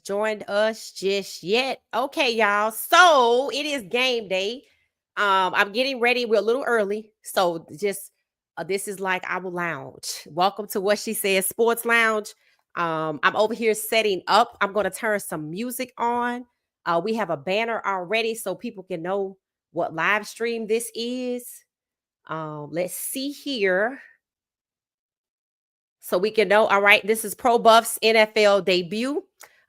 joined us just yet. Okay, y'all. So it is game day. I'm getting ready. We're a little early. So just this is like our lounge. Welcome to What She Says Sports Lounge. I'm over here setting up. I'm going to turn some music on. We have a banner already so people can know what live stream this is. Let's see here. So we can know, all right, this is Pro Buff's NFL debut.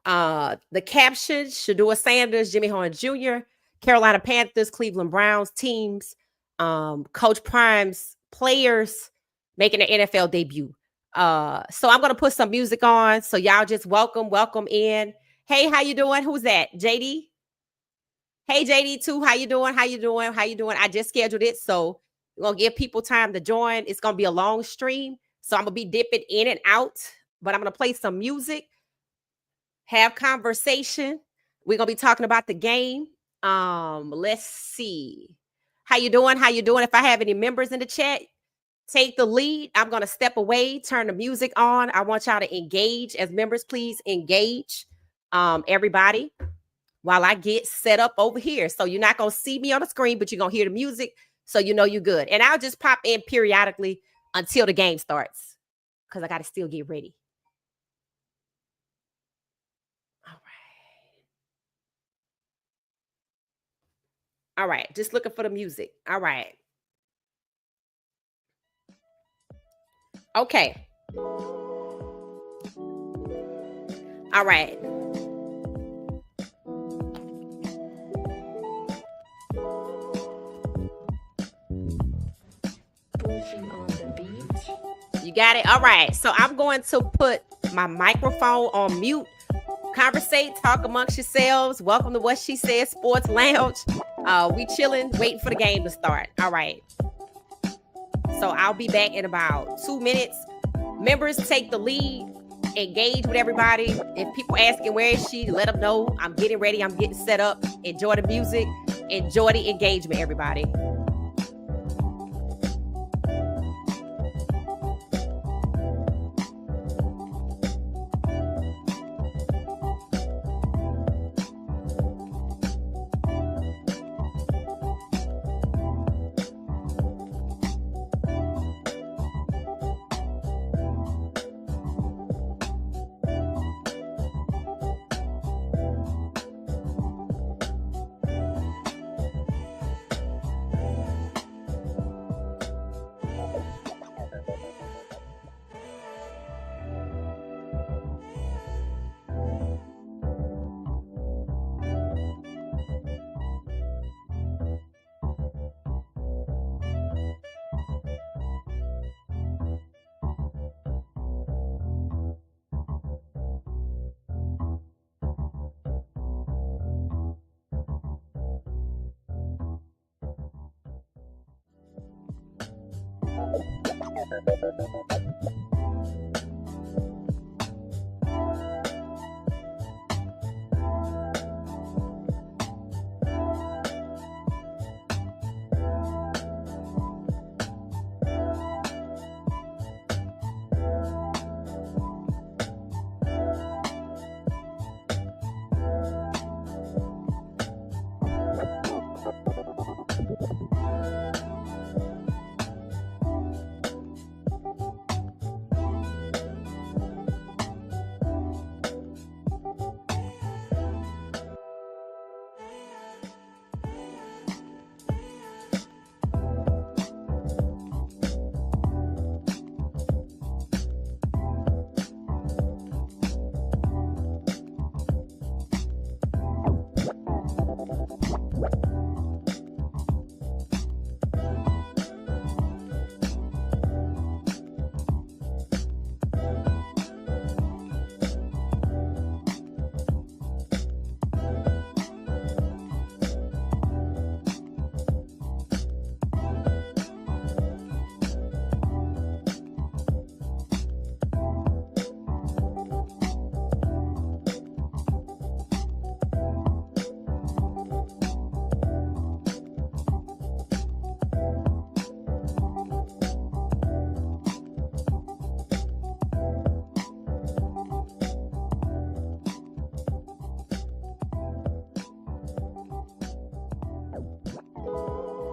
The caption, Shedeur Sanders, Jimmy Horn Jr., Carolina Panthers, Cleveland Browns teams, Coach Prime's players making their NFL debut. So I'm going to put some music on. So y'all just welcome in. Hey, how you doing? Who's that? JD? Hey, JD too. How you doing? I just scheduled it. So we're going to give people time to join. It's going to be a long stream. So I'm going to be dipping in and out, but I'm going to play some music, have conversation. We're going to be talking about the game. Let's see. How you doing? If I have any members in the chat, take the lead. I'm going to step away, turn the music on. I want y'all to engage as members. Please engage everybody while I get set up over here. So you're not going to see me on the screen, but you're going to hear the music. So you know you're good. And I'll just pop in periodically until the game starts, because I got to still get ready. All right. Just looking for the music. All right. Okay. All right. You got it? All right. So I'm going to put my microphone on mute. Conversate, talk amongst yourselves. Welcome to What She Says Sports Lounge. We chilling, waiting for the game to start. All right. So I'll be back in about 2 minutes. Members, take the lead. Engage with everybody. If people asking where is she, let them know. I'm getting ready. I'm getting set up. Enjoy the music. Enjoy the engagement, everybody.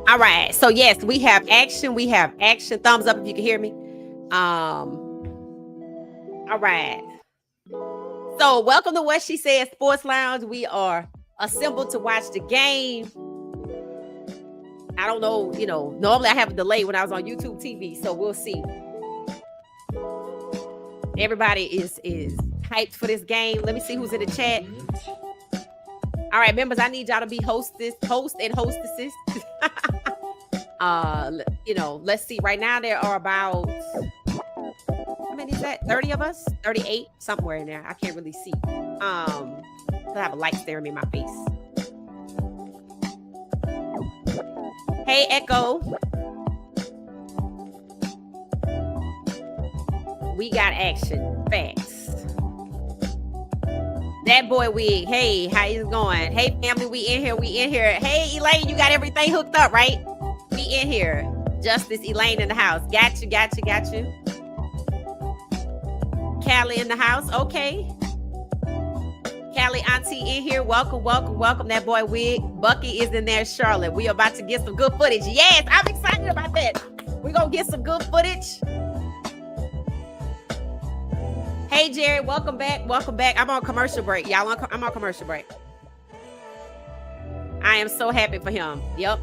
All right. So yes, we have action. We have action. Thumbs up if you can hear me. All right. So welcome to What She Said Sports Lounge. We are assembled to watch the game. I don't know, normally I have a delay when I was on YouTube TV, so we'll see. Everybody is hyped for this game. Let me see who's in the chat. All right, members, I need y'all to be host and hostesses. Let's see. Right now there are about, how many is that? 30 of us? 38? Somewhere in there. I can't really see. I have a light staring me in my face. Hey, Echo. We got action. Facts. That boy wig. Hey, how you going? Hey, family, we in here. Hey, Elaine, you got everything hooked up, right? We in here. Justice Elaine in the house. Got you. Callie in the house. Okay. Callie auntie in here. Welcome. That boy wig. Bucky is in there. Charlotte. We are about to get some good footage. Yes, I'm excited about that. We're going to get some good footage. Hey, Jared, welcome back. I'm on commercial break. I'm on commercial break. I am so happy for him. Yep.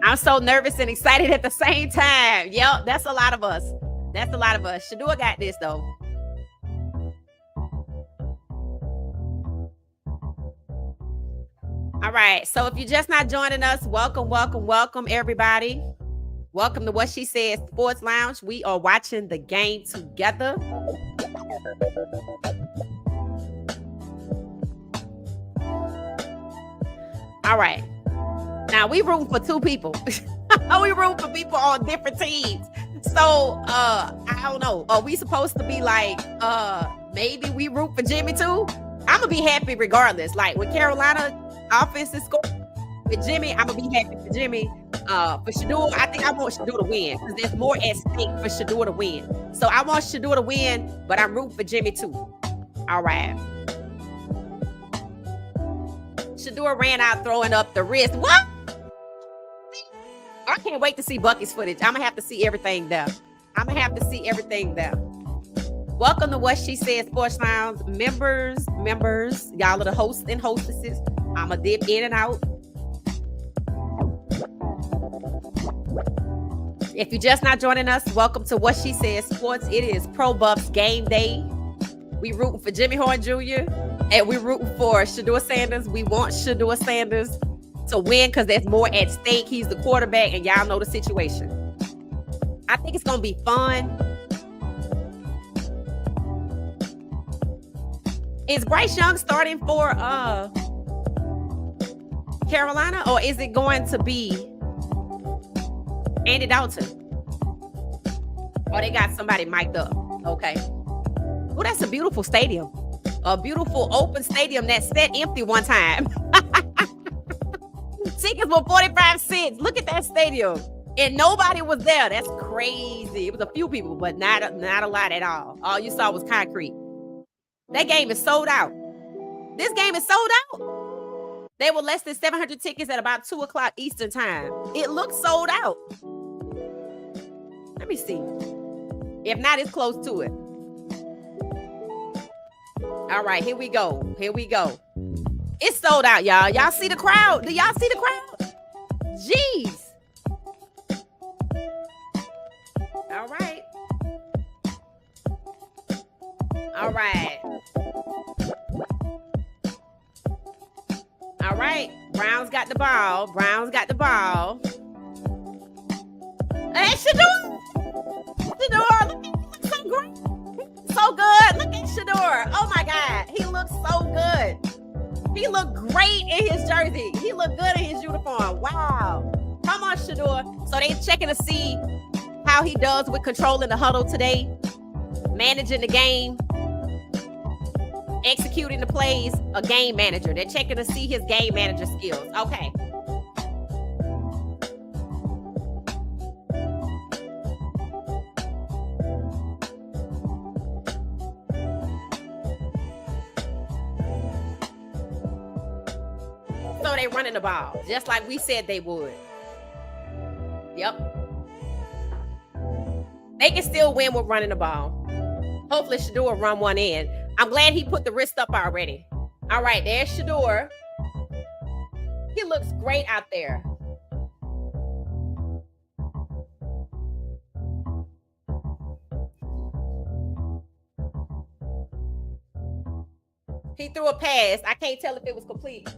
I'm so nervous and excited at the same time. Yep, that's a lot of us. Shedeur got this, though. All right, so if you're just not joining us, welcome, everybody. Welcome to What She Said Sports Lounge. We are watching the game together. All right. Now, we root for two people. We root for people on different teams. So, I don't know. Are we supposed to be like, maybe we root for Jimmy too? I'm going to be happy regardless. Like, when Carolina offense is scoring with Jimmy, I'm going to be happy for Jimmy. For Shedeur, I think I want Shedeur to win because there's more at stake for Shedeur to win. So I want Shedeur to win, but I'm rooting for Jimmy too. All right. Shedeur ran out throwing up the wrist. What? I can't wait to see Bucky's footage. I'm going to have to see everything there. Welcome to What She Said Sports Lounge. Members, y'all are the hosts and hostesses. I'm going to dip in and out. If you're just not joining us, welcome to What She Said Sports. It is Pro Buffs game day. We rooting for Jimmy Horn Jr. and we rooting for Shedeur Sanders. We want Shedeur Sanders to win because there's more at stake. He's the quarterback, and y'all know the situation. I think it's going to be fun. Is Bryce Young starting for Carolina, or is it going to be Andy Dalton? Oh, they got somebody mic'd up. Okay. Oh, that's a beautiful stadium. A beautiful open stadium that sat empty one time. Tickets were 45 cents. Look at that stadium. And nobody was there. That's crazy. It was a few people, but not a lot at all. All you saw was concrete. That game is sold out. This game is sold out. There were less than 700 tickets at about 2 o'clock Eastern time. It looks sold out. Let me see. If not, it's close to it. All right, here we go. It's sold out, y'all. Y'all see the crowd? Do y'all see the crowd? Jeez. All right. Browns got the ball. Hey, Shedeur, look, he looks so great. So good. Look at Shedeur. Oh my God. He looks so good. He looked great in his jersey. He looked good in his uniform. Wow. Come on, Shedeur. So they checking to see how he does with controlling the huddle today, managing the game, executing the plays. A game manager. They're checking to see his game manager skills. Okay. So they running the ball, just like we said they would. Yep. They can still win with running the ball. Hopefully Shedeur run one in. I'm glad he put the wrist up already. All right, there's Shedeur. He looks great out there. He threw a pass. I can't tell if it was complete.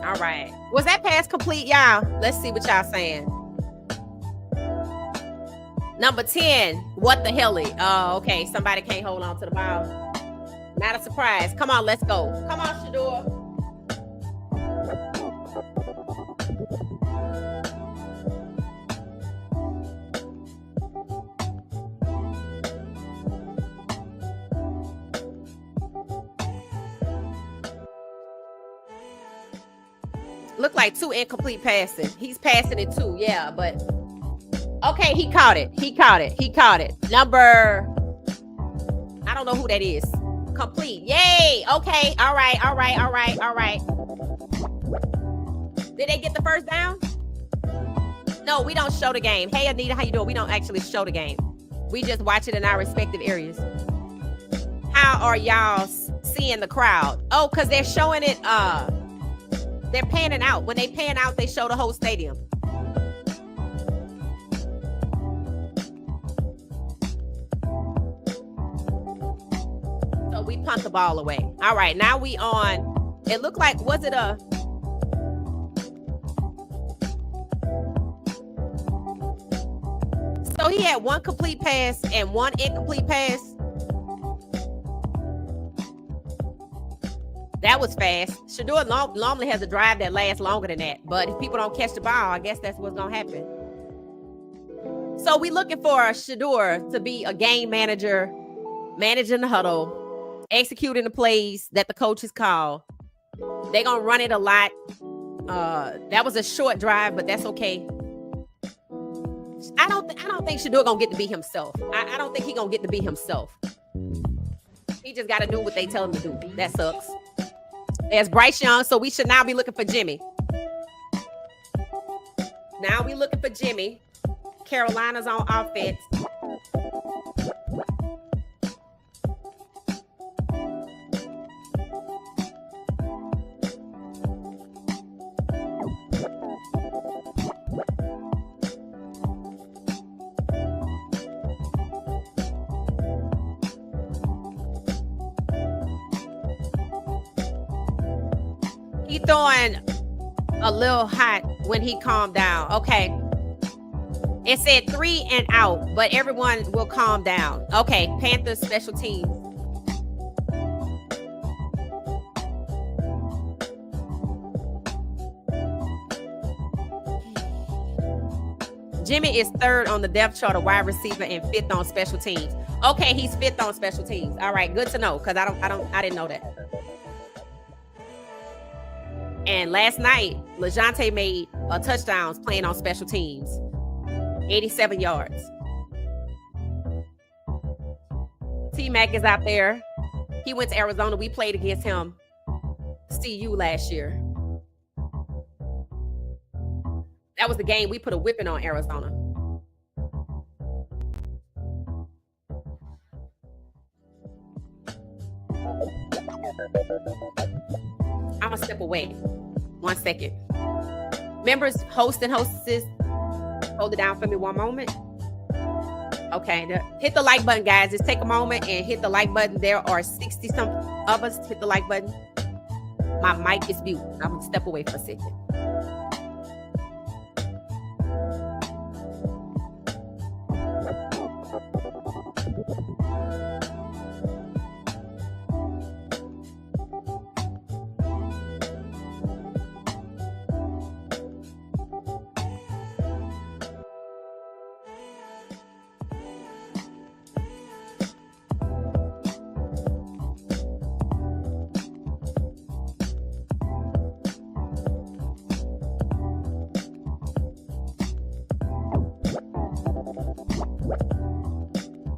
All right. Was that pass complete, y'all? Let's see what y'all saying. Number 10. What the helly? Oh, okay. Somebody can't hold on to the ball. Not a surprise. Come on, let's go. Come on, Shedeur. Look like 2 incomplete passes. He's passing it too, yeah, but okay, he caught it. He caught it. He caught it. Number, I don't know who that is. Complete. Yay. Okay. All right. All right. All right. All right. Did they get the first down? No, we don't show the game. Hey, Anita, how you doing? We don't actually show the game. We just watch it in our respective areas. How are y'all seeing the crowd? Oh, because they're showing it, they're panning out. When they pan out, they show the whole stadium. So we punt the ball away. All right, now we on. It looked like, was it a... So he had 1 complete pass and 1 incomplete pass. That was fast. Shedeur normally has a drive that lasts longer than that. But if people don't catch the ball, I guess that's what's going to happen. So we're looking for Shedeur to be a game manager, managing the huddle, executing the plays that the coaches call. They're going to run it a lot. That was a short drive, but that's okay. I don't think Shedeur going to get to be himself. I don't think he going to get to be himself. He just got to do what they tell him to do. That sucks. There's Bryce Young, so we should now be looking for Jimmy. Now we looking for Jimmy. Carolina's on offense. He throwing a little hot when he calmed down. Okay. It said 3 and out, but everyone will calm down. Okay, Panthers special teams. Jimmy is 3rd on the depth chart of wide receiver and 5th on special teams. Okay, he's 5th on special teams. All right, good to know, because I didn't know that. And last night, LeJounte made touchdowns playing on special teams. 87 yards. T-Mac is out there. He went to Arizona. We played against him CU last year. That was the game we put a whipping on Arizona. I'm going to step away. 1 second. Members, hosts, and hostesses, hold it down for me 1 moment. Okay. Hit the like button, guys. Just take a moment and hit the like button. There are 60-some of us. Hit the like button. My mic is mute. I'm going to step away for a second.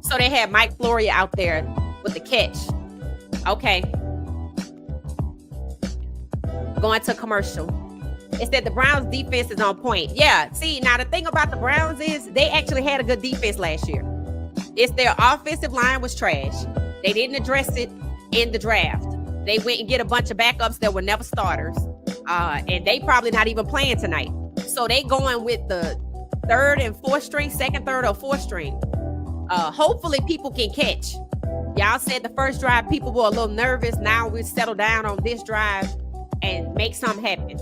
So they had Mike Floria out there with the catch. Okay. Going to commercial. It said the Browns defense is on point. Yeah. See, now the thing about the Browns is they actually had a good defense last year. It's their offensive line was trash. They didn't address it in the draft. They went and get a bunch of backups that were never starters. And they probably not even playing tonight. So they going with the third and fourth string, second, third, or fourth string. Hopefully people can catch. Y'all said the first drive people were a little nervous. Now we settle down on this drive and make something happen.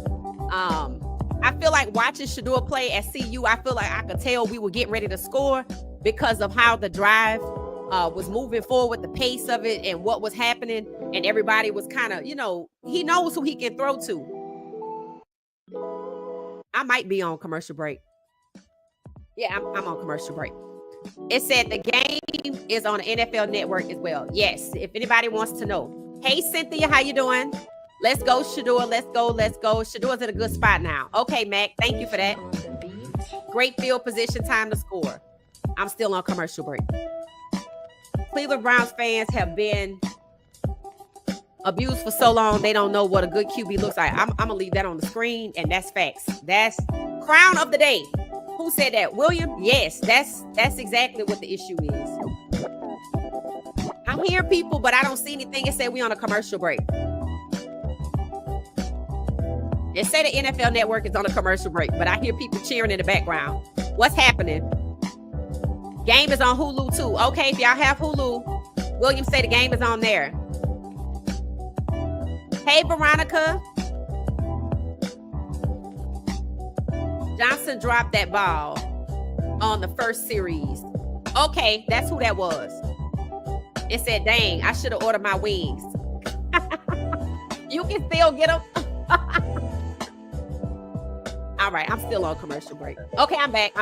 I feel like watching Shedeur play at CU, I feel like I could tell we were getting ready to score because of how the drive was moving forward, the pace of it and what was happening. And everybody was kind of, he knows who he can throw to. I might be on commercial break. Yeah, I'm on commercial break. It said the game is on the NFL Network as well. Yes, if anybody wants to know. Hey, Cynthia, how you doing? Let's go, Shedeur. Let's go. Shedeur's in a good spot now. Okay, Mac, thank you for that. Great field position, time to score. I'm still on commercial break. Cleveland Browns fans have been abused for so long, they don't know what a good QB looks like. I'm going to leave that on the screen, and that's facts. That's crown of the day. Who said that? William? Yes, that's exactly what the issue is. I hear people, but I don't see anything. It said we on a commercial break. It say the NFL Network is on a commercial break, but I hear people cheering in the background. What's happening? Game is on Hulu too. Okay, if y'all have Hulu, William say the game is on there. Hey, Veronica. Johnson dropped that ball on the first series. Okay, that's who that was. It said, dang, I should have ordered my wings. You can still get them. All right, I'm still on commercial break. Okay, I'm back.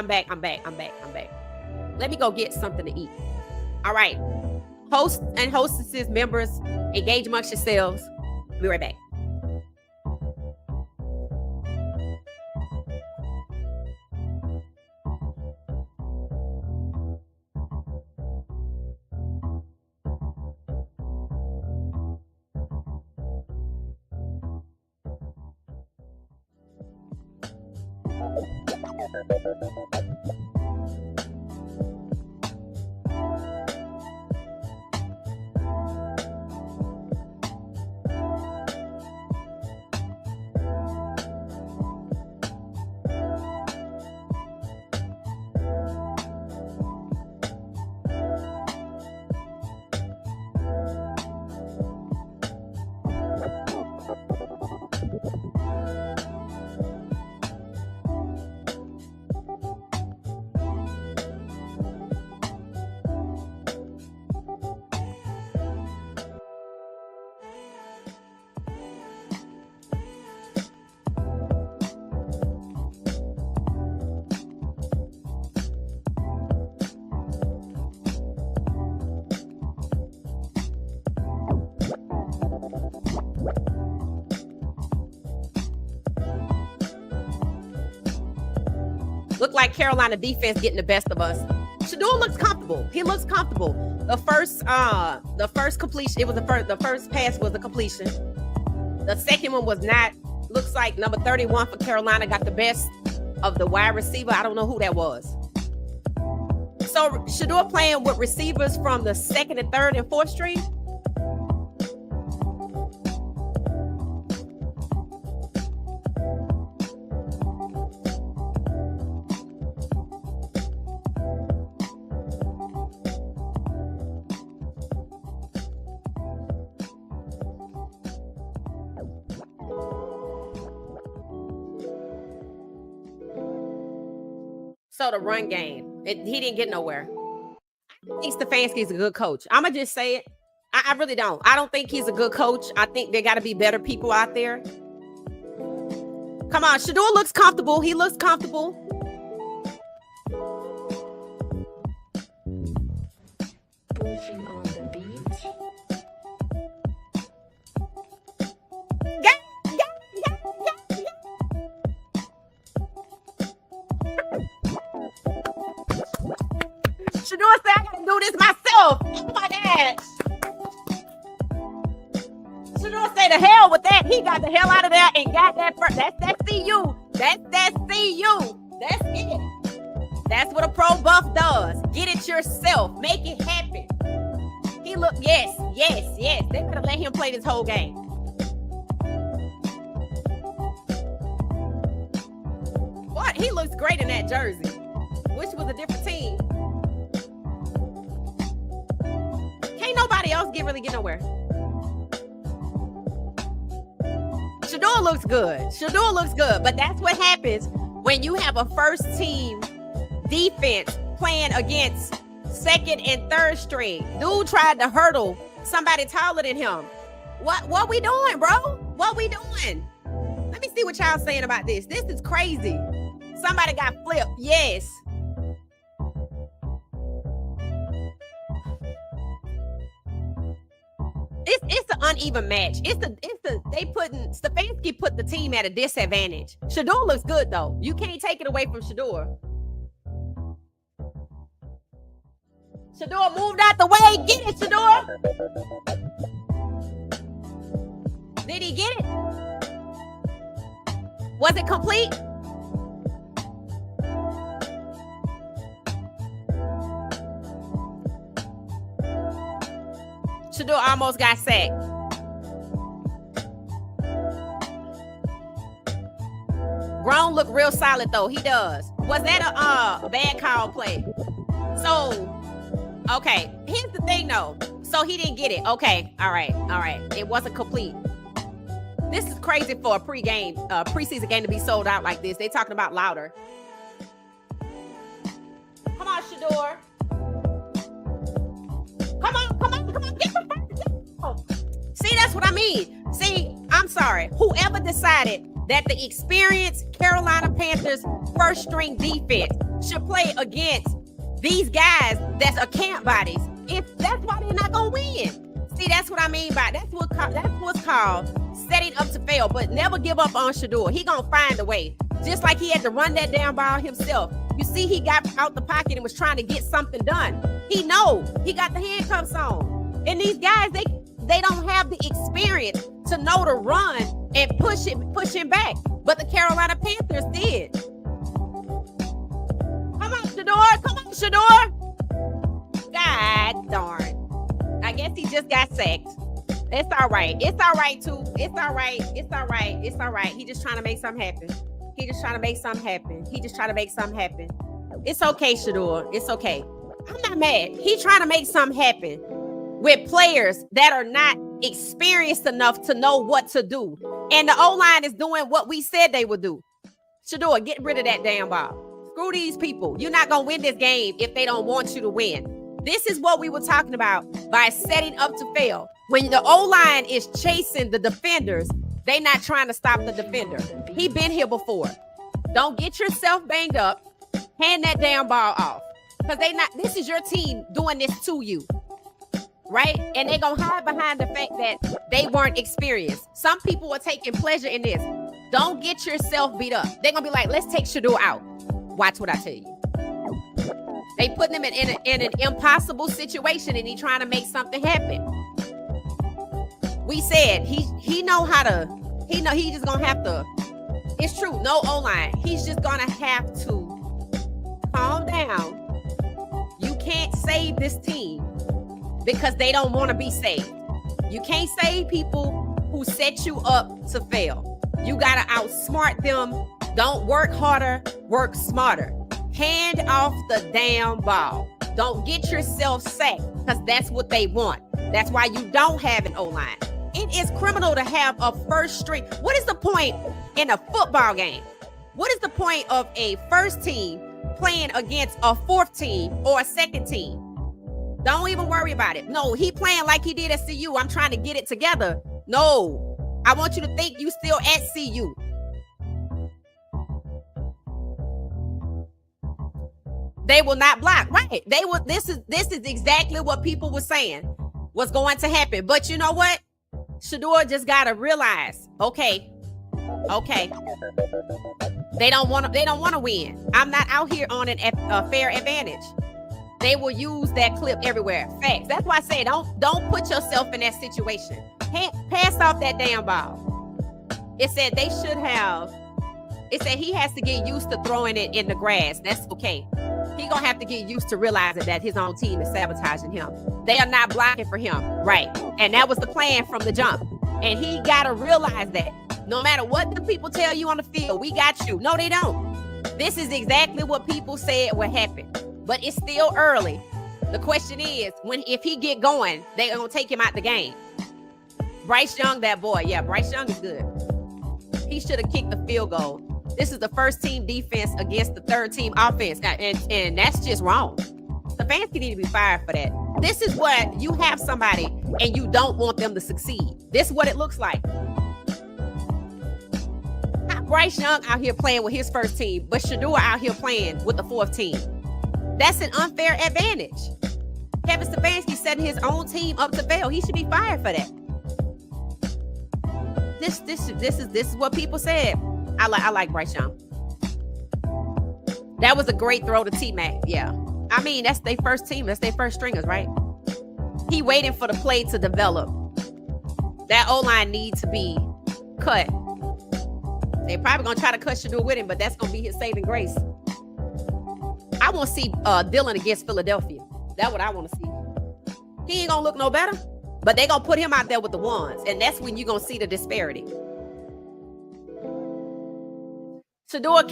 Let me go get something to eat. All right. Hosts and hostesses, members, engage amongst yourselves. Be right back. Look like Carolina defense getting the best of us. Shedeur looks comfortable. He looks comfortable. The first completion, the first pass was a completion. The second one was not. Looks like number 31 for Carolina got the best of the wide receiver. I don't know who that was. So Shedeur playing with receivers from the second and third and fourth string. So the run game, he didn't get nowhere. I think Stefanski's a good coach. I'm going to just say it. I really don't. I don't think he's a good coach. I think there got to be better people out there. Come on, Shedeur looks comfortable. He looks comfortable. On the beat. Shedeur said, I gotta do this myself. Oh my gosh. Shedeur said, the hell with that. He got the hell out of there and got that first. That's that CU. That's that CU. That's it. That's what a pro buff does. Get it yourself. Make it happen. He look, yes. They better let him play this whole game. What? He looks great in that jersey. Wish it was a different team. Can't nobody else really get nowhere. Shedeur looks good. But that's what happens when you have a first team defense playing against second and third string. Dude tried to hurdle somebody taller than him. What we doing, bro? What we doing? Let me see what y'all saying about this. This is crazy. Somebody got flipped. Yes. It's an uneven match. Stefanski put the team at a disadvantage. Shedeur looks good though. You can't take it away from Shedeur. Shedeur moved out the way. Get it, Shedeur. Did he get it? Was it complete? Shedeur almost got sacked. Grown look real solid though. He does. Was that a bad call play? So, okay. Here's the thing though. So he didn't get it. Okay. All right. It wasn't complete. This is crazy for a preseason game to be sold out like this. They talking about louder. Come on, Shedeur. Come on. Get the first. See, that's what I mean. See, I'm sorry. Whoever decided that the experienced Carolina Panthers first string defense should play against these guys that's a camp bodies, if that's why they're not gonna win. See, that's what I mean by that's what's called setting up to fail. But never give up on Shedeur. He gonna find a way. Just like he had to run that down ball himself. You see, he got out the pocket and was trying to get something done. He got the handcuffs on. And these guys, they don't have the experience to know to run and push him back. But the Carolina Panthers did. Come on, Shedeur. God darn. I guess he just got sacked. It's all right. It's all right, too. It's all right. He just trying to make something happen. It's okay, Shedeur. It's okay. I'm not mad. He trying to make something happen with players that are not experienced enough to know what to do. And the O-line is doing what we said they would do. Shedeur, get rid of that damn ball. Screw these people. You're not going to win this game if they don't want you to win. This is what we were talking about by setting up to fail. When the O-line is chasing the defenders, they not trying to stop the defender. He been here before. Don't get yourself banged up. Hand that damn ball off. Because this is your team doing this to you. Right? And they're going to hide behind the fact that they weren't experienced. Some people are taking pleasure in this. Don't get yourself beat up. They're going to be like, let's take Shedeur out. Watch what I tell you. They putting him in an impossible situation and he trying to make something happen. We said he know how to, he just going to have to, it's true, no O-line. He's just going to have to calm down. You can't save this team because they don't want to be saved. You can't save people who set you up to fail. You got to outsmart them. Don't work harder, work smarter. Hand off the damn ball. Don't get yourself sacked because that's what they want. That's why you don't have an O-line. It is criminal to have a first string. What is the point in a football game? What is the point of a first team playing against a fourth team or a second team? Don't even worry about it. No, he playing like he did at CU. I'm trying to get it together. No, I want you to think you still at CU. They will not block. Right. They will. This is exactly what people were saying was going to happen. But you know what? Shedeur just got to realize, okay. They don't want to win. I'm not out here on a fair advantage. They will use that clip everywhere. Facts. That's why I say don't put yourself in that situation. Pass off that damn ball. It said they should have. It said he has to get used to throwing it in the grass. That's okay. He gonna have to get used to realizing that his own team is sabotaging him. They are not blocking for him, right? And that was the plan from the jump. And he gotta realize that. No matter what the people tell you on the field, we got you. No, they don't. This is exactly what people said would happen. But it's still early. The question is, if he get going, they're gonna take him out the game. Bryce Young, that boy. Yeah, Bryce Young is good. He should have kicked the field goal. This is the first team defense against the third team offense. And that's just wrong. Stefanski need to be fired for that. This is what you have somebody and you don't want them to succeed. This is what it looks like. Bryce Young out here playing with his first team, but Shedeur out here playing with the fourth team. That's an unfair advantage. Kevin Stefanski setting his own team up to fail. He should be fired for that. This is what people said. I like Bryce Young. That was a great throw to T-Mac. Yeah. I mean, that's their first team. That's their first stringers, right? He waiting for the play to develop. That O-line needs to be cut. They're probably going to try to cut Shedeur with him, but that's going to be his saving grace. I want to see Dylan against Philadelphia. That's what I want to see. He ain't going to look no better, but they're going to put him out there with the ones, and that's when you're going to see the disparity. Shedeur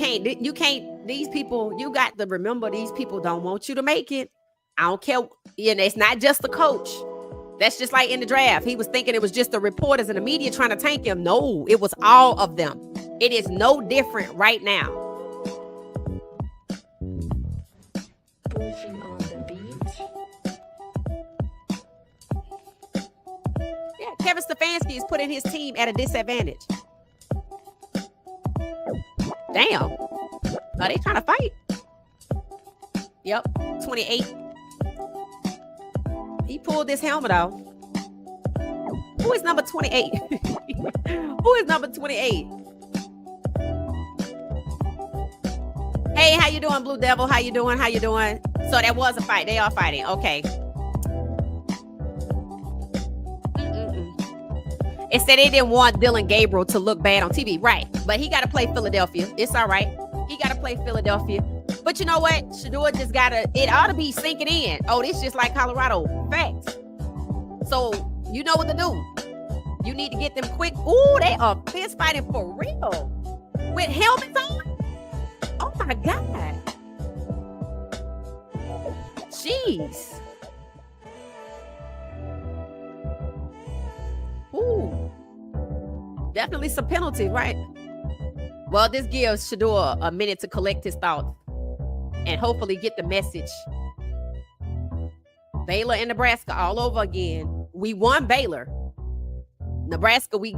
these people, you got to remember, these people don't want you to make it. I don't care. It's not just the coach. That's just like in the draft. He was thinking it was just the reporters and the media trying to tank him. No, it was all of them. It is no different right now. Moving on the beat. Yeah, Kevin Stefanski is putting his team at a disadvantage. Damn. Are they trying to fight? Yep, 28. He pulled this helmet off. Who is number 28? Who is number 28? Hey, how you doing, Blue Devil? How you doing? How you doing? So that was a fight. They are fighting. Okay. It said they didn't want Dylan Gabriel to look bad on TV. Right. But he got to play Philadelphia. It's all right. He got to play Philadelphia. But you know what? Shedeur just got to, it ought to be sinking in. Oh, this just like Colorado. Facts. So you know what to do. You need to get them quick. Ooh, they are fist fighting for real. With helmets on? Oh my God. Jeez. Ooh. Definitely some penalties, right? Well, this gives Shedeur a minute to collect his thoughts and hopefully get the message. Baylor and Nebraska all over again. We won Baylor. Nebraska, we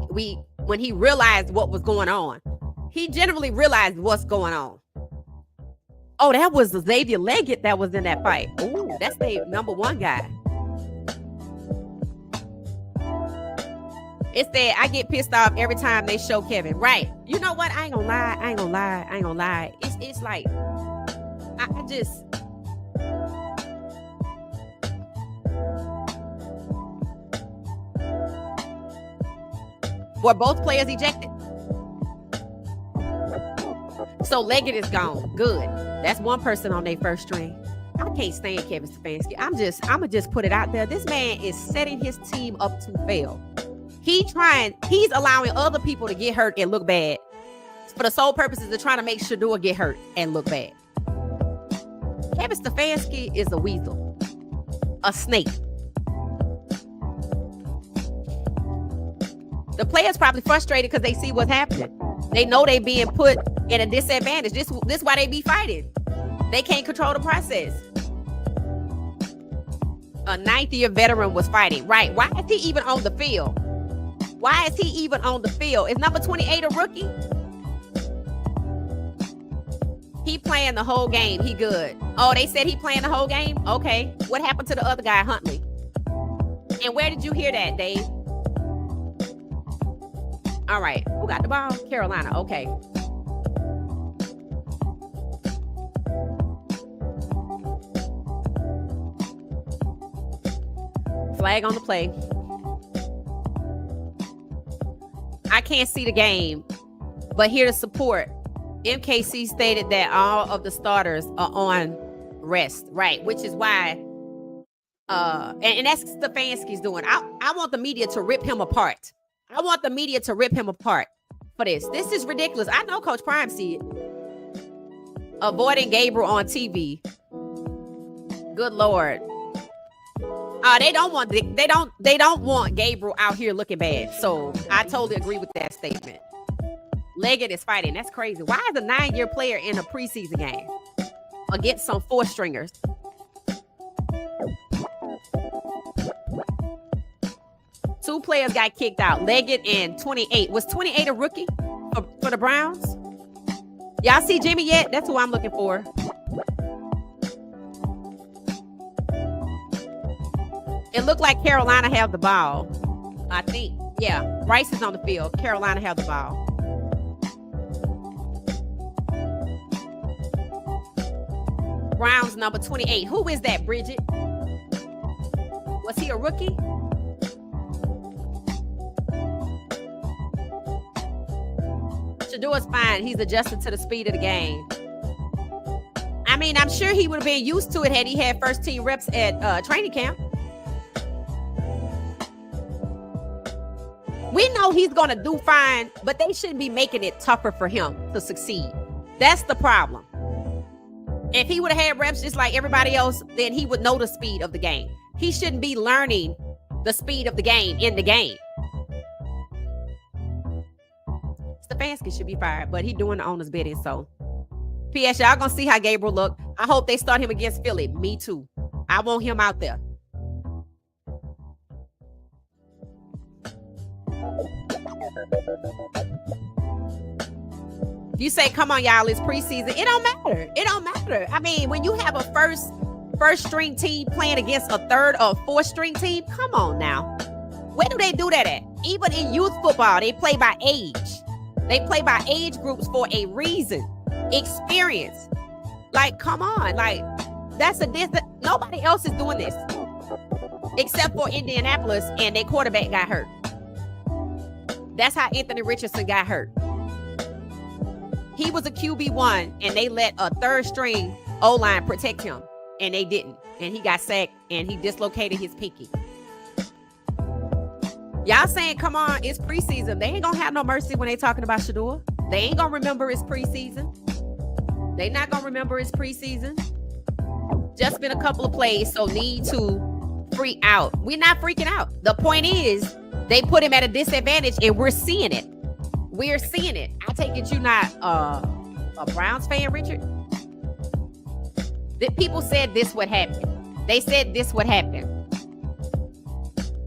when he realized what was going on, he generally realized what's going on. Oh, that was Xavier Leggett that was in that fight. Ooh, that's the number one guy. It said, I get pissed off every time they show Kevin. Right. You know what? I ain't gonna lie. It's like, I just... Were both players ejected? So Leggett is gone. Good. That's one person on their first string. I can't stand Kevin Stefanski. I'm gonna just put it out there. This man is setting his team up to fail. He's allowing other people to get hurt and look bad for the sole purposes of trying to make Shedeur get hurt and look bad. Kevin Stefanski is a weasel, a snake. The players probably frustrated because they see what's happening. They know they being put in a disadvantage. This is why they be fighting. They can't control the process. A ninth-year veteran was fighting. Right. Why is he even on the field? Why is he even on the field? Is number 28 a rookie? He playing the whole game. He good. Oh, they said he playing the whole game? Okay. What happened to the other guy, Huntley? And where did you hear that, Dave? All right. Who got the ball? Carolina. Okay. Flag on the play. I can't see the game, but here to support. MKC stated that all of the starters are on rest, right? Which is why, and that's Stefanski's doing. I want the media to rip him apart. I want the media to rip him apart for this. This is ridiculous. I know Coach Prime see it. Avoiding Gabriel on TV. Good Lord. They don't want Gabriel out here looking bad. So I totally agree with that statement. Leggett is fighting. That's crazy. Why is a 9-year player in a preseason game against some 4-stringers? Two players got kicked out. Leggett and 28. Was 28 a rookie for the Browns? Y'all see Jimmy yet? That's who I'm looking for. It looked like Carolina have the ball. I think. Yeah. Bryce is on the field. Carolina have the ball. Browns number 28. Who is that, Bridget? Was he a rookie? Shedeur's fine. He's adjusted to the speed of the game. I mean, I'm sure he would have been used to it had he had first team reps at training camp. We know he's going to do fine, but they shouldn't be making it tougher for him to succeed. That's the problem. If he would have had reps just like everybody else, then he would know the speed of the game. He shouldn't be learning the speed of the game in the game. Stefanski should be fired, but he's doing the owner's bidding. So, P.S. y'all gonna see how Gabriel look. I hope they start him against Philly. Me too. I want him out there. You say, come on, y'all, it's preseason. It don't matter. It don't matter. I mean, when you have a first string team playing against a third or fourth string team, come on now. Where do they do that at? Even in youth football, they play by age. They play by age groups for a reason. Experience. Like, come on. Like, nobody else is doing this. Except for Indianapolis, and their quarterback got hurt. That's how Anthony Richardson got hurt. He was a QB1, and they let a third string O-line protect him, and they didn't. And he got sacked, and he dislocated his pinky. Y'all saying, come on, it's preseason. They ain't gonna have no mercy when they talking about Shedeur. They ain't gonna remember it's preseason. They not gonna remember it's preseason. Just been a couple of plays, so need to freak out. We're not freaking out. The point is, they put him at a disadvantage, and we're seeing it. We're seeing it. I take it you're not a Browns fan, Richard? The people said this would happen. They said this would happen.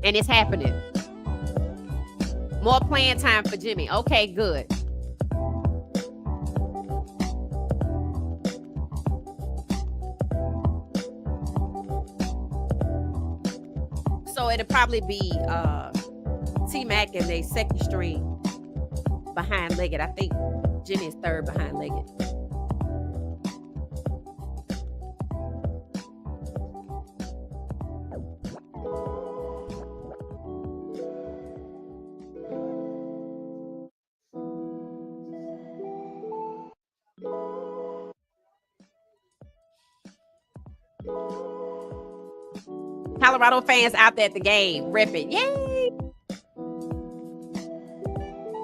And it's happening. More playing time for Jimmy. Okay, good. So it'll probably be T-Mac and they second string behind Leggett. I think Jimmy is third behind Leggett. Colorado fans out there at the game, ripping. Yay!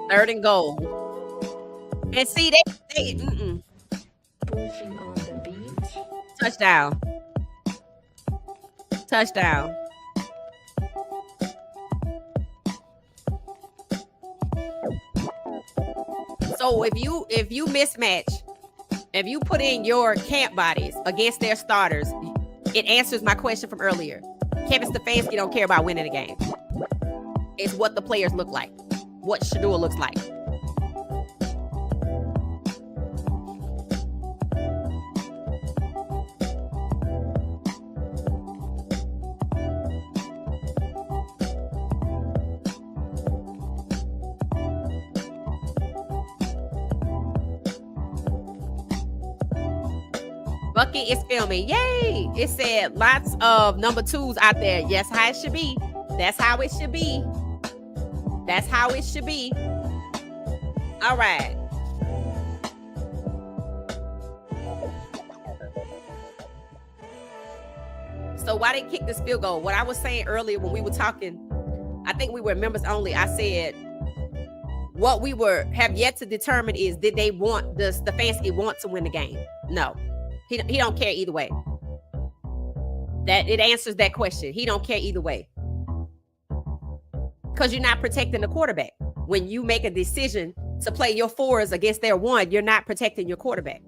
3rd and goal. And see, they Moving on the beat. touchdown. Touchdown. So if you mismatch, if you put in your camp bodies against their starters, it answers my question from earlier. Kevin Stefanski don't care about winning a game. It's what the players look like, what Shedeur looks like. Bucky is filming. Yay! It said lots of number 2s out there. Yes, how it should be. That's how it should be. That's how it should be. All right. So why they kick this field goal? What I was saying earlier when we were talking, I think we were members only. I said what we have yet to determine is, did they want the Stefanski want to win the game? No. He don't care either way. That it answers that question. He don't care either way. Because you're not protecting the quarterback. When you make a decision to play your 4s against their 1, you're not protecting your quarterback.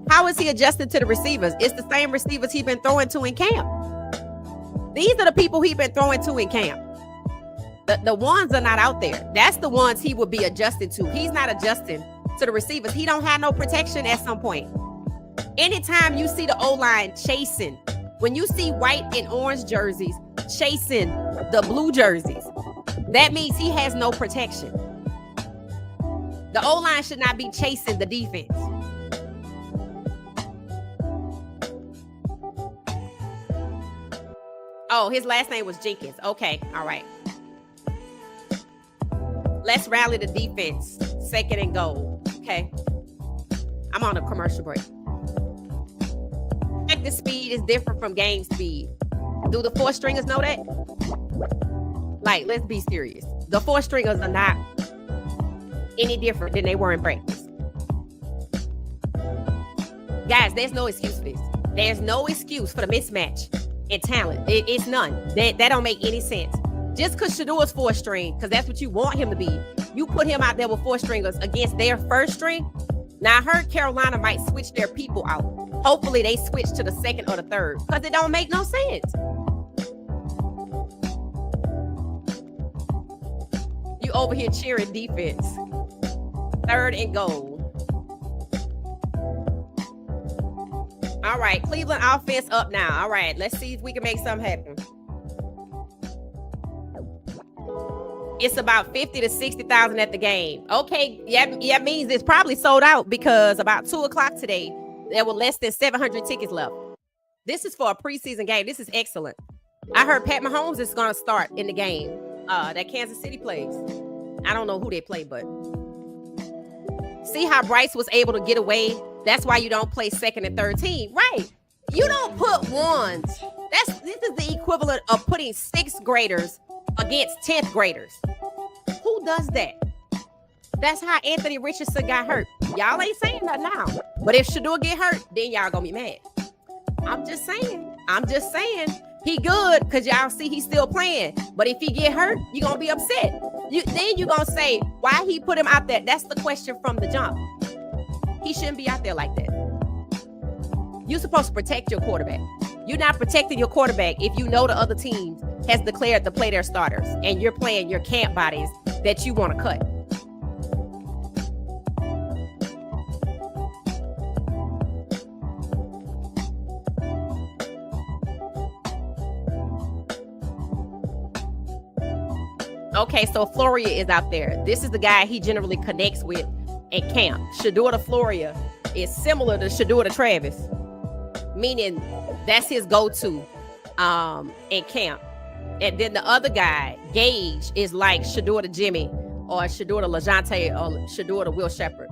How is he adjusted to the receivers? It's the same receivers he's been throwing to in camp. These are the people he's been throwing to in camp. The ones are not out there. That's the ones he would be adjusted to. He's not adjusting to the receivers. He don't have no protection at some point. Anytime you see the O-line chasing, when you see white and orange jerseys chasing the blue jerseys, that means he has no protection. The O-line should not be chasing the defense. Oh, his last name was Jenkins. Okay, all right. Let's rally the defense. 2nd and goal. Okay. I'm on a commercial break. Practice speed is different from game speed. Do the 4 stringers know that? Like, let's be serious. The 4 stringers are not any different than they were in practice. Guys, there's no excuse for this. There's no excuse for the mismatch in talent. It's none. That don't make any sense. Just because Shedeur's 4th string, because that's what you want him to be, you put him out there with 4 stringers against their 1st string. Now, I heard Carolina might switch their people out. Hopefully, they switch to the 2nd or the 3rd, because it don't make no sense. You over here cheering defense. 3rd and goal. All right, Cleveland offense up now. All right, let's see if we can make something happen. It's about 50 to 60,000 at the game. Okay, yeah, means it's probably sold out because about 2 o'clock today, there were less than 700 tickets left. This is for a preseason game. This is excellent. I heard Pat Mahomes is going to start in the game that Kansas City plays. I don't know who they play, but see how Bryce was able to get away? That's why you don't play 2nd and 3rd team. Right. You don't put 1s. This is the equivalent of putting 6th graders against 10th graders. Who does that? That's how Anthony Richardson got hurt. Y'all ain't saying that now. But if Shedeur get hurt, then y'all gonna be mad. I'm just saying. He good because y'all see he's still playing. But if he get hurt, you gonna be upset. Then you gonna say, why he put him out there? That's the question from the jump. He shouldn't be out there like that. You're supposed to protect your quarterback. You're not protecting your quarterback if you know the other team has declared to play their starters and you're playing your camp bodies that you want to cut. Okay, so Floria is out there. This is the guy he generally connects with in camp. Shedeur to Floria is similar to Shedeur to Travis, meaning that's his go-to in camp. And then the other guy, Gage, is like Shedeur to Jimmy or Shedeur to LaJohntay or Shedeur to Will Shepherd.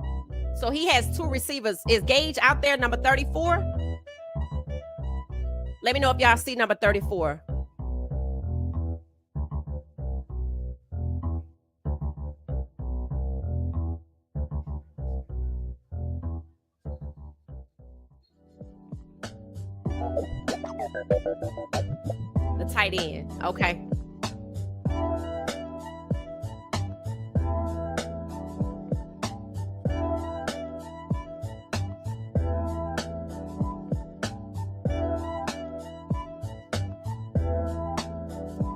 So he has 2 receivers. Is Gage out there, number 34? Let me know if y'all see number 34. The tight end. Okay.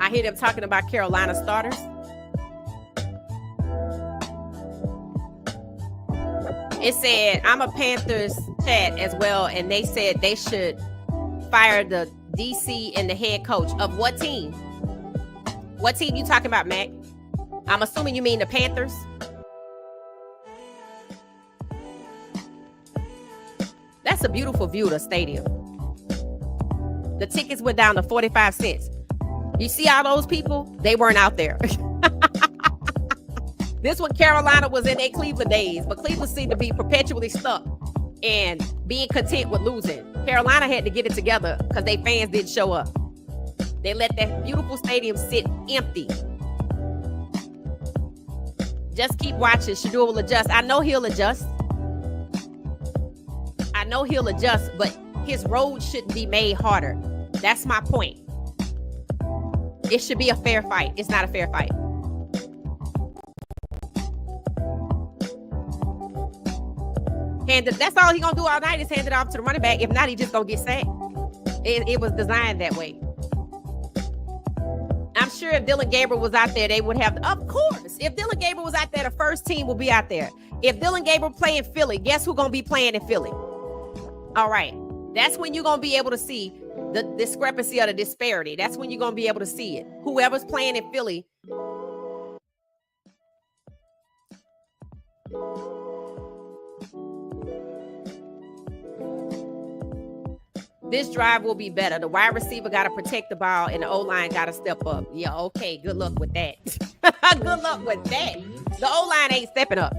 I hear them talking about Carolina starters. It said, I'm a Panthers chat as well, and they said they should fire the DC and the head coach of what team? What team you talking about, Mac? I'm assuming you mean the Panthers. That's a beautiful view of the stadium. The tickets went down to 45 cents. You see all those people? They weren't out there. This one, Carolina was in their Cleveland days, but Cleveland seemed to be perpetually stuck and being content with losing. Carolina had to get it together because their fans didn't show up. They let that beautiful stadium sit empty. Just keep watching. Shedeur will adjust. I know he'll adjust. But his road shouldn't be made harder. That's my point. It should be a fair fight. It's not a fair fight. That's all he's going to do all night is hand it off to the running back. If not, he just going to get sacked. It was designed that way. I'm sure if Dillon Gabriel was out there, they would have. Of course. If Dillon Gabriel was out there, the first team will be out there. If Dillon Gabriel playing Philly, guess who's going to be playing in Philly? All right. That's when you're going to be able to see the discrepancy or the disparity. That's when you're going to be able to see it. Whoever's playing in Philly. This drive will be better. The wide receiver got to protect the ball and the O-line got to step up. Yeah, okay. Good luck with that. Good luck with that. The O-line ain't stepping up.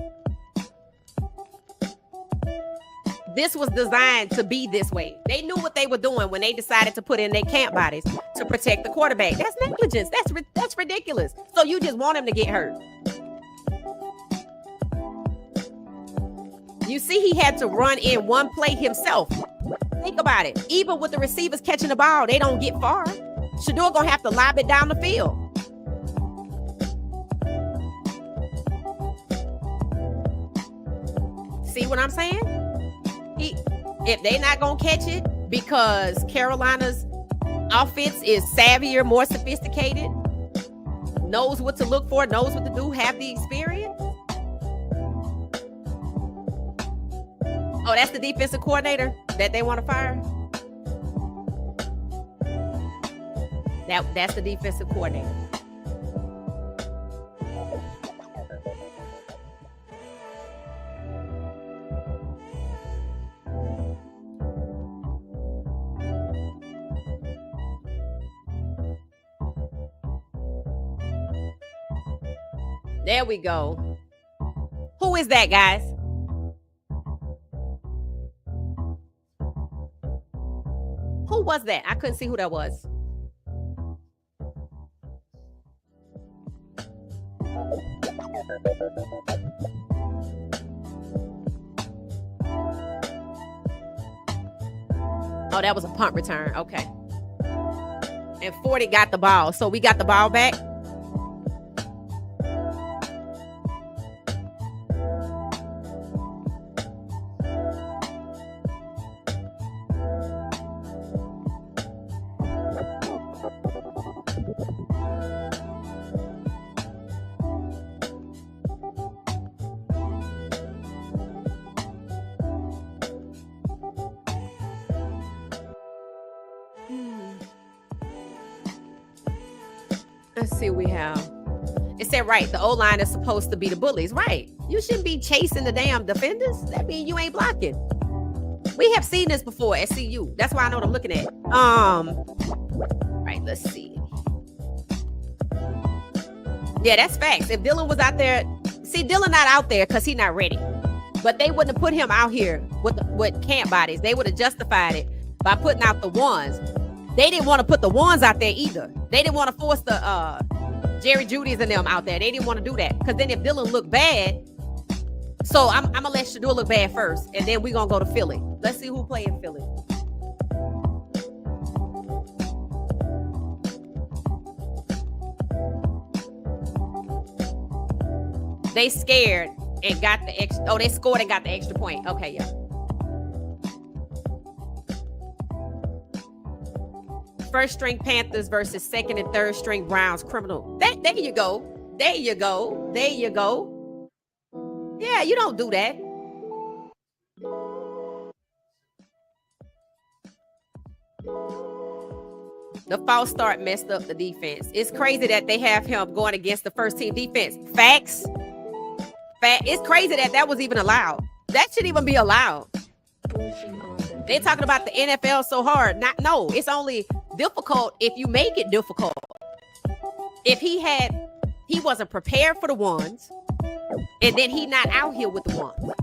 This was designed to be this way. They knew what they were doing when they decided to put in their camp bodies to protect the quarterback. That's negligence. That's ridiculous. So you just want him to get hurt. You see, he had to run in one play himself. Think about it. Even with the receivers catching the ball, they don't get far. Shedeur gonna have to lob it down the field. See what I'm saying? If they not gonna catch it because Carolina's offense is savvier, more sophisticated, knows what to look for, knows what to do, have the experience. Oh, that's the defensive coordinator that they want to fire? That's the defensive coordinator. There we go. Who is that, guys? Who was that? I couldn't see who that was. Oh, that was a punt return. Okay. And 40 got the ball. So we got the ball back. Let's see what we have. It said, right, the O-line is supposed to be the bullies. Right. You shouldn't be chasing the damn defenders. That means you ain't blocking. We have seen this before at CU. That's why I know what I'm looking at. Right, let's see. Yeah, that's facts. If Dillon was out there, see, Dillon not out there because he's not ready. But they wouldn't have put him out here with camp bodies. They would have justified it by putting out the ones. They didn't want to put the ones out there either. They didn't want to force the Jerry Jeudy's and them out there. They didn't want to do that. Because then if Dillon looked bad, so I'm going to let Shedeur look bad first. And then we're going to go to Philly. Let's see who play in Philly. They scared and got the extra. Oh, they scored and got the extra point. Okay, yeah. First string Panthers versus second and third string Browns. Criminal. There you go. There you go. There you go. Yeah, you don't do that. The false start messed up the defense. It's crazy that they have him going against the first team defense. Facts. It's crazy that was even allowed. That shouldn't even be allowed. Moving on the They're talking about the NFL so hard. No, it's only difficult if you make it difficult. If he wasn't prepared for the ones, and then he not out here with the ones.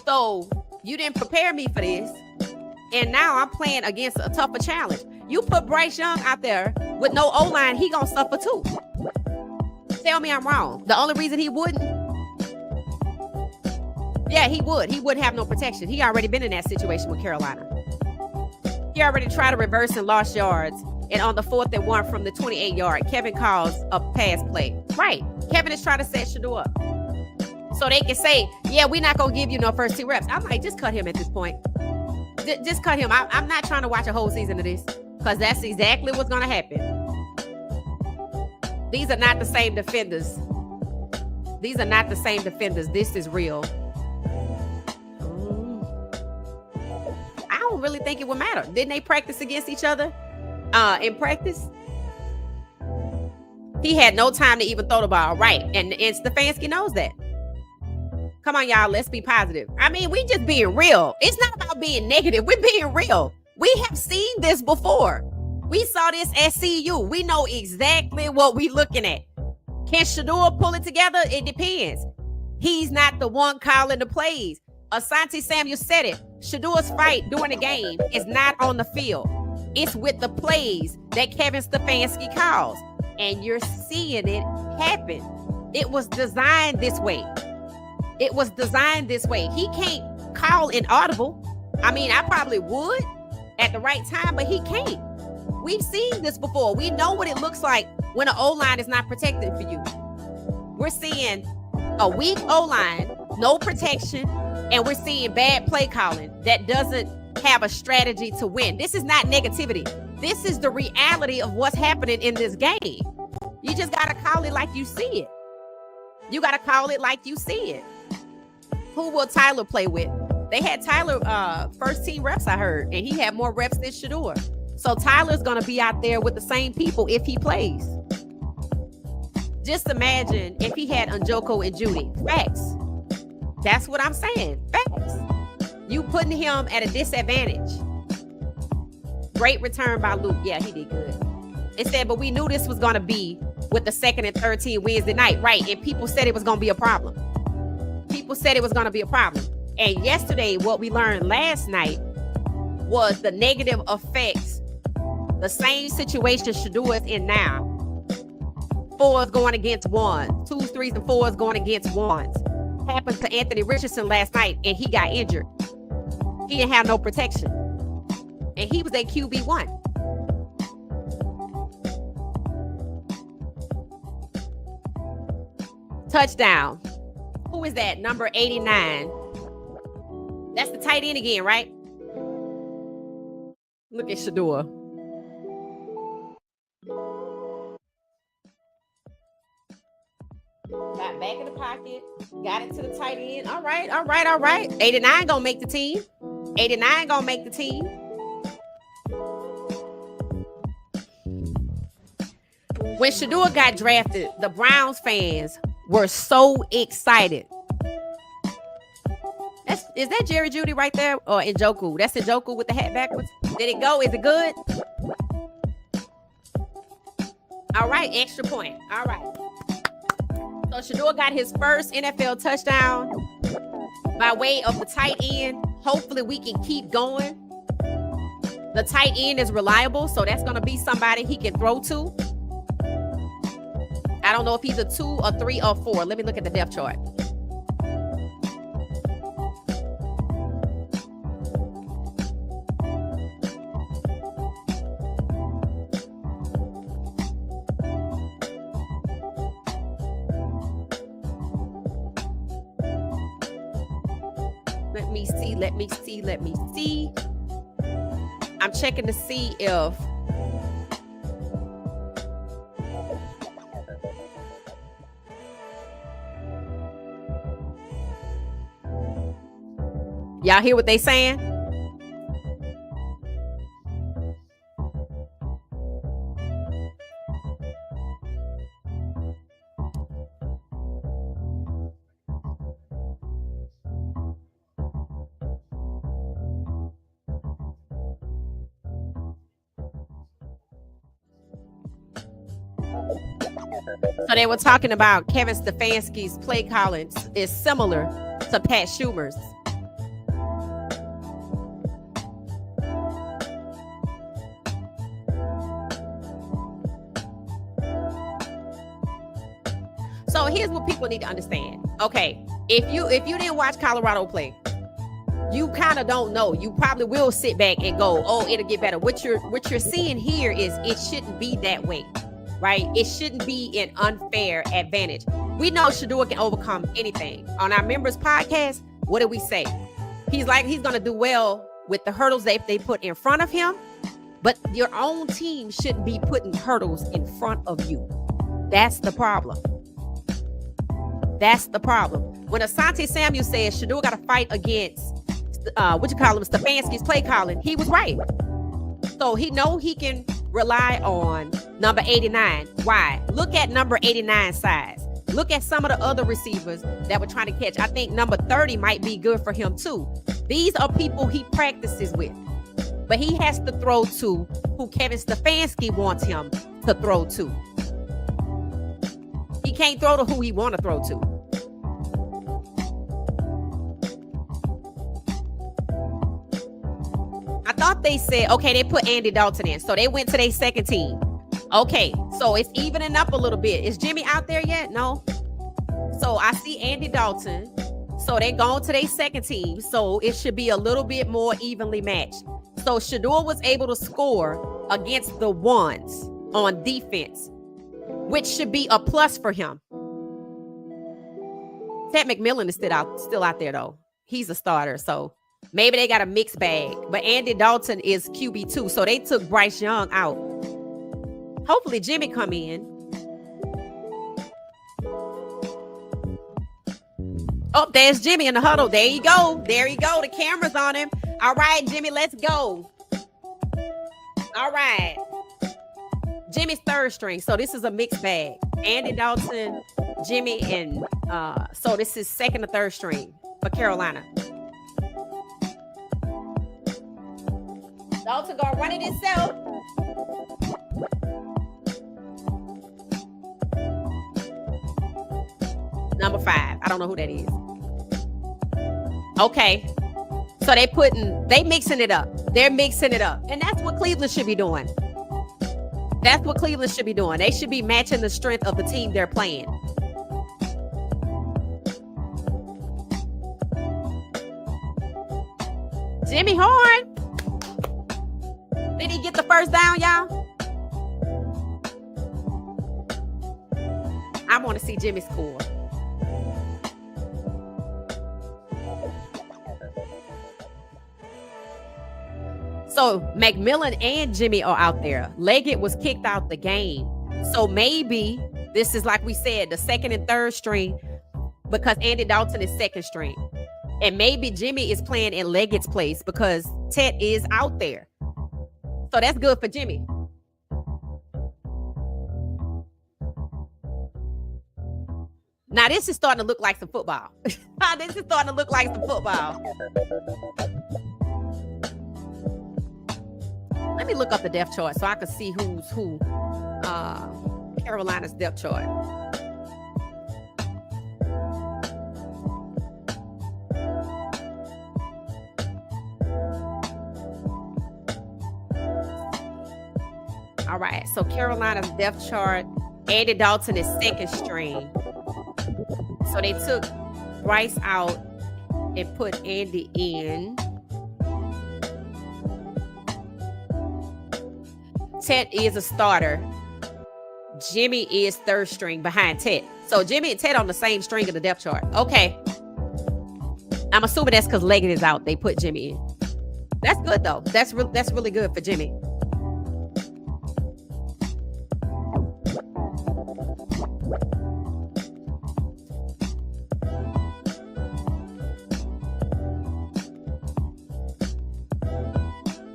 So you didn't prepare me for this, and now I'm playing against a tougher challenge. You put Bryce Young out there with no O-line, he gonna suffer too. Tell me I'm wrong. The only reason he wouldn't, yeah, he would. He wouldn't have no protection. He already been in that situation with Carolina. He already tried to reverse and lost yards. And on the 4th and 1 from the 28-yard, Kevin calls a pass play. Right. Kevin is trying to set Shedeur up. So they can say, yeah, we're not going to give you no first 2 reps. I'm like, just cut him at this point. Just cut him. I'm not trying to watch a whole season of this, because that's exactly what's going to happen. These are not the same defenders. These are not the same defenders. This is real. I don't really think it would matter. Didn't they practice against each other in practice? He had no time to even throw the ball. Right. And Stefanski knows that. Come on, y'all. Let's be positive. I mean, we just being real. It's not about being negative. We're being real. We have seen this before. We saw this at CU. We know exactly what we're looking at. Can Shedeur pull it together? It depends. He's not the one calling the plays. Asante Samuel said it. Shedeur's fight during the game is not on the field. It's with the plays that Kevin Stefanski calls. And you're seeing it happen. It was designed this way. It was designed this way. He can't call inaudible. I mean, I probably would at the right time, but he can't. We've seen this before. We know what it looks like when an O-line is not protected for you. We're seeing a weak O-line, no protection, and we're seeing bad play calling that doesn't have a strategy to win. This is not negativity. This is the reality of what's happening in this game. You just got to call it like you see it. You got to call it like you see it. Who will Tyler play with? They had Tyler first team reps, I heard, and he had more reps than Shedeur. So Tyler's going to be out there with the same people if he plays. Just imagine if he had Njoku and Judy. Facts. That's what I'm saying. Facts. You putting him at a disadvantage. Great return by Luke. Yeah, he did good. It said, but we knew this was going to be with the 2nd and 3rd team Wednesday night. Right. And people said it was going to be a problem. People said it was going to be a problem. And yesterday, what we learned last night was the negative effects. The same situation Shedeur is in now. 4s going against 1s. 2s, 3s, and 4s going against 1s. Happened to Anthony Richardson last night, and he got injured. He didn't have no protection. And he was a QB1. Touchdown. Who is that? Number 89. That's the tight end again, right? Look at Shedeur. Got back in the pocket. Got it to the tight end. All right. 89 gonna make the team. 89 gonna make the team. When Shedeur got drafted, the Browns fans were so excited. Is that Jerry Jeudy right there? Or Njoku? That's Njoku with the hat backwards. Did it go? Is it good? All right, extra point. All right. So Shedeur got his first NFL touchdown by way of the tight end. Hopefully we can keep going. The tight end is reliable, so that's going to be somebody he can throw to. I don't know if he's a 2, a 3, or 4. Let me look at the depth chart. Let me see. I'm checking to see if y'all hear what they saying? So they were talking about Kevin Stefanski's play calling is similar to Pat Schumer's. So here's what people need to understand. Okay, if you didn't watch Colorado play, you kind of don't know. You probably will sit back and go, "Oh, it'll get better." What you're seeing here is it shouldn't be that way, right? It shouldn't be an unfair advantage. We know Shedeur can overcome anything. On our members podcast, what did we say? He's gonna do well with the hurdles they put in front of him, but your own team shouldn't be putting hurdles in front of you. That's the problem. That's the problem. When Asante Samuel says Shedeur got to fight against Stefanski's play calling, he was right. So he know he can rely on number 89. Why? Look at number 89 size. Look at some of the other receivers that were trying to catch. I think number 30 might be good for him too. These are people he practices with. But he has to throw to who Kevin Stefanski wants him to throw to. He can't throw to who he want to throw to. I thought they said, okay, they put Andy Dalton in. So they went to their second team. Okay, so it's evening up a little bit. Is Jimmy out there yet? No. So I see Andy Dalton. So they gone to their second team. So it should be a little bit more evenly matched. So Shedeur was able to score against the ones on defense, which should be a plus for him. Ted McMillan is still out there, though. He's a starter, so maybe they got a mixed bag. But Andy Dalton is QB2, so they took Bryce Young out. Hopefully Jimmy come in. Oh, there's Jimmy in the huddle. There you go. There you go. The camera's on him. All right, Jimmy, let's go. All right. Jimmy's third string, so this is a mixed bag. Andy Dalton, Jimmy, and so this is second or third string for Carolina. Dalton gonna run it himself. Number 5. I don't know who that is. Okay. So they mixing it up. They're mixing it up. And that's what Cleveland should be doing. That's what Cleveland should be doing. They should be matching the strength of the team they're playing. Jimmy Horn. Did he get the first down, y'all? I want to see Jimmy score. So McMillan and Jimmy are out there. Leggett was kicked out the game. So maybe this is, like we said, the second and third string, because Andy Dalton is second string. And maybe Jimmy is playing in Leggett's place because Ted is out there. So that's good for Jimmy. Now this is starting to look like some football. This is starting to look like some football. Let me look up the depth chart so I can see who's who. Carolina's depth chart. All right, so Carolina's depth chart. Andy Dalton is second string. So they took Bryce out and put Andy in. Ted is a starter. Jimmy is third string behind Ted. So Jimmy and Ted on the same string of the depth chart. Okay. I'm assuming that's because Leggett is out. They put Jimmy in. That's good, though. That's really good for Jimmy.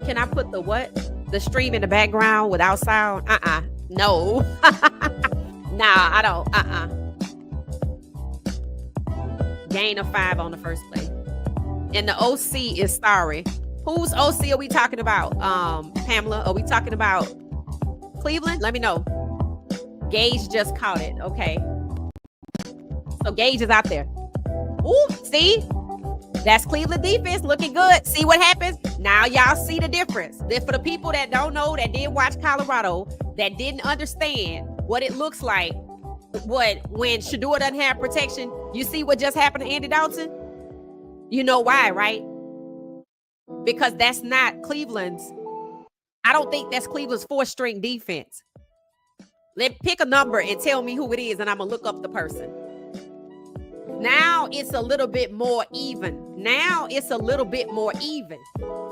Can I put the what? The stream in the background without sound? No. Nah, I don't. Gain of 5 on the first play. And the OC is sorry. Whose OC are we talking about? Pamela, are we talking about Cleveland? Let me know. Gage just caught it. Okay. So Gage is out there. Ooh, see? That's Cleveland defense looking good. See what happens? Now y'all see the difference. Then for the people that don't know, that didn't watch Colorado, that didn't understand what it looks like, when Shedeur doesn't have protection, you see what just happened to Andy Dalton? You know why, right? Because that's not Cleveland's. I don't think that's Cleveland's 4th-string defense. Pick a number and tell me who it is, and I'm gonna look up the person. Now it's a little bit more even.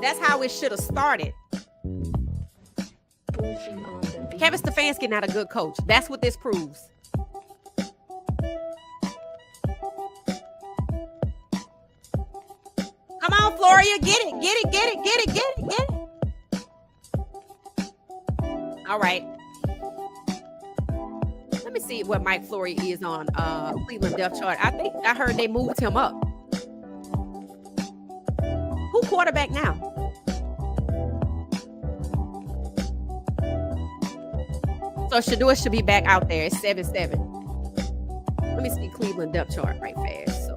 That's how it should have started. Kevin Stefanski not a good coach. That's what this proves. Come on, Floria, get it. All right. Let me see what Mike Flory is on Cleveland depth chart. I think I heard they moved him up. Who quarterback now? So Shedeur should be back out there. It's 7-7. Let me see Cleveland depth chart right fast. So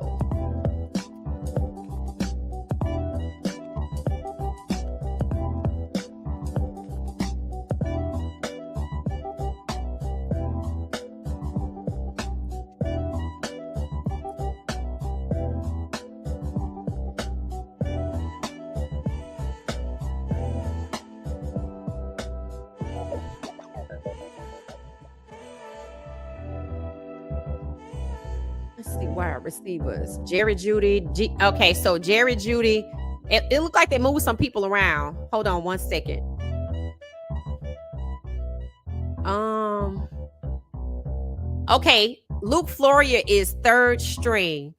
wide receivers. Jerry Jeudy. Okay, so Jerry Jeudy. It looked like they moved some people around. Hold on 1 second. Okay, Luke Floria is 3rd string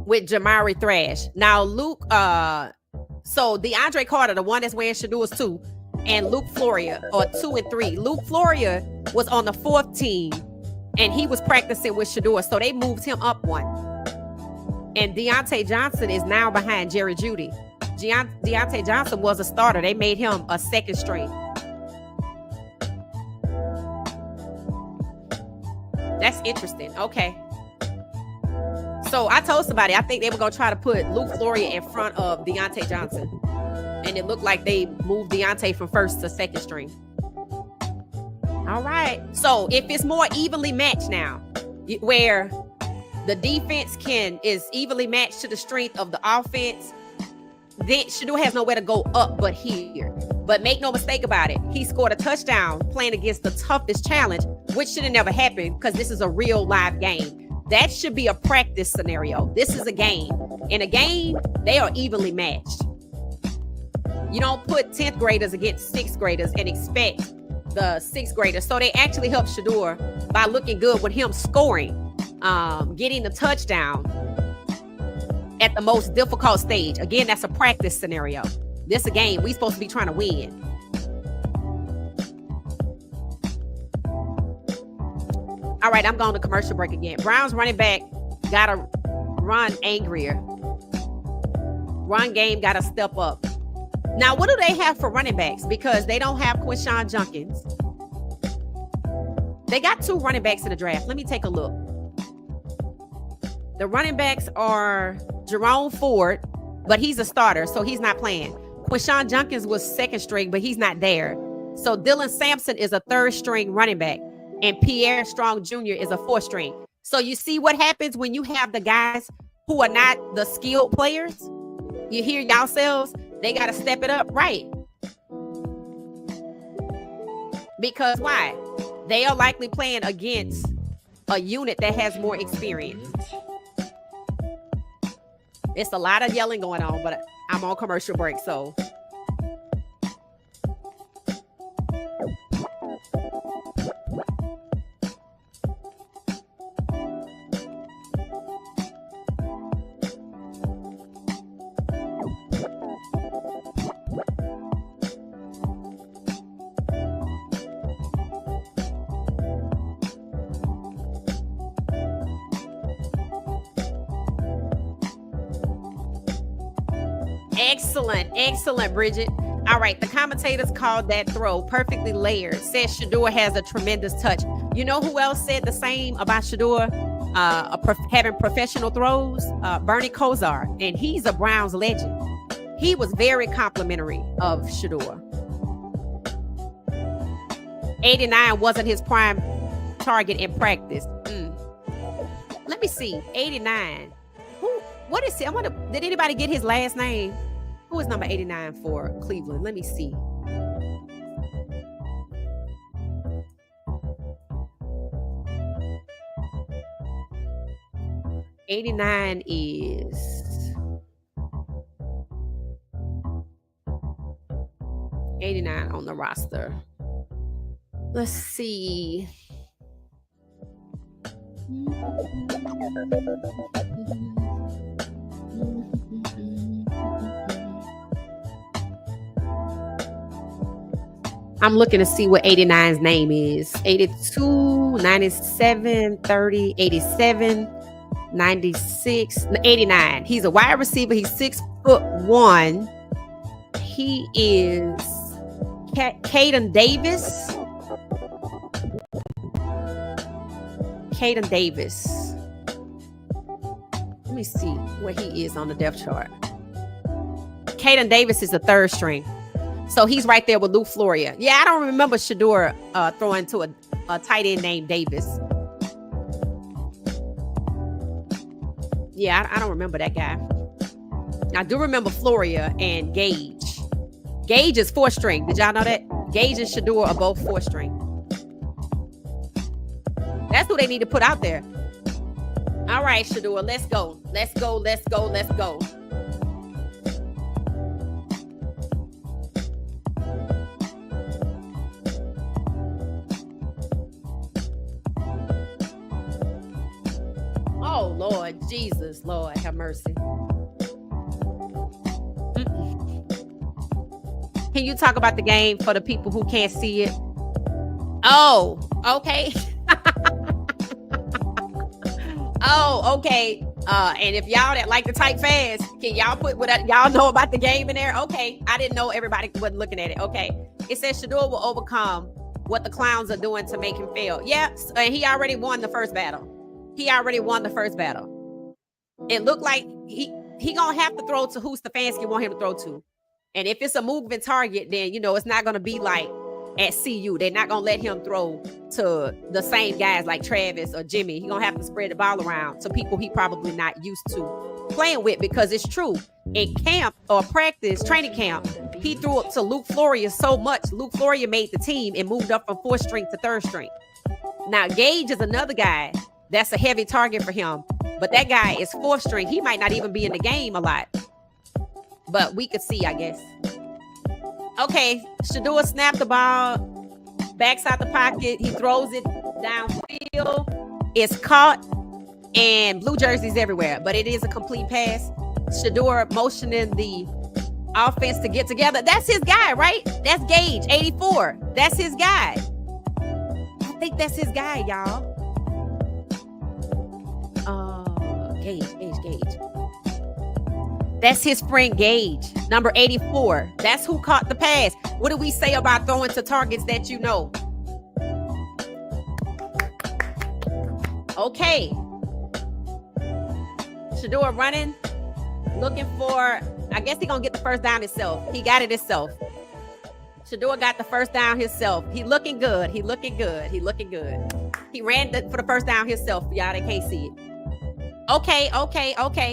with Jamari Thrash. Now Luke, so DeAndre Carter, the one that's wearing Shedeur's 2, and Luke Floria are 2 and 3. Luke Floria was on the 4th team, and he was practicing with Shedeur, so they moved him up 1. And Deontay Johnson is now behind Jerry Jeudy. Deontay Johnson was a starter. They made him a 2nd string. That's interesting. Okay. So I told somebody, I think they were going to try to put Luke Floria in front of Deontay Johnson. And it looked like they moved Deontay from 1st to 2nd string. All right. So if it's more evenly matched now, where the defense is evenly matched to the strength of the offense, then Shedeur has nowhere to go up but here. But make no mistake about it, he scored a touchdown playing against the toughest challenge, which should have never happened because this is a real live game. That should be a practice scenario. This is a game. In a game, they are evenly matched. You don't put 10th graders against 6th graders and expect the 6th graders. So they actually helped Shedeur by looking good with him scoring, getting the touchdown at the most difficult stage. Again, that's a practice scenario. This is a game. We supposed to be trying to win. All right, I'm going to commercial break again. Browns running back got to run angrier. Run game got to step up. Now, what do they have for running backs? Because they don't have Quinshon Judkins. They got 2 running backs in the draft. Let me take a look. The running backs are Jerome Ford, but he's a starter, so he's not playing. Quinshon Judkins was 2nd string, but he's not there. So Dylan Sampson is a 3rd string running back, and Pierre Strong Jr. is a 4th string. So you see what happens when you have the guys who are not the skilled players? You hear yourselves? They got to step it up, right? Because why? They are likely playing against a unit that has more experience. It's a lot of yelling going on, but I'm on commercial break, so. Excellent, Bridget. All right, the commentators called that throw perfectly layered. Said Shedeur has a tremendous touch. You know who else said the same about Shedeur? Having professional throws? Bernie Kosar, and he's a Browns legend. He was very complimentary of Shedeur. 89 wasn't his prime target in practice. Let me see. 89. What is he? Did anybody get his last name? Who is number 89 for Cleveland? Let me see. '89 is 89 on the roster. Let's see. I'm looking to see what 89's name is. 82, 97, 30, 87, 96, 89. He's a wide receiver. He's 6'1". He is Caden Davis. Caden Davis. Let me see where he is on the depth chart. Caden Davis is the third string. So he's right there with Lou Floria. Yeah, I don't remember Shedeur throwing to a tight end named Davis. Yeah, I don't remember that guy. I do remember Floria and Gage. Gage is fourth string. Did y'all know that? Gage and Shedeur are both fourth string. That's who they need to put out there. All right, Shedeur, let's go. Let's go, let's go, let's go. Oh, Lord Jesus, Lord, have mercy. Can you talk about the game for the people who can't see it? Oh, okay. Oh, okay. And if y'all that like to type fast, can y'all put what y'all know about the game in there? Okay. I didn't know everybody wasn't looking at it. Okay. It says Shedeur will overcome what the clowns are doing to make him fail. Yeah, and he already won the first battle. It looked like he gonna have to throw to who Stefanski want him to throw to. And if it's a moving target, then, you know, it's not going to be like at CU. They're not going to let him throw to the same guys like Travis or Jimmy. He's going to have to spread the ball around to people he probably not used to playing with, because it's true. In camp or practice, training camp, he threw it to Luke Floria so much. Luke Floria made the team and moved up from fourth string to third string. Now, Gage is another guy that's a heavy target for him, but that guy is fourth string. He might not even be in the game a lot. But we could see, I guess. Okay, Shedeur snapped the ball, backs out the pocket. He throws it downfield. It's caught, and blue jerseys everywhere. But it is a complete pass. Shedeur motioning the offense to get together. That's his guy, right? That's Gage, 84. That's his guy. I think that's his guy, y'all. Gage. That's his friend Gage, number 84. That's who caught the pass. What do we say about throwing to targets that you know? Okay. Shedeur running, looking for, I guess he's going to get the first down himself. He got it himself. Shedeur got the first down himself. He looking good. He ran for the first down himself. Y'all, they can't see it. Okay.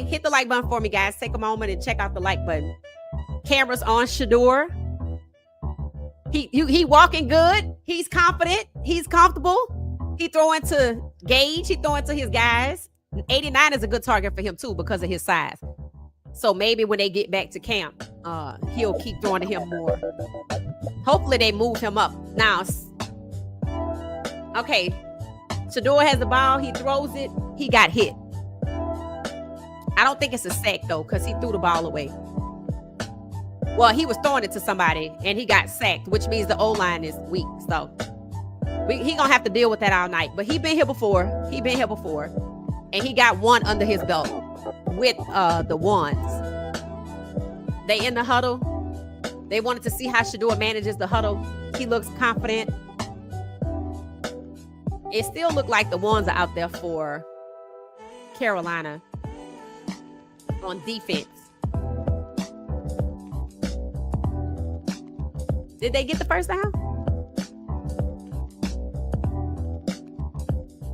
Hit the like button for me, guys. Take a moment and check out the like button. Cameras on Shedeur. He walking good. He's confident. He's comfortable. He throwing to Gage. He throwing to his guys. 89 is a good target for him too because of his size. So maybe when they get back to camp, he'll keep throwing to him more. Hopefully they move him up. Now, okay. Shedeur has the ball. He throws it. He got hit. I don't think it's a sack, though, because he threw the ball away. Well, he was throwing it to somebody, and he got sacked, which means the O-line is weak. So he going to have to deal with that all night. But he been here before. And he got one under his belt with the ones. They in the huddle. They wanted to see how Shedeur manages the huddle. He looks confident. It still looked like the ones are out there for Carolina on defense. Did they get the first down?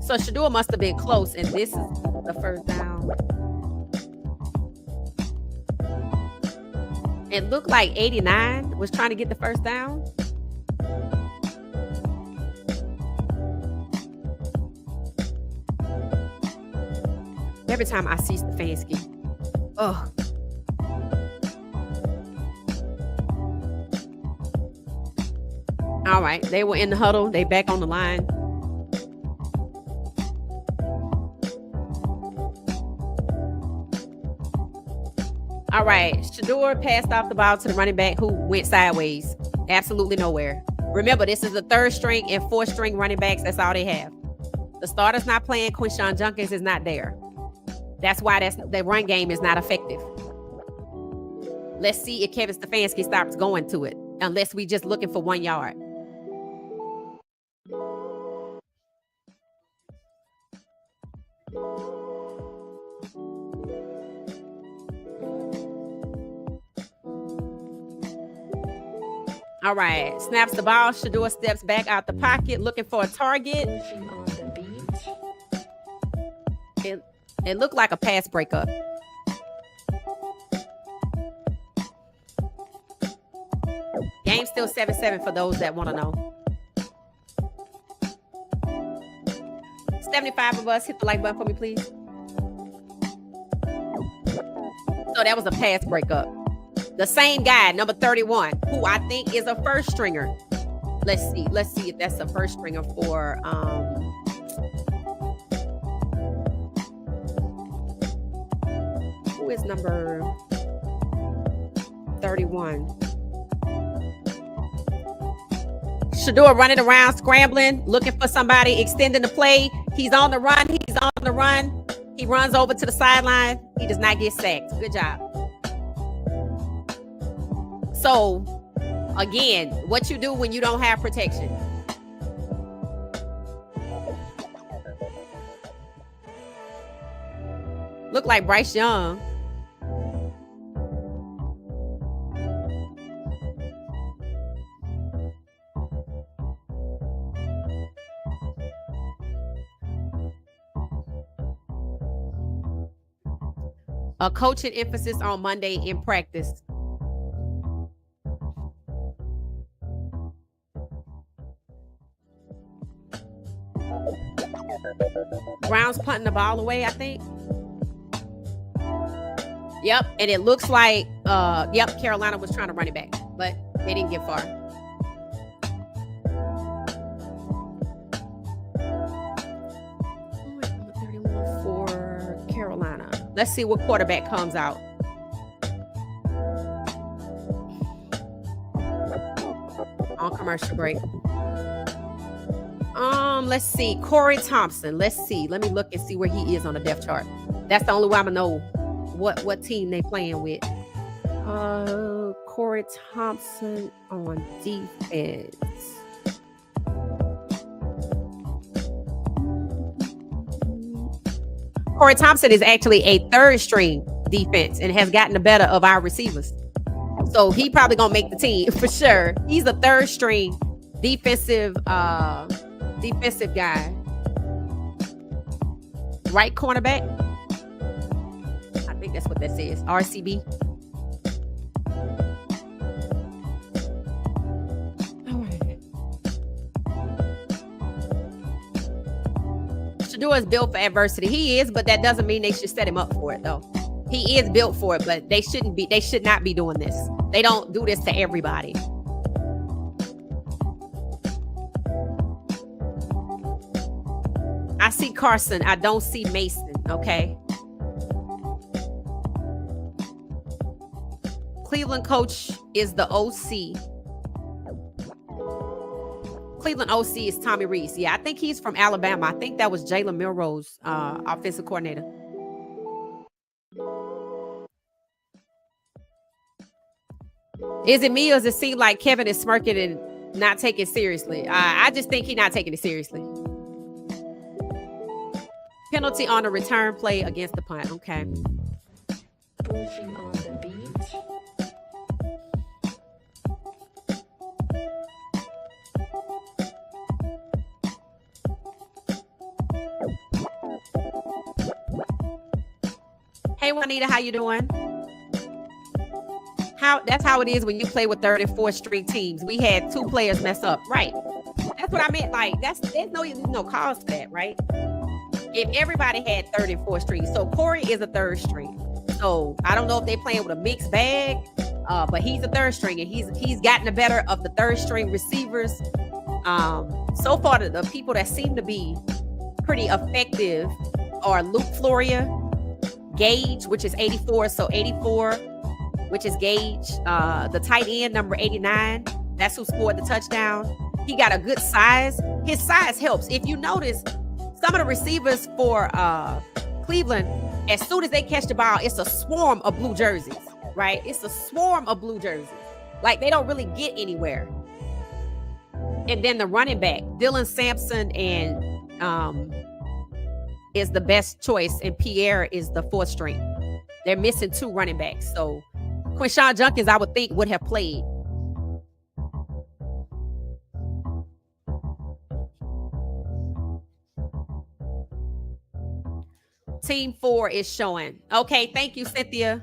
So Shedeur must have been close, and this is the first down. It looked like 89 was trying to get the first down. Every time I see Stefanski, oh. All right, they were in the huddle. They back on the line. All right, Shedeur passed off the ball to the running back who went sideways. Absolutely nowhere. Remember, this is the third string and fourth string running backs. That's all they have. The starter's not playing. Quinshon Judkins is not there. That's why the run game is not effective. Let's see if Kevin Stefanski stops going to it, unless we just looking for 1 yard. All right, snaps the ball. Shedeur steps back out the pocket, looking for a target. Moving on the beat. It looked like a pass breakup. Game still 7-7 for those that want to know. 75 of us, hit the like button for me, please. So that was a pass breakup. The same guy, number 31, who I think is a first stringer. Let's see if that's a first stringer for who is number 31? Shedeur running around, scrambling, looking for somebody, extending the play. He's on the run. He runs over to the sideline. He does not get sacked. Good job. So, again, what you do when you don't have protection. Look like Bryce Young. A coaching emphasis on Monday in practice. Browns punting the ball away, I think. Yep, and it looks like, Carolina was trying to run it back, but they didn't get far. For Carolina. Let's see what quarterback comes out. On commercial break. Let's see. Corey Thompson. Let's see. Let me look and see where he is on the depth chart. That's the only way I'm gonna know what team they playing with. Corey Thompson on defense. Corey Thompson is actually a third string defense and has gotten the better of our receivers. So he probably gonna make the team for sure. He's a third string defensive guy. Right cornerback. I think that's what that says. RCB. All right. Shedeur is built for adversity. He is, but that doesn't mean they should set him up for it, though. He is built for it, but they should not be doing this. They don't do this to everybody. I see Carson. I don't see Mason. Okay. Cleveland coach is the OC. Cleveland OC is Tommy Reese. Yeah, I think he's from Alabama. I think that was Jalen Milroe's offensive coordinator. Is it me or does it seem like Kevin is smirking and not taking it seriously? I just think he's not taking it seriously. Penalty on a return play against the punt. Okay. Pushing on the beat. Hey Juanita, how you doing? That's how it is when you play with third and fourth string teams. We had 2 players mess up. Right. That's what I meant. Like, there's no cause for that, right? If everybody had third and fourth string. So Corey is a third string. So I don't know if they're playing with a mixed bag, but he's a third string and he's gotten the better of the third string receivers. So far, the people that seem to be pretty effective are Luke Floria, Gage, which is 84. So 84, which is Gage, the tight end, number 89. That's who scored the touchdown. He got a good size. His size helps. If you notice, some of the receivers for Cleveland, as soon as they catch the ball, it's a swarm of blue jerseys, right? It's a swarm of blue jerseys. Like, they don't really get anywhere. And then the running back, Dylan Sampson, and is the best choice, and Pierre is the 4th string. They're missing 2 running backs. So Quinshawn Junkins, I would think, would have played. Team 4 is showing. Okay, thank you, Cynthia.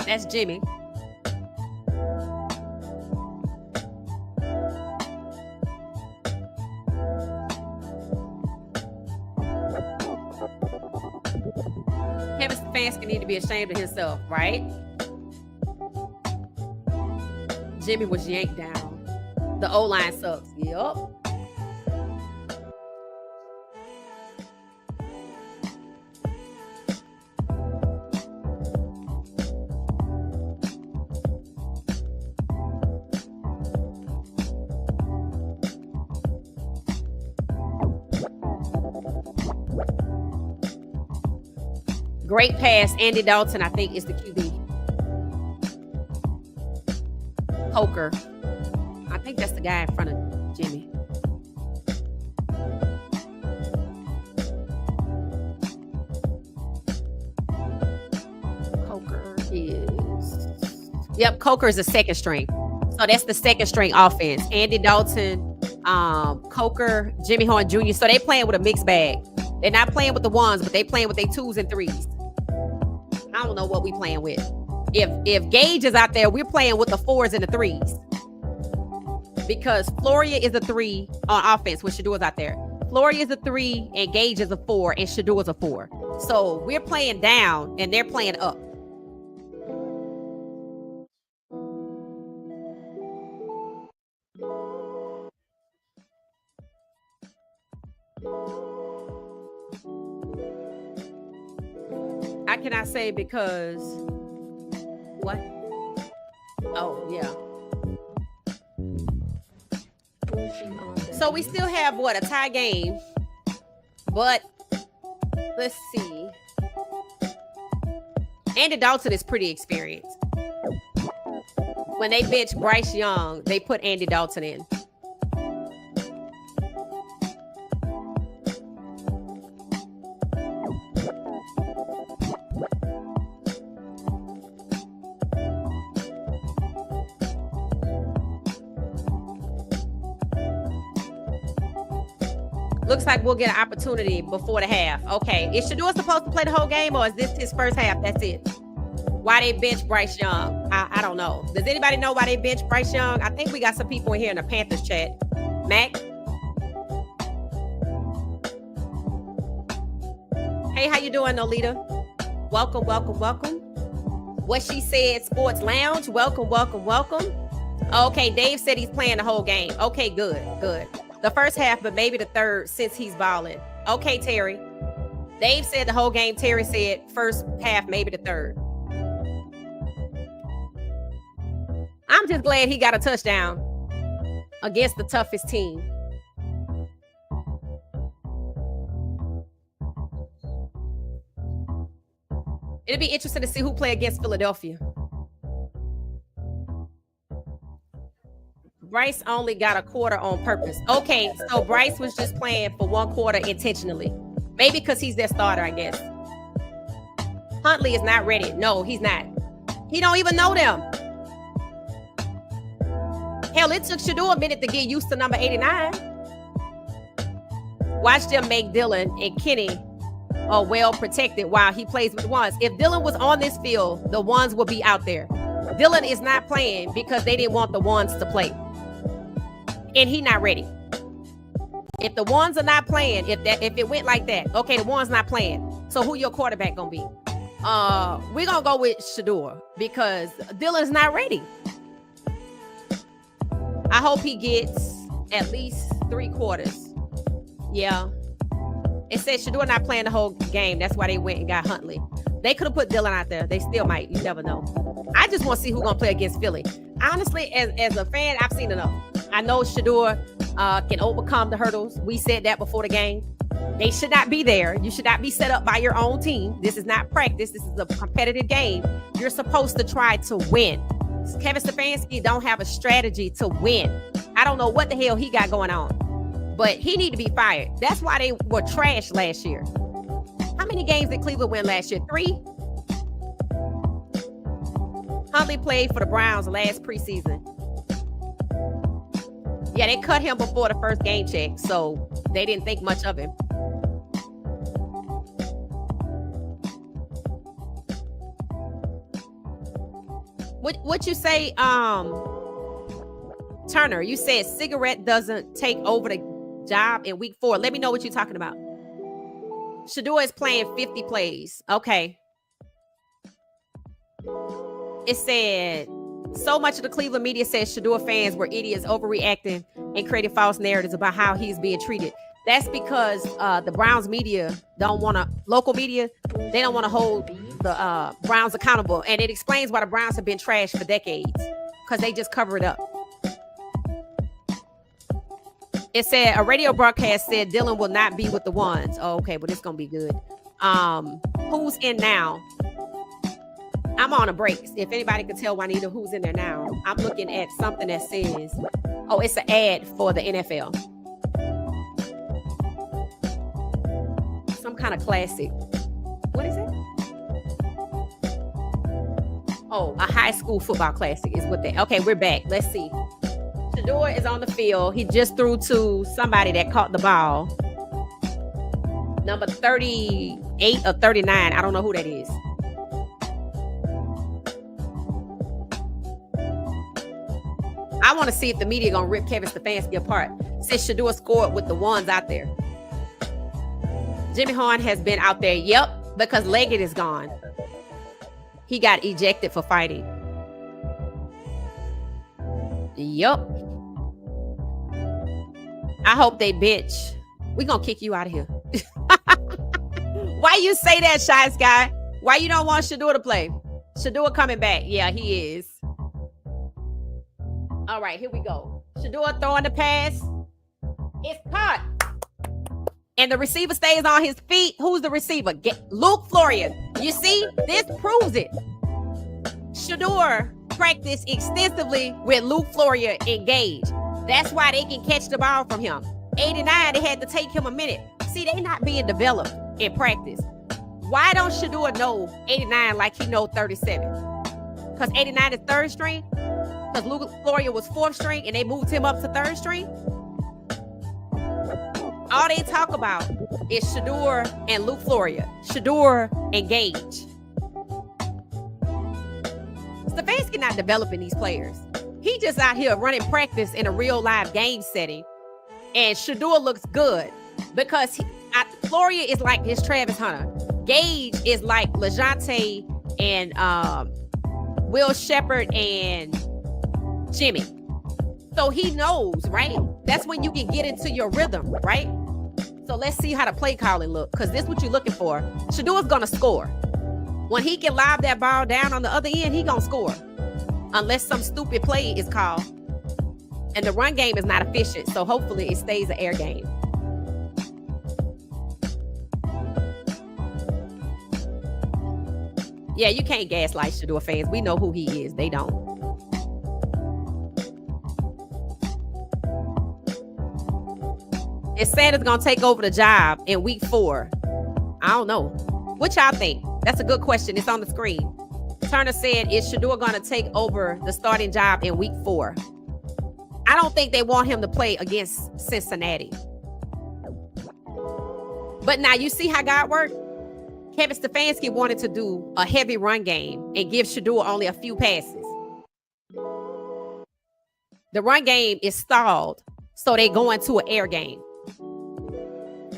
That's Jimmy. Kevin Stefanski need to be ashamed of himself, right? Jimmy was yanked down. The O-line sucks. Yup. Great pass. Andy Dalton, I think, is the QB. Coker. I think that's the guy in front of Jimmy. Coker is... Yep, Coker is a 2nd string. So that's the 2nd string offense. Andy Dalton, Coker, Jimmy Horn Jr. So they playing with a mixed bag. They're not playing with the 1s, but they playing with their 2s and 3s. I don't know what we playing with. If Gage is out there, we're playing with the 4s and the 3s. Because Floria is a 3 on offense when Shedeur is out there. Floria is a 3 and Gage is a 4 and Shedeur is a 4. So we're playing down and they're playing up. I cannot say because what? Oh, yeah. So we still have what, a tie game, but let's see. Andy Dalton is pretty experienced. When they bench Bryce Young, they put Andy Dalton in. Looks like we'll get an opportunity before the half. Okay, is Shedeur supposed to play the whole game, or is this his first half? That's it. Why they bench Bryce Young? I don't know. Does anybody know why they bench Bryce Young? I think we got some people in here in the Panthers chat. Mac? Hey, how you doing, Nolita? Welcome, welcome, welcome. What She Said Sports Lounge. Welcome, welcome, welcome. Okay, Dave said he's playing the whole game. Okay, good, good. The first half, but maybe the third since he's balling. Okay, Terry. Dave said the whole game. Terry said first half, maybe the third. just glad he got a touchdown against the toughest team. It'll be interesting to see who play against Philadelphia. Bryce only got a quarter on purpose. Okay, so Bryce was just playing for 1 quarter intentionally. Maybe because he's their starter, I guess. Huntley is not ready. No, he's not. He don't even know them. Hell, it took Shedeur a minute to get used to number 89. Watch them make Dylan and Kenny well protected while he plays with the ones. If Dylan was on this field, the ones will be out there. Dylan is not playing because they didn't want the ones to play. And he not ready. If the ones are not playing, if it went like that, okay, the ones not playing. So who your quarterback gonna be? We're gonna go with Shedeur because Dylan's not ready. I hope he gets at least 3 quarters. Yeah. It says Shedeur not playing the whole game. That's why they went and got Huntley. They could have put Dylan out there. They still might. You never know. I just want to see who's going to play against Philly. Honestly, as a fan, I've seen enough. I know Shedeur can overcome the hurdles. We said that before the game. They should not be there. You should not be set up by your own team. This is not practice. This is a competitive game. You're supposed to try to win. Kevin Stefanski don't have a strategy to win. I don't know what the hell he got going on. But he need to be fired. That's why they were trash last year. How many games did Cleveland win last year? 3? Huntley played for the Browns last preseason. Yeah, they cut him before the first game check, so they didn't think much of him. What you say, Turner? You said cigarette doesn't take over the job in week 4. Let me know what you're talking about. Shedeur is playing 50 plays. Okay. It said so much of the Cleveland media says Shedeur fans were idiots overreacting and creating false narratives about how he's being treated. That's because the Browns media local media, they don't want to hold the Browns accountable. And it explains why the Browns have been trashed for decades because they just cover it up. It said a radio broadcast said Dylan will not be with the ones. Oh, okay, but it's gonna be good. Who's in now? I'm on a break. If anybody can tell Juanita who's in there now, I'm looking at something that says, oh, it's an ad for the NFL. Some kind of classic. What is it? Oh, a high school football classic is what they. Okay, we're back. Let's see. Shedeur is on the field. He just threw to somebody that caught the ball. Number 38 or 39. I don't know who that is. I want to see if the media gonna rip Kevin Stefanski apart. Since Shedeur scored with the ones out there. Jimmy Horn has been out there. Yep, because Leggett is gone. He got ejected for fighting. Yep. I hope they bitch. We gonna kick you out of here. Why you say that, Shy Sky? Why you don't want Shedeur to play? Shedeur coming back. Yeah, he is. All right, here we go. Shedeur throwing the pass. It's caught. And the receiver stays on his feet. Who's the receiver? Luke Florian. You see, this proves it. Shedeur practiced extensively with Luke Florian engaged. That's why they can catch the ball from him. 89, they had to take him a minute. See, they not being developed in practice. Why don't Shedeur know 89 like he know 37? Because 89 is third string? Because Luke Florian was fourth string and they moved him up to third string? All they talk about is Shedeur and Luke Florian. Shedeur and Gage. Stefanski not developing these players. He just out here running practice in a real live game setting. And Shedeur looks good because Florian is like his Travis Hunter. Gage is like LeJontay and Will Shepherd and Jimmy. So he knows, right? That's when you can get into your rhythm, right? So let's see how the play calling look, because this is what you're looking for. Shedeur's gonna score. When he can lob that ball down on the other end, he gonna score. unless some stupid play is called. And the run game is not efficient, so hopefully it stays an air game. Yeah, you can't gaslight Shedeur fans. We know who he is. They don't. Is Sanders going to take over the job in week 4? I don't know. What y'all think? That's a good question. It's on the screen. Turner said, is Shedeur going to take over the starting job in week 4? I don't think they want him to play against Cincinnati. But now you see how God worked? Kevin Stefanski wanted to do a heavy run game and give Shedeur only a few passes. The run game is stalled, so they go into an air game.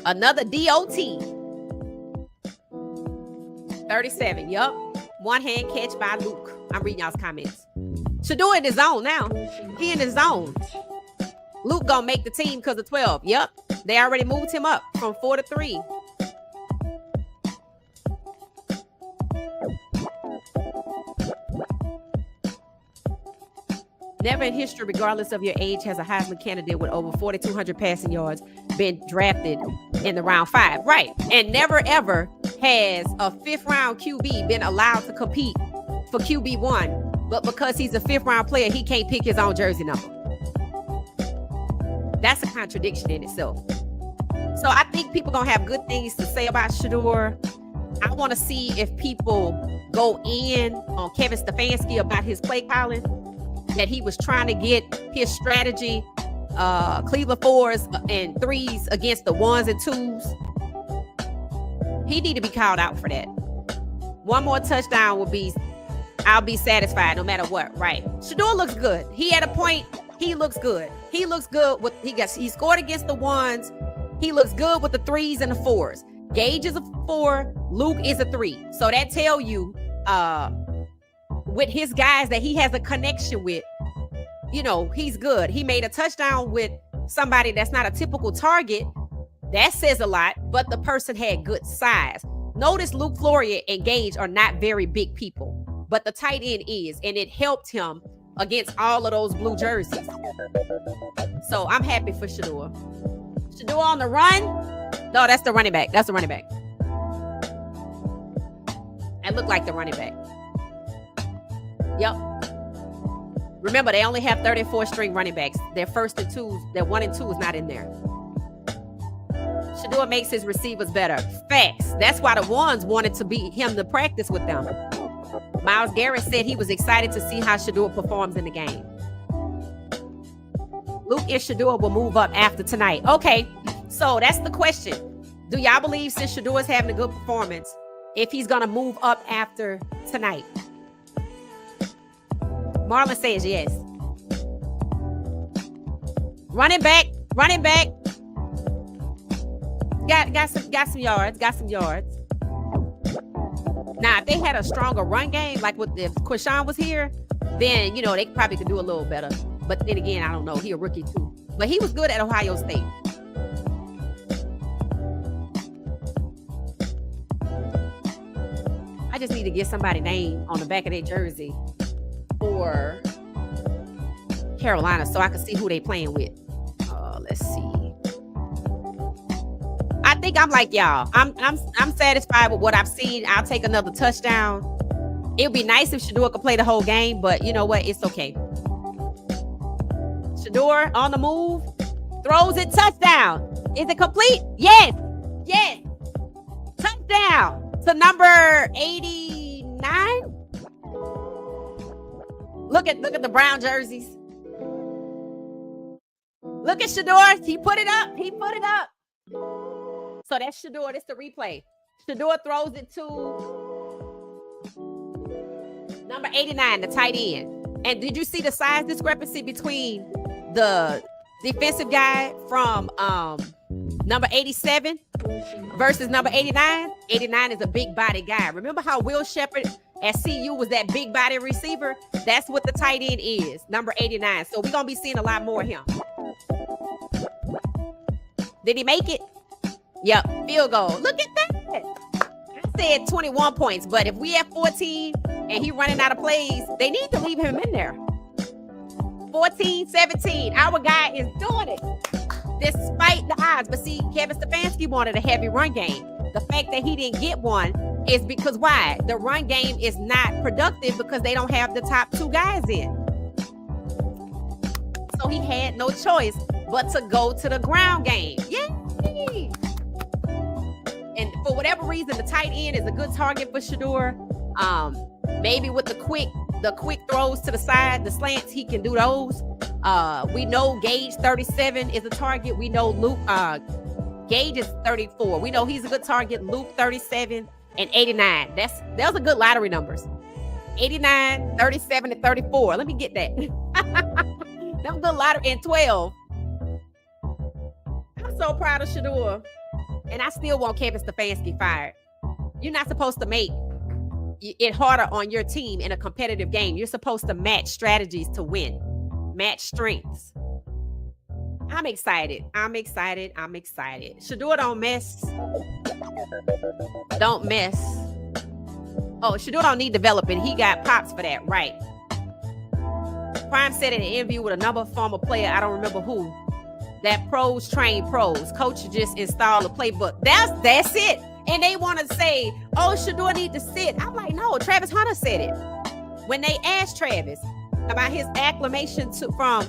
Another DOT. 37, yup. One hand catch by Luke. I'm reading y'all's comments. Shedeur in his zone now. He in his zone. Luke gonna make the team because of 12. Yep. They already moved him up from 4 to 3. Never in history, regardless of your age, has a Heisman candidate with over 4,200 passing yards been drafted in the round 5. Right. And never, ever has a 5th round QB been allowed to compete for QB1. But because he's a 5th round player, he can't pick his own jersey number. That's a contradiction in itself. So I think people going to have good things to say about Shedeur. I want to see if people go in on Kevin Stefanski about his play calling, that he was trying to get his strategy, Cleveland 4s and 3s against the 1s and 2s. He need to be called out for that. One more touchdown will be, I'll be satisfied no matter what. Right. Shedeur looks good. He at a point, he looks good. He looks good with he scored against the 1s. He looks good with the 3s and the 4s. Gage is a 4, Luke is a 3. So that tell you with his guys that he has a connection with, you know, he's good. He made a touchdown with somebody that's not a typical target. That says a lot, but the person had good size. Notice Luke Floria and Gage are not very big people, but the tight end is, and it helped him against all of those blue jerseys. So I'm happy for Shedeur. Shedeur on the run. No, that's the running back. That's the running back. That looked like the running back. Yep. Remember, they only have 34 string running backs. Their 1st and 2s, their 1 and 2 is not in there. Shedeur makes his receivers better. Facts. That's why the 1s wanted to be him to practice with them. Myles Garrett said he was excited to see how Shedeur performs in the game. Luke and Shedeur will move up after tonight. Okay, so that's the question. Do y'all believe, since Shedeur is having a good performance, if he's going to move up after tonight? Marlon says yes. Running back. Got some yards. Now, if they had a stronger run game, like if Quashawn was here, then, you know, they probably could do a little better. But then again, I don't know. He a rookie too. But he was good at Ohio State. I just need to get somebody's name on the back of their jersey for Carolina so I can see who they playing with. Let's see. I think I'm like y'all. I'm satisfied with what I've seen. I'll take another touchdown. It would be nice if Shedeur could play the whole game, but you know what? It's okay. Shedeur on the move. Throws it, touchdown. Is it complete? Yes. Touchdown to number 89. Look at the brown jerseys. Look at Shedeur. He put it up. So that's Shedeur. That's the replay. Shedeur throws it to number 89, the tight end. And did you see the size discrepancy between the defensive guy from number 87 versus number 89? 89 is a big body guy. Remember how Will Shepherd at CU was that big body receiver? That's what the tight end is, number 89. So we're going to be seeing a lot more of him. Did he make it? Yep, field goal. Look at that. said 21 points, but if we have 14 and he running out of plays, they need to leave him in there. 14, 17. Our guy is doing it despite the odds. But see, Kevin Stefanski wanted a heavy run game. The fact that he didn't get one is because why? The run game is not productive because they don't have the top two guys in. So he had no choice but to go to the ground game. Yay! And for whatever reason, the tight end is a good target for Shedeur. Maybe with the quick throws to the side, the slants, he can do those. We know Gage 37 is a target. We know Luke Gage is 34. We know he's a good target. Luke 37 and 89. Those are good lottery numbers. 89, 37, and 34. Let me get that. Them good lottery and 12. I'm so proud of Shedeur. And I still want Kevin Stefanski fired. You're not supposed to make it harder on your team in a competitive game. You're supposed to match strategies to win. Match strengths. I'm excited. Shedeur don't mess. Don't mess. Oh, Shedeur don't need development. He got pops for that, right? Prime said in an interview with another former player, I don't remember who, that pros train pros. Coach just install a playbook. That's it. And they want to say, oh, Shedeur need to sit. I'm like, no, Travis Hunter said it. When they asked Travis about his acclimation from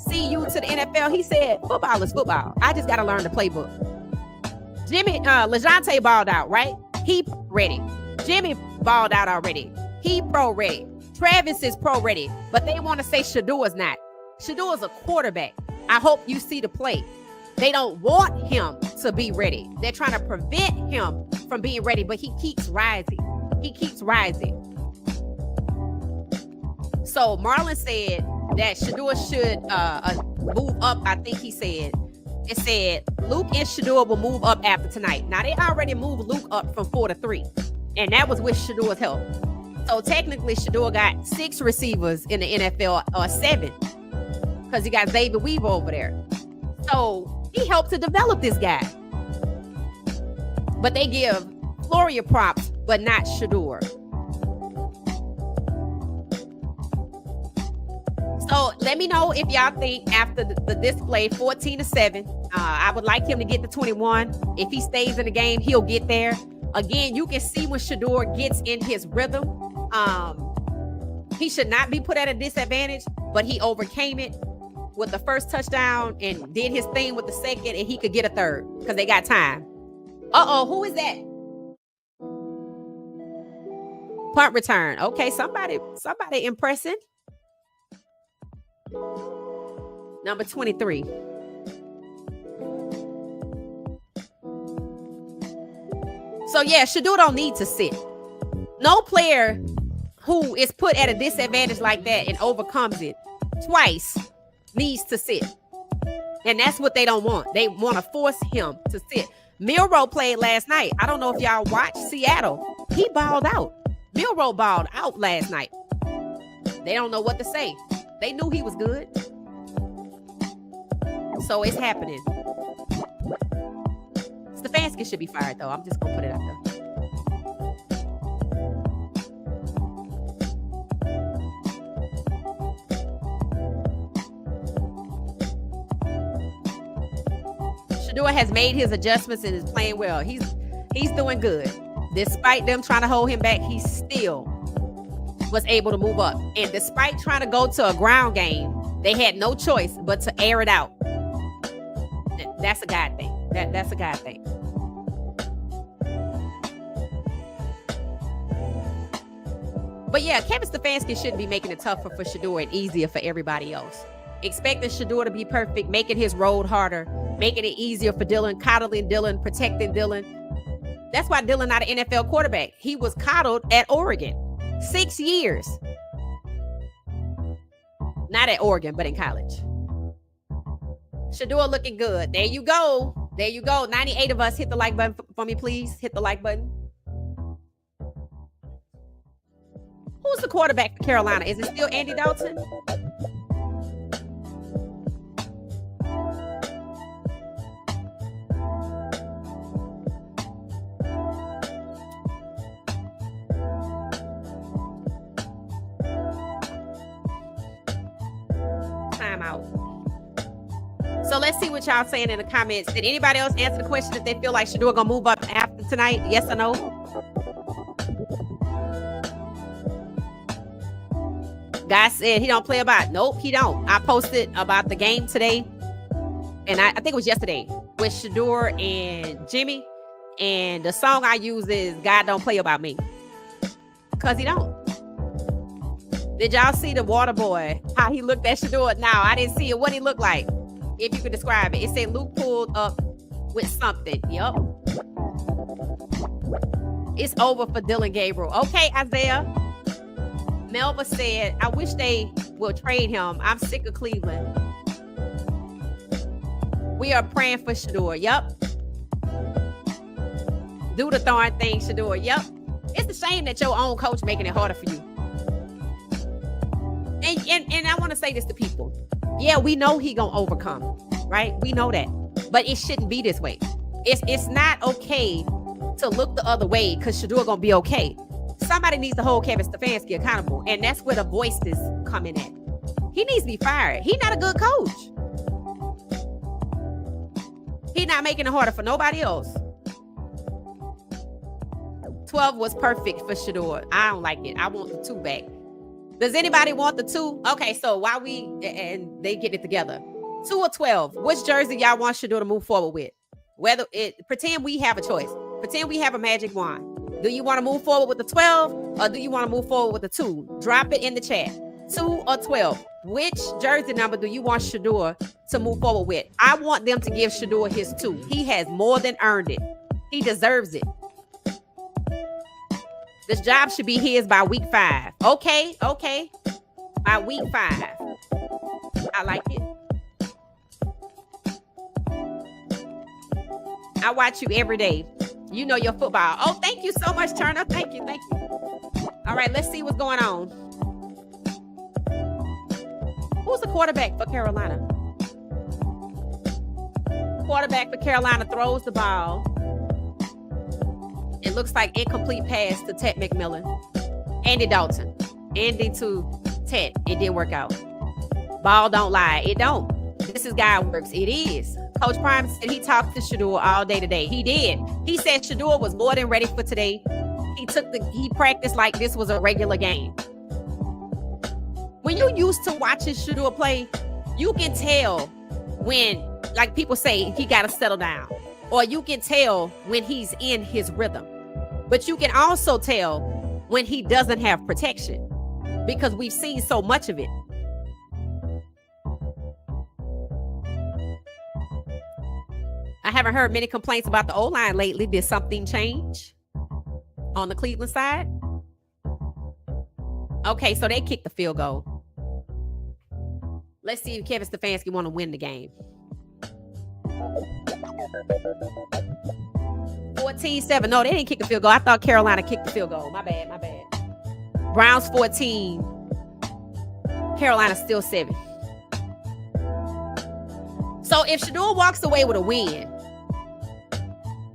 CU to the NFL, he said, football is football. I just got to learn the playbook. LeJounte balled out, right? He ready. Jimmy balled out already. He pro ready. Travis is pro ready. But they want to say Shedeur is not. Shedeur is a quarterback. I hope you see the play. They don't want him to be ready. They're trying to prevent him from being ready, but he keeps rising. So Marlon said that Shedeur should move up. I think he said, it said Luke and Shedeur will move up after tonight. Now they already moved Luke up from 4 to 3, and that was with Shedeur's help. So technically Shedeur got 6 receivers in the NFL, or 7, because he got Xavier Weaver over there. So he helped to develop this guy. But they give Floria props, but not Shedeur. So let me know if y'all think after the display 14-7, I would like him to get to 21. If he stays in the game, he'll get there. Again, you can see when Shedeur gets in his rhythm. He should not be put at a disadvantage, but he overcame it with the first touchdown and did his thing with the second, and he could get a third because they got time. Who is that? Punt return. Okay, somebody impressing. Number 23. So yeah, Shedeur don't need to sit. No player who is put at a disadvantage like that and overcomes it twice needs to sit. And that's what they don't want. They want to force him to sit. Milroe played last night. I don't know if y'all watched Seattle. He balled out. Milroe balled out last night. They don't know what to say. They knew he was good. So it's happening. Stefanski should be fired, though. I'm just going to put it out there. Shedeur has made his adjustments and is playing well. He's doing good. Despite them trying to hold him back, he still was able to move up. And despite trying to go to a ground game, they had no choice but to air it out. That's a God thing. That's a God thing. But yeah, Kevin Stefanski shouldn't be making it tougher for Shedeur and easier for everybody else. Expecting Shedeur to be perfect, making his road harder, making it easier for Dylan, coddling Dylan, protecting Dylan. That's why Dylan not an NFL quarterback. He was coddled at Oregon. 6 years. Not at Oregon, but in college. Shedeur looking good. There you go. 98 of us. Hit the like button for me, please. Hit the like button. Who's the quarterback for Carolina? Is it still Andy Dalton? timeout. So let's see what y'all saying in the comments. Did anybody else answer the question if they feel like Shedeur gonna move up after tonight? Yes or no? Guy said he don't play about. Nope, he don't. I posted about the game today, and I think it was yesterday with Shedeur and Jimmy. And the song I use is "God Don't Play About Me," cause he don't. Did y'all see the water boy? How he looked at Shedeur? Now I didn't see it. What he looked like? If you could describe it, it said Luke pulled up with something. Yep. It's over for Dylan Gabriel. Okay, Isaiah. Melba said, I wish they will trade him. I'm sick of Cleveland. We are praying for Shedeur. Yep. Do the darn thing, Shedeur. Yep. It's a shame that your own coach making it harder for you. And I want to say this to people. Yeah, we know he gonna overcome, right? We know that. But it shouldn't be this way. It's not okay to look the other way because Shedeur gonna be okay. Somebody needs to hold Kevin Stefanski accountable, and that's where the voices come in at. He needs to be fired. He's not a good coach. He's not making it harder for nobody else. 12 was perfect for Shedeur. I don't like it. I want the 2 back. Does anybody want the 2? Okay, so while and they get it together. 2 or 12. Which jersey y'all want Shedeur to move forward with? Pretend we have a choice. Pretend we have a magic wand. Do you want to move forward with the 12 or do you want to move forward with the 2? Drop it in the chat. 2 or 12. Which jersey number do you want Shedeur to move forward with? I want them to give Shedeur his 2. He has more than earned it. He deserves it. This job should be his by week 5. Okay. By week 5. I like it. I watch you every day. You know your football. Oh, thank you so much, Turner. Thank you. All right, let's see what's going on. Who's the quarterback for Carolina? Quarterback for Carolina throws the ball. It looks like incomplete pass to Ted McMillan. Andy Dalton. Andy to Ted. It didn't work out. Ball don't lie. It don't. This is God works. It is. Coach Prime said he talked to Shedeur all day today. He did. He said Shedeur was more than ready for today. He practiced like this was a regular game. When you're used to watching Shedeur play, you can tell when, like people say, he got to settle down. Or you can tell when he's in his rhythm. But you can also tell when he doesn't have protection because we've seen so much of it. I haven't heard many complaints about the O-line lately. Did something change on the Cleveland side? Okay, so they kicked the field goal. Let's see if Kevin Stefanski want to win the game. 14-7. No, they didn't kick the field goal. I thought Carolina kicked the field goal. My bad. Browns 14. Carolina still 7. So if Shedeur walks away with a win,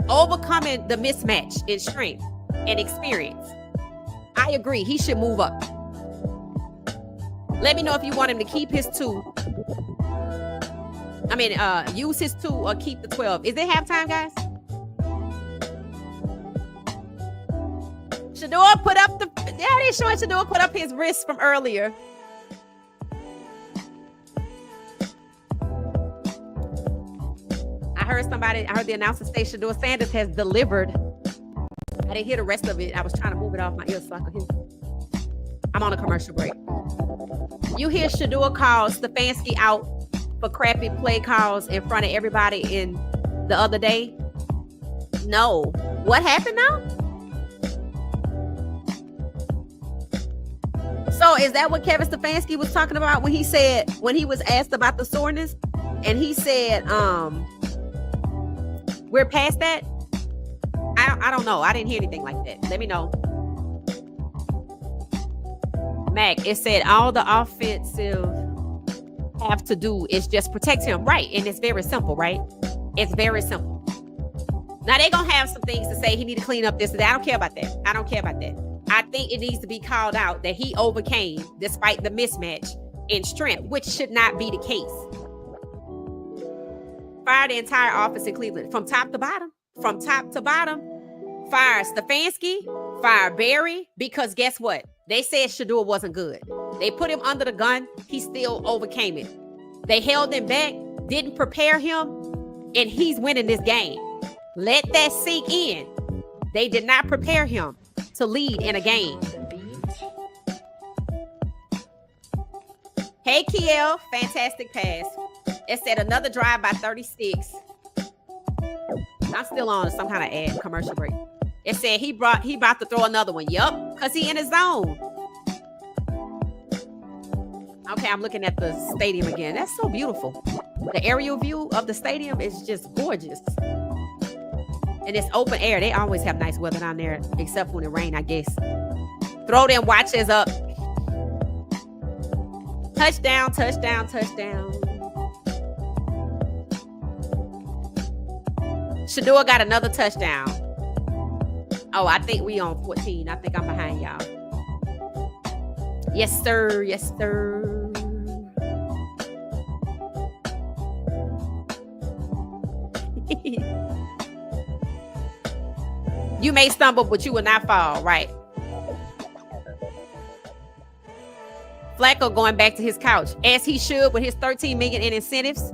overcoming the mismatch in strength and experience, I agree. He should move up. Let me know if you want him to keep his 2. Use his 2 or keep the 12. Is it halftime, guys? Shedeur put up they showing Shedeur put up his wrist from earlier. I heard the announcer say Shedeur Sanders has delivered. I didn't hear the rest of it. I was trying to move it off my ears so I could hear. I'm on a commercial break. You hear Shedeur call Stefanski out for crappy play calls in front of everybody in the other day? No. What happened now? So is that what Kevin Stefanski was talking about when he was asked about the soreness? And he said, we're past that? I don't know. I didn't hear anything like that. Let me know. Mac, it said all the offensive have to do is just protect him. Right. And it's very simple, right? It's very simple. Now they're going to have some things to say. He need to clean up this and that. I don't care about that. I think it needs to be called out that he overcame despite the mismatch in strength, which should not be the case. Fire the entire office in Cleveland from top to bottom. From top to bottom. Fire Stefanski, fire Barry, because guess what? They said Shedeur wasn't good. They put him under the gun. He still overcame it. They held him back, didn't prepare him, and he's winning this game. Let that sink in. They did not prepare him to lead in a game. Hey, Kiel, fantastic pass. It said another drive by 36. I'm still on some kind of ad commercial break. It said he about to throw another one. Yup, because he in his zone. Okay, I'm looking at the stadium again. That's so beautiful. The aerial view of the stadium is just gorgeous. And it's open air. They always have nice weather down there, except when it rains, I guess. Throw them watches up. Touchdown, touchdown, touchdown. Shedeur got another touchdown. Oh, I think we on 14. I think I'm behind y'all. Yes, sir. Yes, sir. You may stumble, but you will not fall, right? Flacco going back to his couch, as he should, with his $13 million in incentives.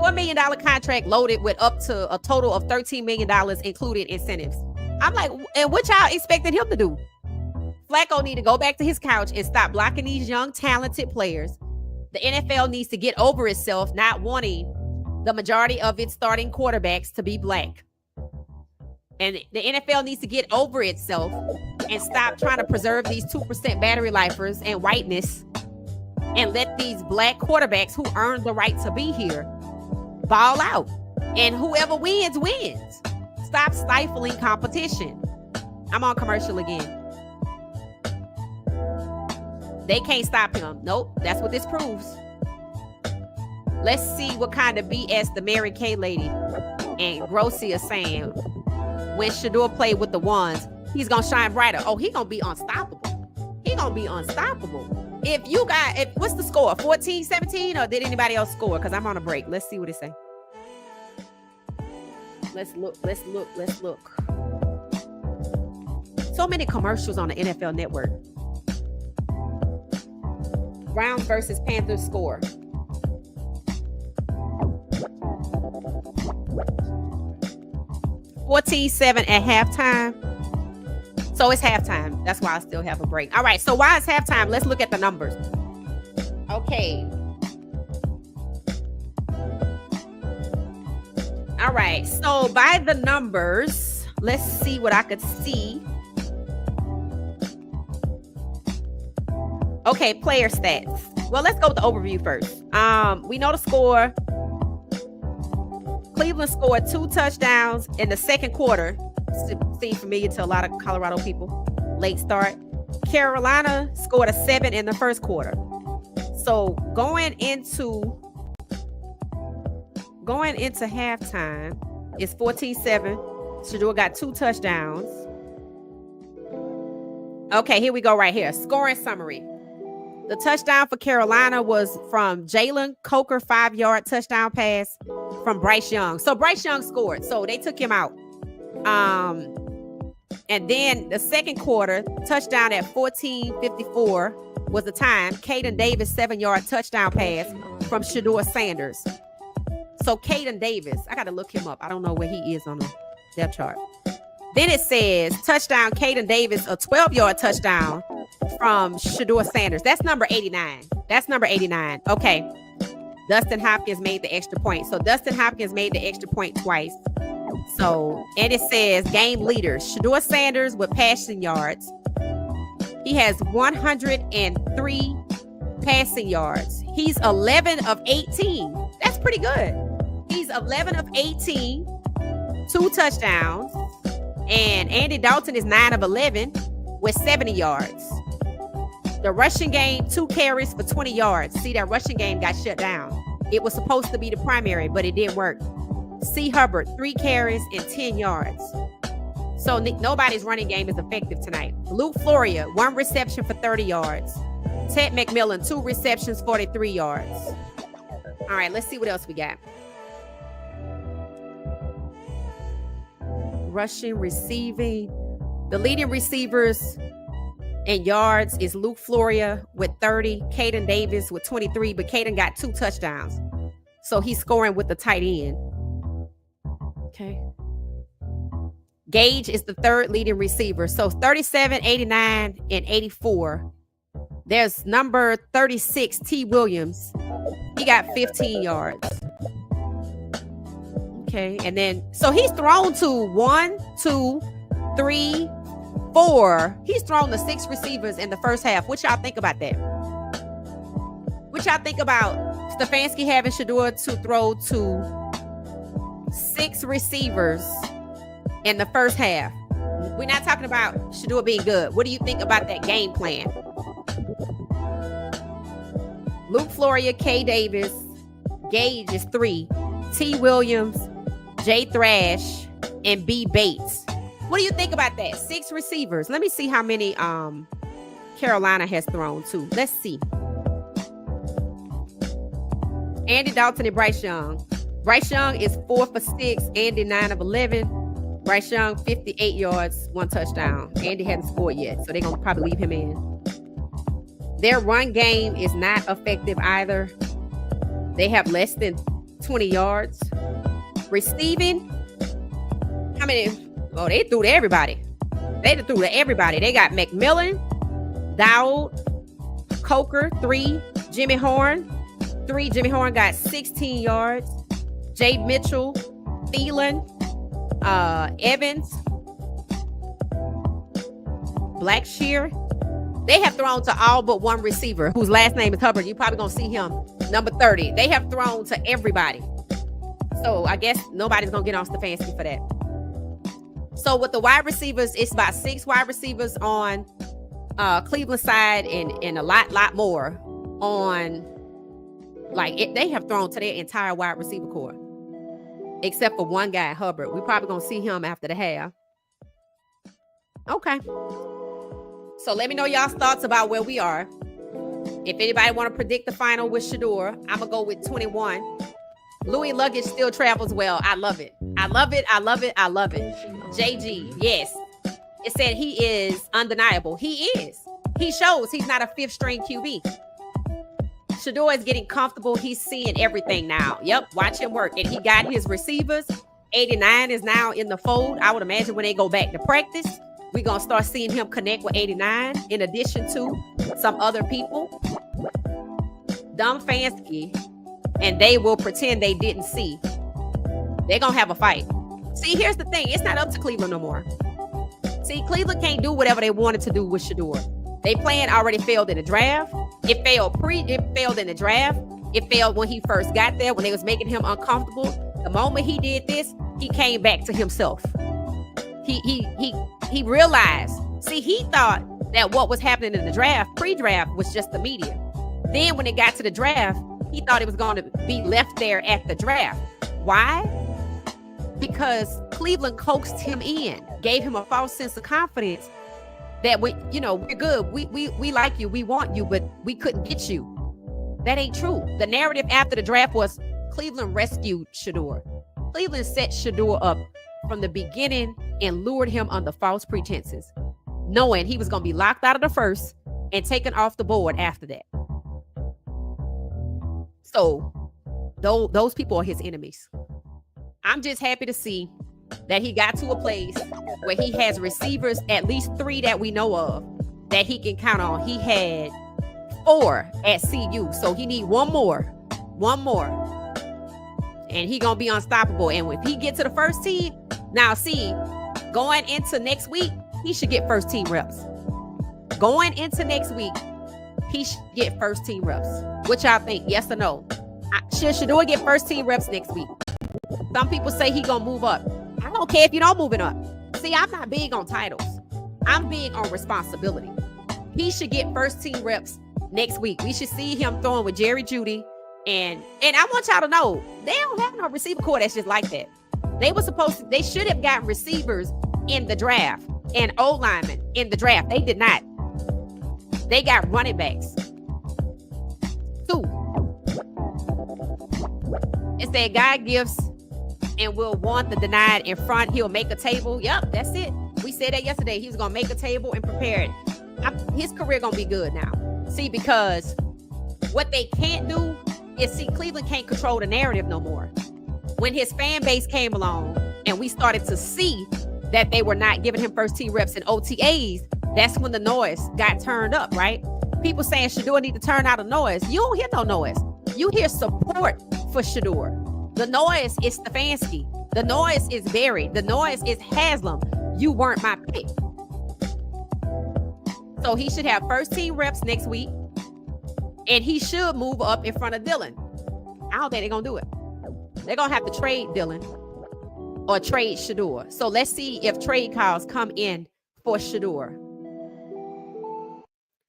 $4 million contract loaded with up to a total of $13 million included incentives. I'm like, and what y'all expected him to do? Flacco need to go back to his couch and stop blocking these young, talented players. The NFL needs to get over itself not wanting the majority of its starting quarterbacks to be black. And the NFL needs to get over itself and stop trying to preserve these 2% battery lifers and whiteness and let these black quarterbacks who earned the right to be here ball out. And whoever wins, wins. Stop stifling competition. I'm on commercial again. They can't stop him. Nope, that's what this proves. Let's see what kind of BS the Mary Kay lady and Grossi are saying. When Shedeur played with the ones, he's going to shine brighter. Oh, he's going to be unstoppable. He's going to be unstoppable. What's the score? 14-17, or did anybody else score? Because I'm on a break. Let's see what it say. Let's look. So many commercials on the NFL Network. Browns versus Panthers score. $14-7 at halftime. So it's halftime. That's why I still have a break. All right. So why is halftime? Let's look at the numbers. Okay. All right. So by the numbers, let's see what I could see. Okay. Player stats. Well, let's go with the overview first. We know the score. Cleveland scored 2 touchdowns in the second quarter. Seems familiar to a lot of Colorado people. Late start. Carolina scored a 7 in the first quarter. So going into halftime, it's 14-7. Shedeur got 2 touchdowns. Okay, here we go right here. Scoring summary. The touchdown for Carolina was from Jalen Coker, 5-yard touchdown pass from Bryce Young. So Bryce Young scored. So they took him out. And then the second quarter, touchdown at 14:54 was the time. Caden Davis, 7-yard touchdown pass from Shedeur Sanders. So Caden Davis, I got to look him up. I don't know where he is on the depth chart. Then it says touchdown Caden Davis, a 12-yard touchdown from Shedeur Sanders. That's number 89. Okay. Dustin Hopkins made the extra point. So Dustin Hopkins made the extra point twice. So, and it says game leaders. Shedeur Sanders with passing yards. He has 103 passing yards. He's 11 of 18. That's pretty good. He's 11 of 18. 2 touchdowns. And Andy Dalton is 9 of 11 with 70 yards. The rushing game, 2 carries for 20 yards. See, that rushing game got shut down. It was supposed to be the primary, but it didn't work. C. Hubbard, 3 carries and 10 yards. So nobody's running game is effective tonight. Luke Floria, 1 reception for 30 yards. Ted McMillan, 2 receptions, 43 yards. All right, let's see what else we got. Rushing, receiving. The leading receivers in yards is Luke Floria with 30, Caden Davis with 23, but Caden got 2 touchdowns. So he's scoring with the tight end. Okay. Gage is the 3rd leading receiver. So 37, 89, and 84. There's number 36, T. Williams. He got 15 yards. Okay. And then, so he's thrown to 1, 2, 3, 4. He's thrown to 6 receivers in the first half. What y'all think about that? What y'all think about Stefanski having Shedeur to throw to 6 receivers in the first half? We're not talking about Shedeur being good. What do you think about that game plan? Luke Floria, K. Davis, Gage is 3, T. Williams, J. Thrash, and B. Bates. What do you think about that? 6 receivers. Let me see how many Carolina has thrown to. Let's see. Andy Dalton and Bryce Young. Bryce Young is 4 for 6. Andy 9 of 11. Bryce Young 58 yards, 1 touchdown. Andy hadn't scored yet, so they're gonna probably leave him in. Their run game is not effective either. They have less than 20 yards. Receiving, how many? Oh, they threw to everybody. They threw to everybody. They got McMillan, Dowd, Coker, 3, Jimmy Horn, 3. Jimmy Horn got 16 yards. Jade Mitchell, Thielen, Evans, Blackshear. They have thrown to all but 1 receiver whose last name is Hubbard. You're probably going to see him, number 30. They have thrown to everybody. So I guess nobody's going to get on Stefanski for that. So with the wide receivers, it's about 6 wide receivers on Cleveland side and a lot more on, like, they have thrown to their entire wide receiver core. Except for one guy, Hubbard. We're probably going to see him after the half. Okay. So let me know y'all's thoughts about where we are. If anybody want to predict the final with Shedeur, I'm going to go with 21. Louis luggage still travels well. I love it. I love it. I love it. I love it. JG, yes. It said he is undeniable. He is. He shows he's not a 5th string QB. Shedeur is getting comfortable. He's seeing everything now. Yep, watch him work. And he got his receivers. 89 is now in the fold. I would imagine when they go back to practice, we're going to start seeing him connect with 89 in addition to some other people. Dumb Fansky, and they will pretend they didn't see. They're going to have a fight. See, here's the thing. It's not up to Cleveland no more. See, Cleveland can't do whatever they wanted to do with Shedeur. They plan already failed in the draft. It failed in the draft. It failed when he first got there, when they was making him uncomfortable. The moment he did this, he came back to himself. He realized. See, he thought that what was happening in the draft, pre-draft, was just the media. Then when it got to the draft, he thought it was going to be left there at the draft. Why? Because Cleveland coaxed him in, gave him a false sense of confidence that we're good. We like you. We want you, but we couldn't get you. That ain't true. The narrative after the draft was Cleveland rescued Shedeur. Cleveland set Shedeur up from the beginning and lured him under false pretenses, knowing he was going to be locked out of the first and taken off the board after that. So those people are his enemies. I'm just happy to see that he got to a place where he has receivers, at least 3 that we know of, that he can count on. He had 4 at CU, so he need one more, and he gonna be unstoppable. And if he get to the first team, now see, going into next week, he should get first team reps. Going into next week, he should get first team reps. What y'all think? Yes or no? Should Shedeur get first team reps next week? Some people say he gonna move up. I don't care if you don't move it up. See, I'm not big on titles. I'm big on responsibility. He should get first team reps next week. We should see him throwing with Jerry Jeudy. And I want y'all to know, they don't have no receiver core that's just like that. They should have gotten receivers in the draft and O linemen in the draft. They did not. They got running backs. said God gives and will want the denied in front. He'll make a table. Yep, that's it. We said that yesterday. He was going to make a table and prepare it. His career going to be good now. See, because what they can't do is, see, Cleveland can't control the narrative no more. When his fan base came along and we started to see that they were not giving him first team reps in OTAs, that's when the noise got turned up, right? People saying Shedeur need to turn out a noise. You don't hear no noise. You hear support for Shedeur. The noise is Stefanski. The noise is Barry. The noise is Haslam. You weren't my pick. So he should have first team reps next week. And he should move up in front of Dylan. I don't think they're going to do it. They're going to have to trade Dylan or trade Shedeur. So let's see if trade calls come in for Shedeur.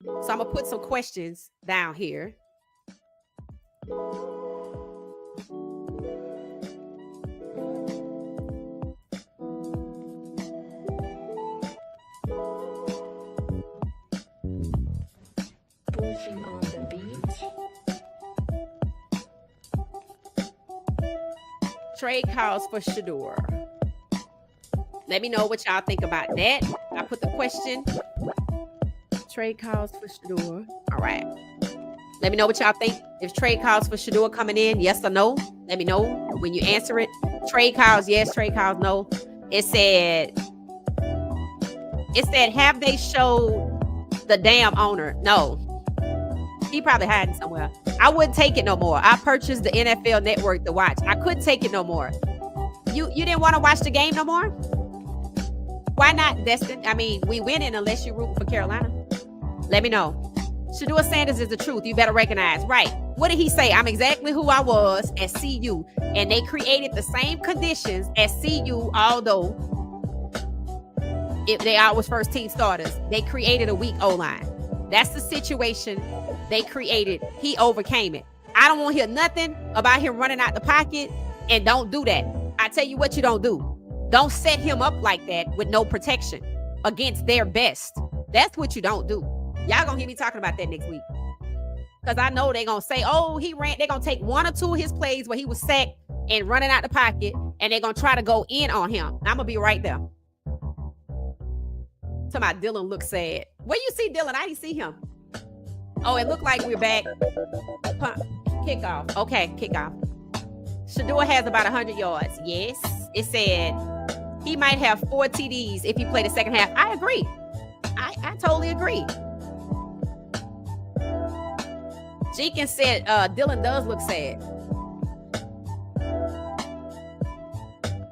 So I'm going to put some questions down here. Moving on the beat. Trade calls for Shedeur. Let me know what y'all think about that. I put the question. Trade calls for Shedeur. All right. Let me know what y'all think. If trade calls for Shedeur coming in, yes or no. Let me know when you answer it. Trade calls, yes. Trade calls, no. It said, have they showed the damn owner? No. He probably hiding somewhere. I wouldn't take it no more. I purchased the NFL Network to watch. I couldn't take it no more. You didn't want to watch the game no more? Why not, Destin? I mean, we winning unless you're rooting for Carolina. Let me know. Shedeur Sanders is the truth. You better recognize. Right. What did he say? I'm exactly who I was at CU. And they created the same conditions at CU, although if they are was first team starters, they created a weak O-line. That's the situation they created. He overcame it. I don't want to hear nothing about him running out the pocket, and don't do that. I tell you what you don't do. Don't set him up like that with no protection against their best. That's what you don't do. Y'all gonna hear me talking about that next week. Because I know they're gonna say, oh, he ran. They're gonna take one or two of his plays where he was sacked and running out the pocket, and they're gonna try to go in on him. I'm gonna be right there. Talking about Dylan looks sad. Where you see Dylan? I didn't see him. Oh, it looked like we're back. Kickoff. Okay, kickoff. Shedeur has about 100 yards. Yes. It said he might have 4 TDs if he played the second half. I agree. I totally agree. Jenkins said Dylan does look sad.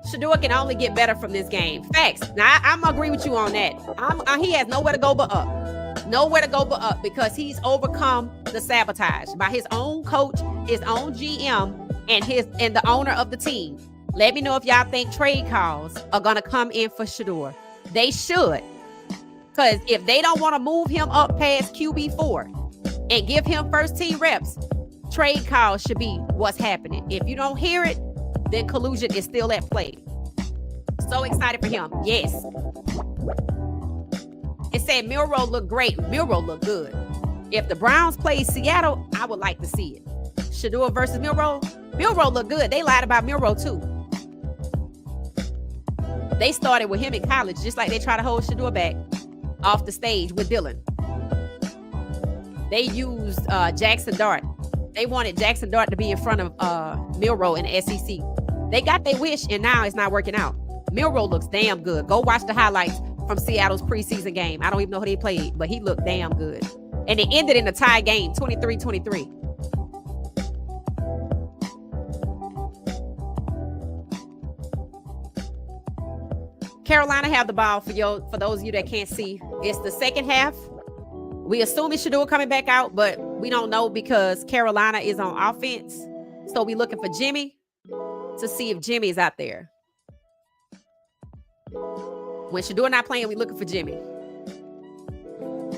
Shedeur can only get better from this game. Facts. Now, I'm going to agree with you on that. He has nowhere to go but up. Nowhere to go but up because he's overcome the sabotage by his own coach, his own GM, and the owner of the team. Let me know if y'all think trade calls are going to come in for Shedeur. They should. Because if they don't want to move him up past QB4 and give him first team reps, trade calls should be what's happening. If you don't hear it, then collusion is still at play. So excited for him. Yes. It said Milroe looked great. Milroe looked good. If the Browns play Seattle, I would like to see it. Shedeur versus Milroe. Milroe looked good. They lied about Milroe too. They started with him in college, just like they try to hold Shedeur back off the stage with Dylan. They used Jackson Dart. They wanted Jackson Dart to be in front of Milroe in the SEC. They got their wish, and now it's not working out. Milroe looks damn good. Go watch the highlights from Seattle's preseason game. I don't even know who they played, but he looked damn good. And it ended in a tie game, 23-23. Carolina have the ball for those of you that can't see. It's the second half. We assume it's Shedeur coming back out, but we don't know because Carolina is on offense. So we looking for Jimmy to see if Jimmy is out there. When Shedeur not playing, we looking for Jimmy.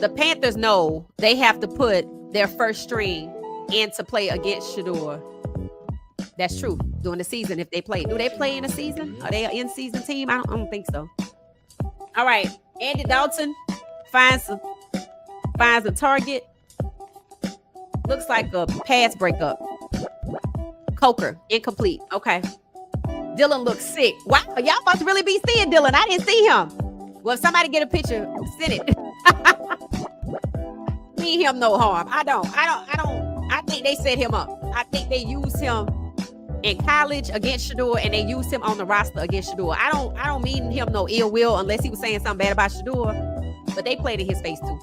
The Panthers know they have to put their first string into play against Shedeur. That's true. During the season, if they play. Do they play in the season? Are they an in-season team? I don't think so. All right. Andy Dalton finds a target. Looks like a pass breakup. Coker, incomplete. Okay. Dylan looks sick. Wow, y'all must really be seeing Dylan. I didn't see him. Well, if somebody get a picture, send it. Mean him no harm. I don't. I think they set him up. I think they used him in college against Shedeur, and they used him on the roster against Shedeur. I don't mean him no ill will unless he was saying something bad about Shedeur, but they played in his face too.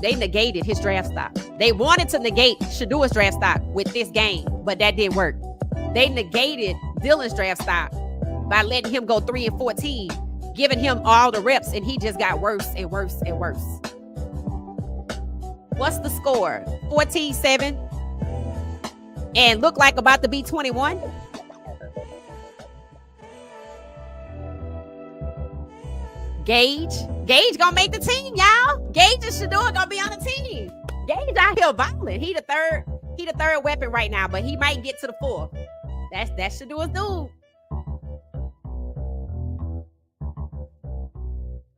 They negated his draft stock. They wanted to negate Shedeur's draft stock with this game, but that didn't work. They negated Dylan's draft stock by letting him go 3-14, giving him all the reps, and he just got worse and worse and worse. What's the score? 14-7. And look like about to be 21. Gage gonna make the team, y'all. Gage and Shedeur gonna be on the team. Gage out here violent. He the third weapon right now, but he might get to the fourth. That's Shedeur's dude.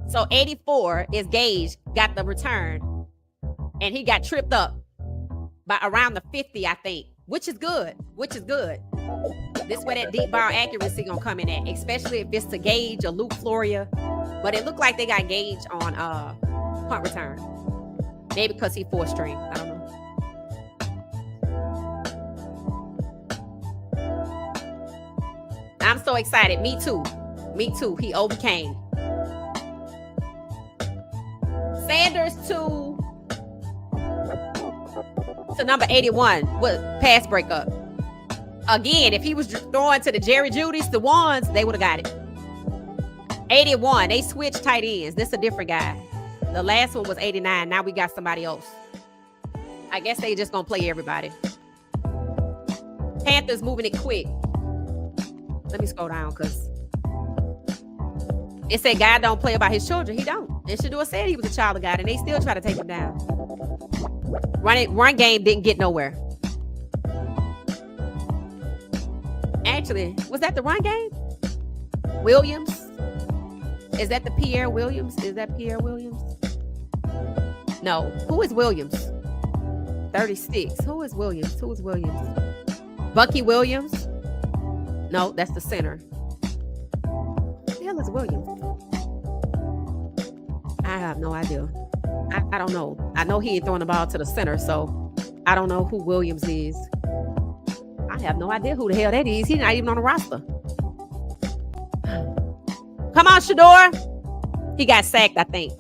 So 84 is Gage got the return, and he got tripped up by around the 50, I think, which is good. This is where that deep ball accuracy gonna come in at, especially if it's to Gage or Luke Floria. But it looked like they got Gage on punt return. Maybe because he 4th string. I don't know. I'm so excited. Me too. He overcame. Sanders to number 81 with pass breakup. Again, if he was throwing to the Jerry Judys, the ones, they would have got it. 81, they switched tight ends. This is a different guy. The last one was 89. Now we got somebody else. I guess they just gonna play everybody. Panthers moving it quick. Let me scroll down because it said God don't play about his children. He don't. And Shedeur said he was a child of God, and they still try to take him down. Run game didn't get nowhere. Actually, was that the run game? Williams? Is that the Pierre Williams? Is that Pierre Williams? No. Who is Williams? 36. Who is Williams? Bucky Williams? No, that's the center. Who the hell is Williams? I have no idea. I don't know. I know he ain't throwing the ball to the center, so I don't know who Williams is. I have no idea who the hell that is. He's not even on the roster. Come on, Shedeur. He got sacked, I think.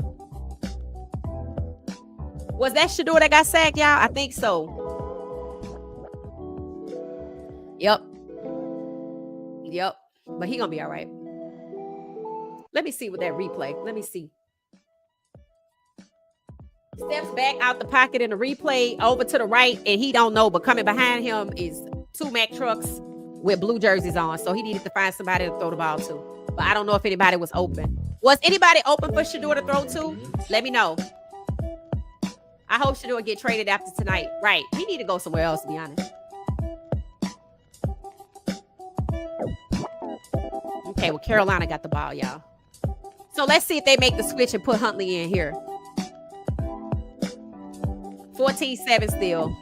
Was that Shedeur that got sacked, y'all? I think so. Yep. But he gonna be all right. Let me see with that replay. Let me see. Steps back out the pocket in the replay over to the right, and he don't know, but coming behind him is 2 Mack trucks with blue jerseys on. So he needed to find somebody to throw the ball to. But I don't know if anybody was open. Was anybody open for Shedeur to throw to? Let me know. I hope Shedeur get traded after tonight. Right. He need to go somewhere else, to be honest. Okay, well, Carolina got the ball, y'all. So let's see if they make the switch and put Huntley in here. 14-7 still.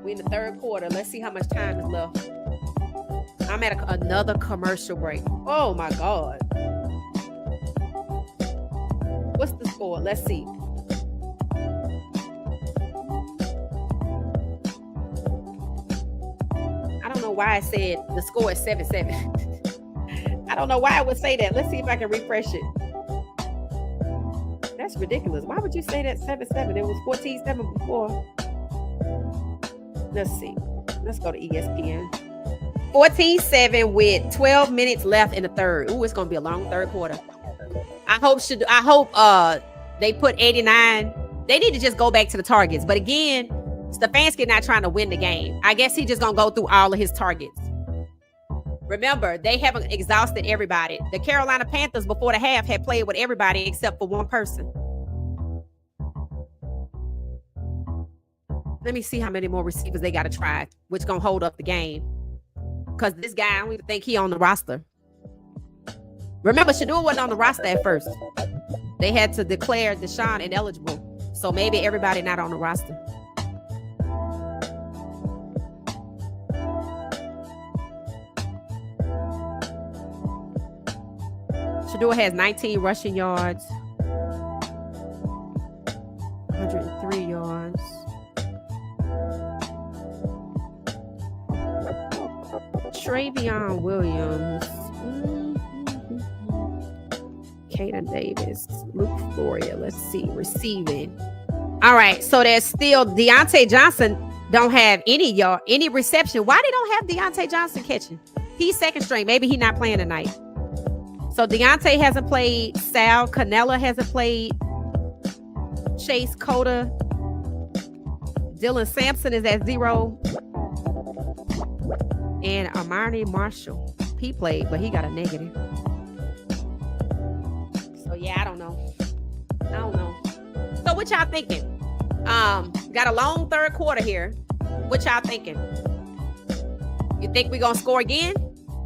We're in the 3rd quarter. Let's see how much time is left. I'm at another commercial break. Oh, my God. What's the score? Let's see. I don't know why I said the score is 7-7. I don't know why I would say that. Let's see if I can refresh it. That's ridiculous. Why would you say that 7-7? It was 14-7 before. Let's see. Let's go to ESPN. 14-7 with 12 minutes left in the 3rd. Ooh, it's gonna be a long 3rd quarter. I hope they put 89. They need to just go back to the targets. But again, Stefanski not trying to win the game. I guess he just gonna go through all of his targets. Remember, they haven't exhausted everybody. The Carolina Panthers before the half had played with everybody except for one person. Let me see how many more receivers they got to try, which gonna hold up the game. Because this guy, I don't even think he on the roster. Remember, Shedeur wasn't on the roster at first. They had to declare Deshaun ineligible. So maybe everybody not on the roster. Shedeur has 19 rushing yards, 103 yards. Travion Williams, Caden Davis, Luke Floria. Let's see, receiving. All right, so there's still Deontay Johnson don't have any reception. Why they don't have Deontay Johnson catching? He's second string. Maybe he's not playing tonight. So Deontay hasn't played. Sal Canella hasn't played. Chase Coda. Dylan Sampson is at 0. And Amari Marshall. He played, but he got a negative. So yeah, I don't know. So what y'all thinking? Got a long third quarter here. What y'all thinking? You think we're gonna score again?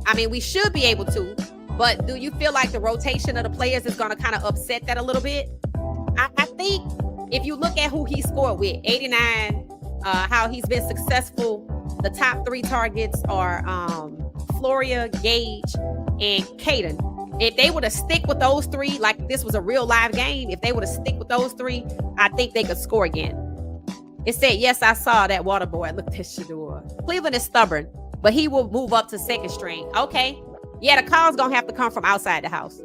I mean, we should be able to, but do you feel like the rotation of the players is gonna kind of upset that a little bit? I think if you look at who he scored with, 89, how he's been successful, the top 3 targets are Floria, Gage, and Caden. If they were to stick with those 3, like this was a real live game, if they were to stick with those 3, I think they could score again. It said, yes, I saw that water boy. Look at Shedeur. Cleveland is stubborn, but he will move up to second string. Okay. Yeah, the call's going to have to come from outside the house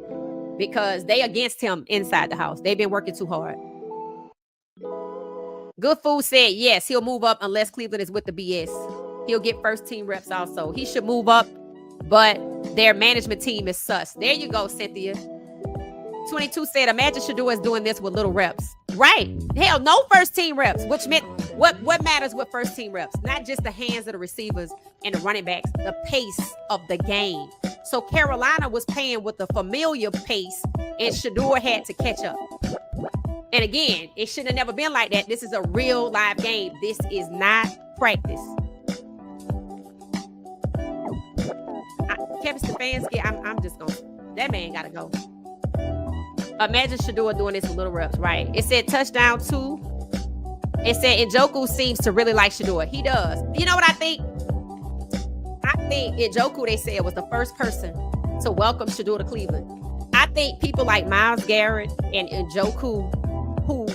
because they against him inside the house. They've been working too hard. Good Food said, yes, he'll move up unless Cleveland is with the BS. He'll get first team reps also. He should move up, but their management team is sus. There you go, Cynthia. 22 said, imagine Shedeur is doing this with little reps. Right. Hell, no first team reps, which meant what matters with first team reps? Not just the hands of the receivers and the running backs, the pace of the game. So Carolina was playing with the familiar pace and Shedeur had to catch up. And again, it should have never been like that. This is a real live game. This is not practice. Kevin Stefanski, I'm just going to, that man got to go. Imagine Shedeur doing this with little reps, right? It said touchdown 2. It said Njoku seems to really like Shedeur. He does. You know what I think? I think Njoku, they said, was the first person to welcome Shedeur to Cleveland. I think people like Myles Garrett and Njoku, who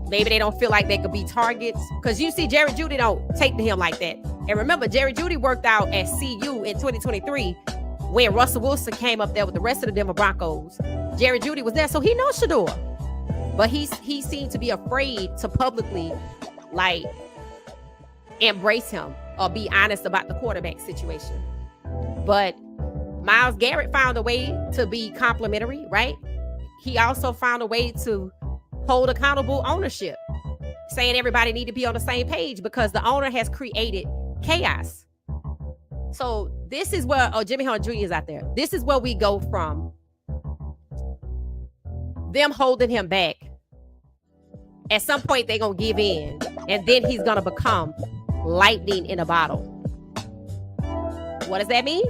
maybe they don't feel like they could be targets, because you see Jerry Jeudy don't take to him like that. And remember, Jerry Jeudy worked out at CU in 2023 when Russell Wilson came up there with the rest of the Denver Broncos. Jerry Jeudy was there, so he knows Shedeur. But he seemed to be afraid to publicly, like, embrace him or be honest about the quarterback situation. But Myles Garrett found a way to be complimentary, right? He also found a way to hold accountable ownership, saying everybody need to be on the same page because the owner has created chaos. So this is where, Jimmy Hunt Jr. is out there. This is where we go from them holding him back. At some point, they're going to give in, and then he's going to become lightning in a bottle. What does that mean?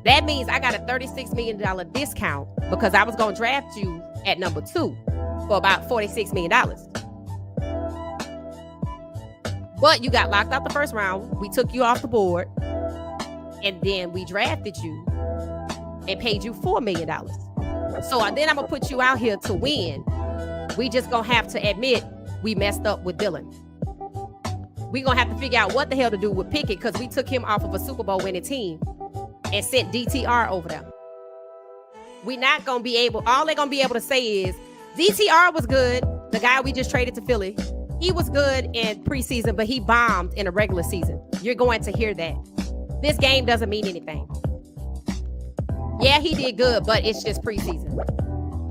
That means I got a $36 million discount because I was going to draft you at number 2 for about $46 million. But you got locked out the first round. We took you off the board, and then we drafted you and paid you $4 million. So then I'm going to put you out here to win. We just going to have to admit we messed up with Dylan. We going to have to figure out what the hell to do with Pickett because we took him off of a Super Bowl winning team and sent DTR over there. We not going to be able, all they're going to be able to say is DTR was good. The guy we just traded to Philly, he was good in preseason, but he bombed in a regular season. You're going to hear that. This game doesn't mean anything. Yeah, he did good, but it's just preseason.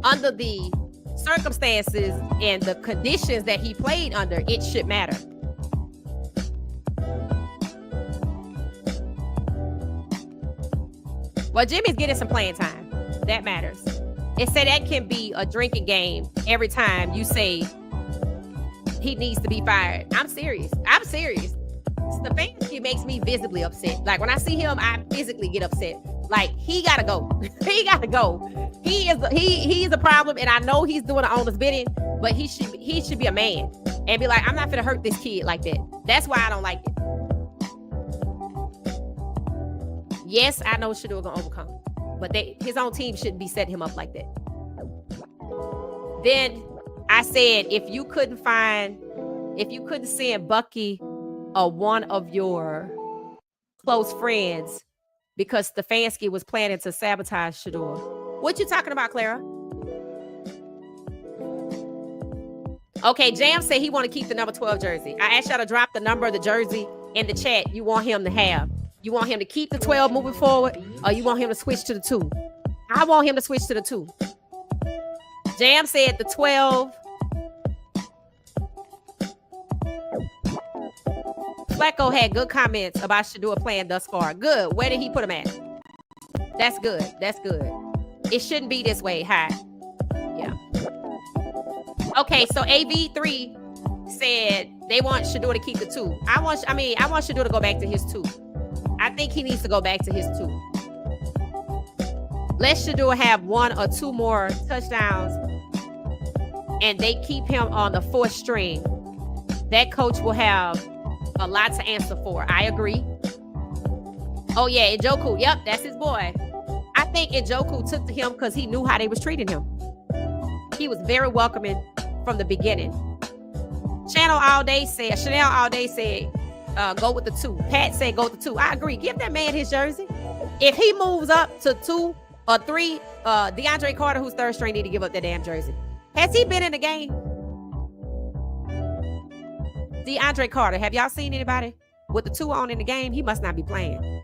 Under the circumstances and the conditions that he played under, it should matter. Well, Jimmy's getting some playing time. That matters. It said that can be a drinking game every time you say he needs to be fired. I'm serious. Stefanski makes me visibly upset. Like when I see him, I physically get upset. Like he gotta go. He gotta go. He is a problem, and I know he's doing the owner's bidding, but he should be a man and be like, I'm not gonna hurt this kid like that. That's why I don't like it. Yes, I know Shedeur gonna overcome. but his own team shouldn't be setting him up like that. Then I said, if you couldn't send Bucky or one of your close friends because Stefanski was planning to sabotage Shedeur. What you talking about, Clara? Okay, Jam said he want to keep the number 12 jersey. I asked y'all to drop the number of the jersey in the chat you want him to have. You want him to keep the 12 moving forward, or you want him to switch to the 2? I want him to switch to the 2. Jam said the 12. Flacco had good comments about Shedeur playing thus far. Good. Where did he put him at? That's good. That's good. It shouldn't be this way. Hi. Yeah. Okay, so AV3 said they want Shedeur to keep the 2. I want Shedeur to go back to his 2. I think he needs to go back to his 2. Let Shedeur have 1 or 2 more touchdowns and they keep him on the 4th string. That coach will have a lot to answer for. I agree. Oh yeah, Njoku. Yep, that's his boy. I think Njoku took to him because he knew how they was treating him. He was very welcoming from the beginning. Chanel all day said, go with the 2. Pat said go with the 2. I agree. Give that man his jersey. If he moves up to 2 or 3, DeAndre Carter, who's 3rd string, need to give up that damn jersey. Has he been in the game? DeAndre Carter, have y'all seen anybody with the 2 on in the game? He must not be playing.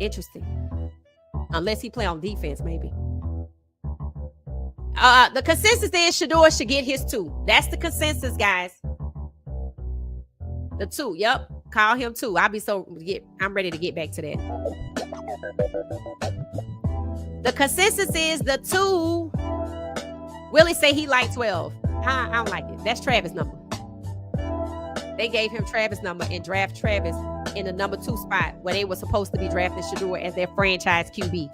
Interesting. Unless he play on defense, maybe. The consensus is Shedeur should get his 2. That's the consensus, guys. The 2, yep. Call him 2. I'm ready to get back to that. The consensus is the 2. Willie say he like 12. I don't like it. That's Travis' number. They gave him Travis' number and draft Travis in the number 2 spot where they were supposed to be drafting Shedeur as their franchise QB.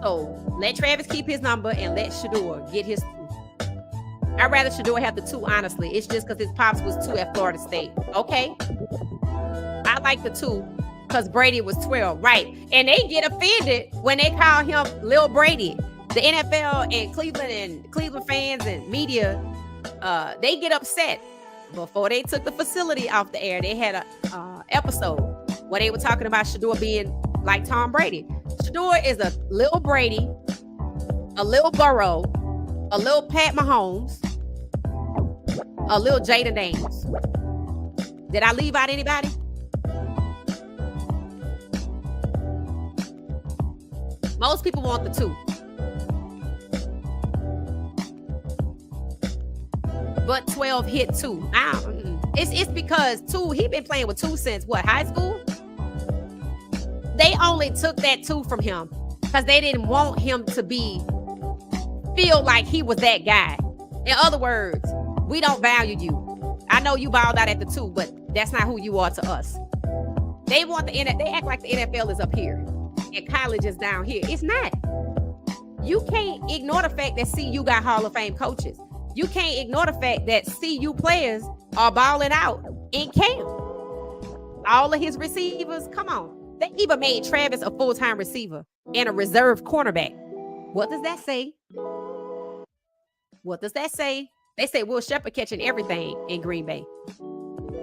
So let Travis keep his number and let Shedeur get his 2. I'd rather Shedeur have the 2, honestly. It's just because his pops was 2 at Florida State. Okay. I like the 2 because Brady was 12. Right. And they get offended when they call him Lil Brady. The NFL and Cleveland fans and media, they get upset. Before they took the facility off the air, they had a episode where they were talking about Shedeur being like Tom Brady. Shedeur is a little Brady, a little Burrow, a little Pat Mahomes, a little Jada Dames. Did I leave out anybody? Most people want the 2. But 12 hit 2. It's because 2, he been playing with 2 since what, high school? They only took that 2 from him because they didn't want him to feel like he was that guy. In other words, we don't value you. I know you balled out at the 2, but that's not who you are to us. They act like the NFL is up here and college is down here. It's not. You can't ignore the fact that CU got Hall of Fame coaches. You can't ignore the fact that CU players are balling out in camp. All of his receivers, come on. They even made Travis a full-time receiver and a reserve cornerback. What does that say? What does that say? They say Will Shepherd catching everything in Green Bay.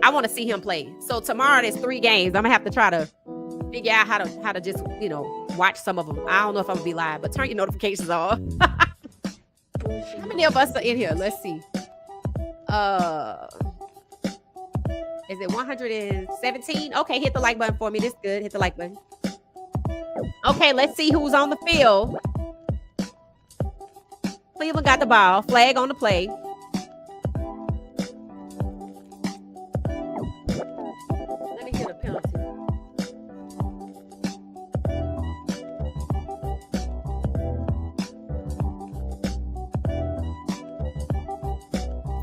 I want to see him play. So tomorrow there's 3 games. I'm going to have to try to figure out how to just, watch some of them. I don't know if I'm going to be live, but turn your notifications off. How many of us are in here? Let's see. Is it 117? Okay, hit the like button for me. This is good. Hit the like button. Okay, let's see who's on the field. Cleveland got the ball. Flag on the play. Let me hit a penalty.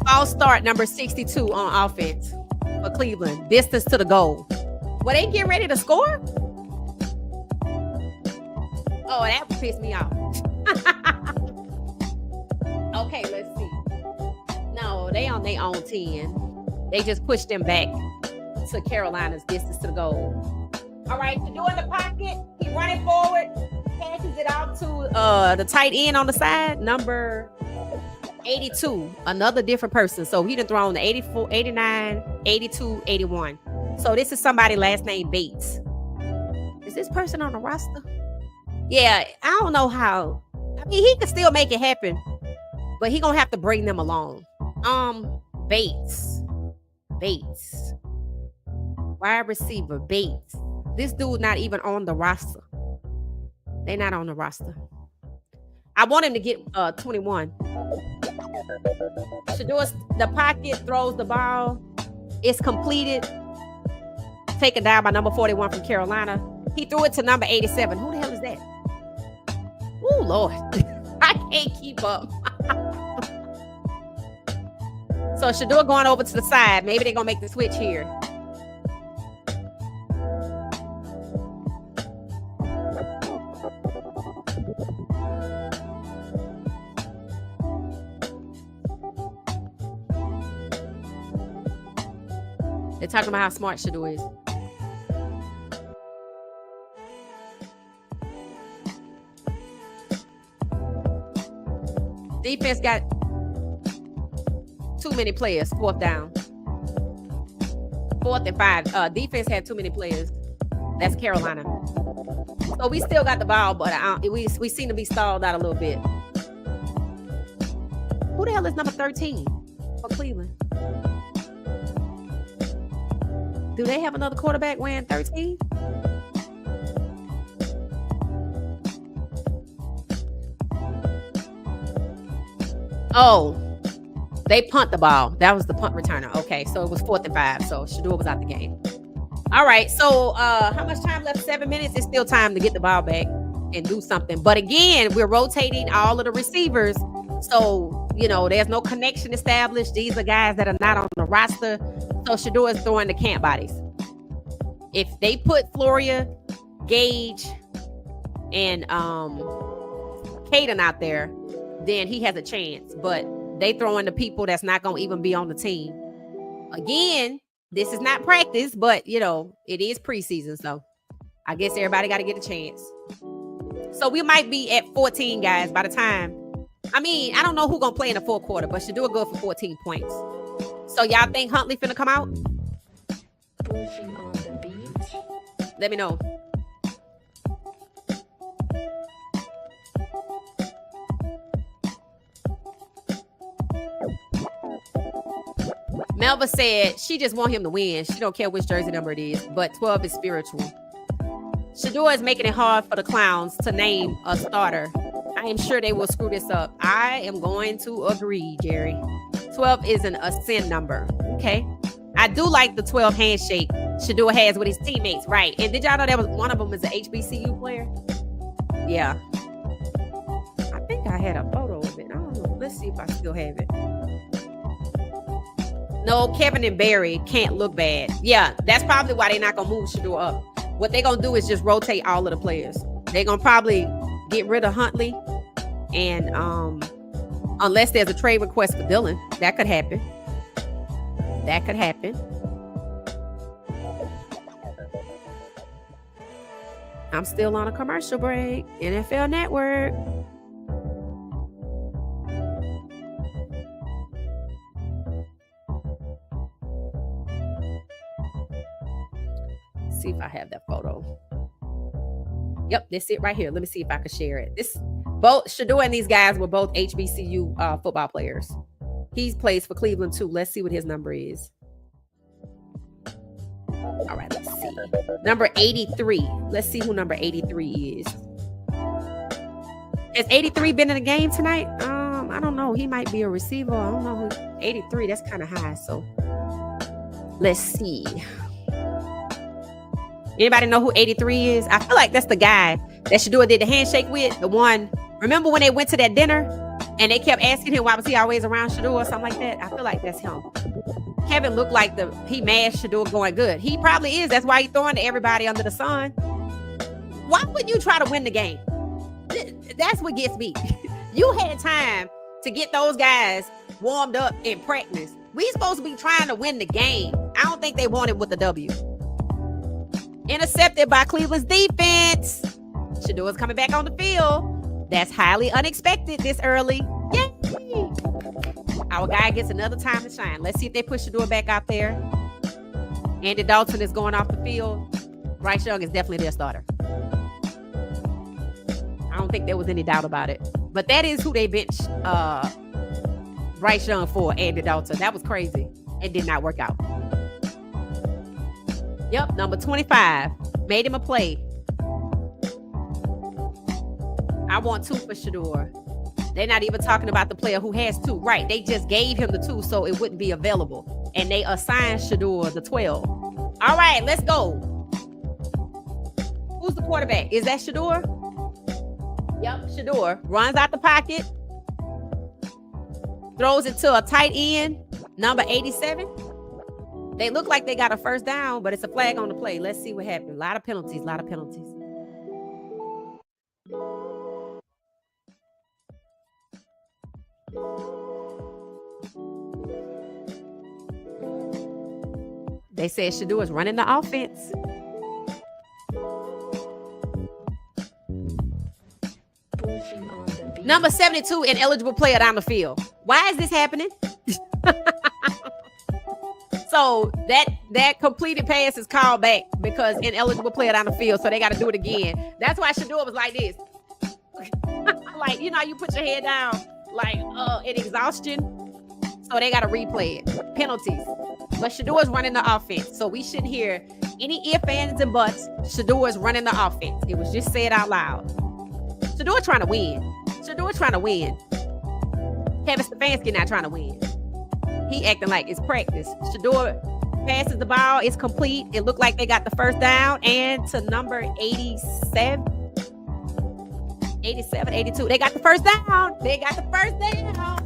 False start, number 62 on offense for Cleveland. Distance to the goal. Were they getting ready to score? Oh, that would piss me off. Okay, let's see. No, they on their own 10. They just pushed them back to Carolina's distance to the goal. All right, Shedeur in the pocket. He running forward. Passes it out to the tight end on the side, number 82, another different person. So he done thrown the 84, 89, 82, 81. So this is somebody last name Bates. Is this person on the roster? Yeah, I don't know how. I mean, he can still make it happen, but he gonna have to bring them along. Bates. Wide receiver, Bates. This dude not even on the roster. They not on the roster. I want him to get 21. Shedeur, the pocket, throws the ball. It's completed. Taken down by number 41 from Carolina. He threw it to number 87. Who the hell is that? Oh, Lord. I can't keep up. So Shedeur going over to the side. Maybe they're going to make the switch here. They're talking about how smart Shedeur is. Defense got too many players. Fourth down. 4th and 5. Defense had too many players. That's Carolina. So we still got the ball, but we seem to be stalled out a little bit. Who the hell is number 13 for Cleveland? Do they have another quarterback wearing 13? Oh, they punt the ball. That was the punt returner. Okay, so it was 4th and 5. So Shedeur was out the game. All right, so how much time left? 7 minutes. It's still time to get the ball back and do something. But again, we're rotating all of the receivers. So, there's no connection established. These are guys that are not on the roster. So Shedeur is throwing the camp bodies. If they put Floria, Gage, and Caden out there, then he has a chance. But they throwing the people that's not going to even be on the team. Again, this is not practice, but, it is preseason. So I guess everybody got to get a chance. So we might be at 14, guys, by the time. I mean, I don't know who's going to play in the fourth quarter, but Shedeur good for 14 points. So y'all think Huntley finna come out? Pushing on the beat. Let me know. Melva said she just want him to win. She don't care which jersey number it is, but 12 is spiritual. Shedeur is making it hard for the clowns to name a starter. I am sure they will screw this up. I am going to agree, Jerry. 12 isn't a sin number. Okay. I do like the 12 handshake Shedeur has with his teammates, right? And did y'all know that was one of them is an HBCU player? Yeah. I think I had a photo of it. I don't know. Let's see if I still have it. No, Kevin and Barry can't look bad. Yeah, that's probably why they're not going to move Shedeur up. What they're going to do is just rotate all of the players. They're going to probably get rid of Huntley. And unless there's a trade request for Dylan, that could happen. That could happen. I'm still on a commercial break. NFL Network. See if I have that photo. Yep, that's it right here. Let me see if I can share it. Both Shedeur and these guys were both HBCU football players. He plays for Cleveland too. Let's see what his number is. All right, let's see. Number 83. Let's see who number 83 is. Has 83 been in the game tonight? I don't know. He might be a receiver. I don't know who. 83, that's kind of high. So let's see. Anybody know who 83 is? I feel like that's the guy that Shedeur did the handshake with. The one, remember when they went to that dinner and they kept asking him why was he always around Shedeur or something like that? I feel like that's him. Kevin looked like he mashed Shedeur going good. He probably is. That's why he's throwing to everybody under the sun. Why would you try to win the game? That's what gets me. You had time to get those guys warmed up in practice. We supposed to be trying to win the game. I don't think they wanted with the W. Intercepted by Cleveland's defense. Shedeur's coming back on the field. That's highly unexpected this early. Yay! Our guy gets another time to shine. Let's see if they push Shedeur back out there. Andy Dalton is going off the field. Bryce Young is definitely their starter. I don't think there was any doubt about it. But that is who they benched Bryce Young for, Andy Dalton. That was crazy. It did not work out. Yep, number 25. Made him a play. I want 2 for Shedeur. They're not even talking about the player who has 2. Right, they just gave him the 2 so it wouldn't be available. And they assigned Shedeur the 12. All right, let's go. Who's the quarterback? Is that Shedeur? Yep, Shedeur. Runs out the pocket. Throws it to a tight end, number 87. They look like they got a first down, but it's a flag on the play. Let's see what happens. A lot of penalties, They said Shedeur is running the offense. Number 72, ineligible player down the field. Why is this happening? So that completed pass is called back because ineligible player down the field. So they got to do it again. That's why Shedeur was like this. Like, you know, you put your head down like in exhaustion. So they got to replay it. Penalties. But Shedeur is running the offense. So we shouldn't hear any ifs, ands, and buts. Shedeur is running the offense. It was just said out loud. Shedeur trying to win. Shedeur trying to win. Kevin Stefanski not trying to win. He acting like it's practice. Shedeur passes the ball. It's complete. It looked like they got the first down. And to number 87, 82. They got the first down.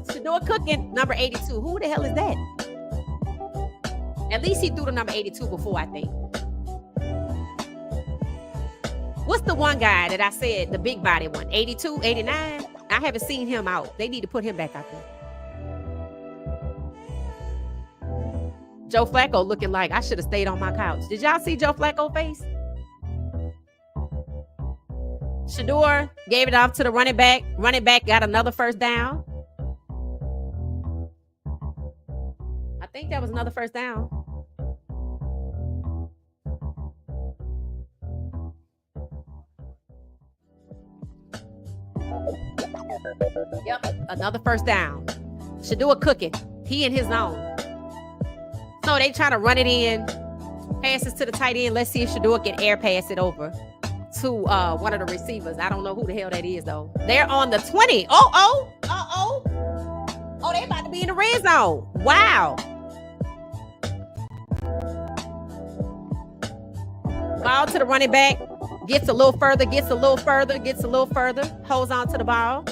Shedeur cooking. Number 82. Who the hell is that? At least he threw the number 82 before, I think. What's the one guy that I said, the big body one? 82, 89? I haven't seen him out. They need to put him back out there. Joe Flacco looking like I should have stayed on my couch. Did y'all see Joe Flacco face? Shedeur gave it off to the running back. Running back got another first down. I think that was another first down. Yep, another first down. Shedeur cooking. He in his zone. So they trying to run it in. Passes to the tight end. Let's see if Shedeur can air pass it over to one of the receivers. I don't know who the hell that is, though. They're on the 20. Oh, they about to be in the red zone. Wow. Ball to the running back. Gets a little further. Holds on to the ball.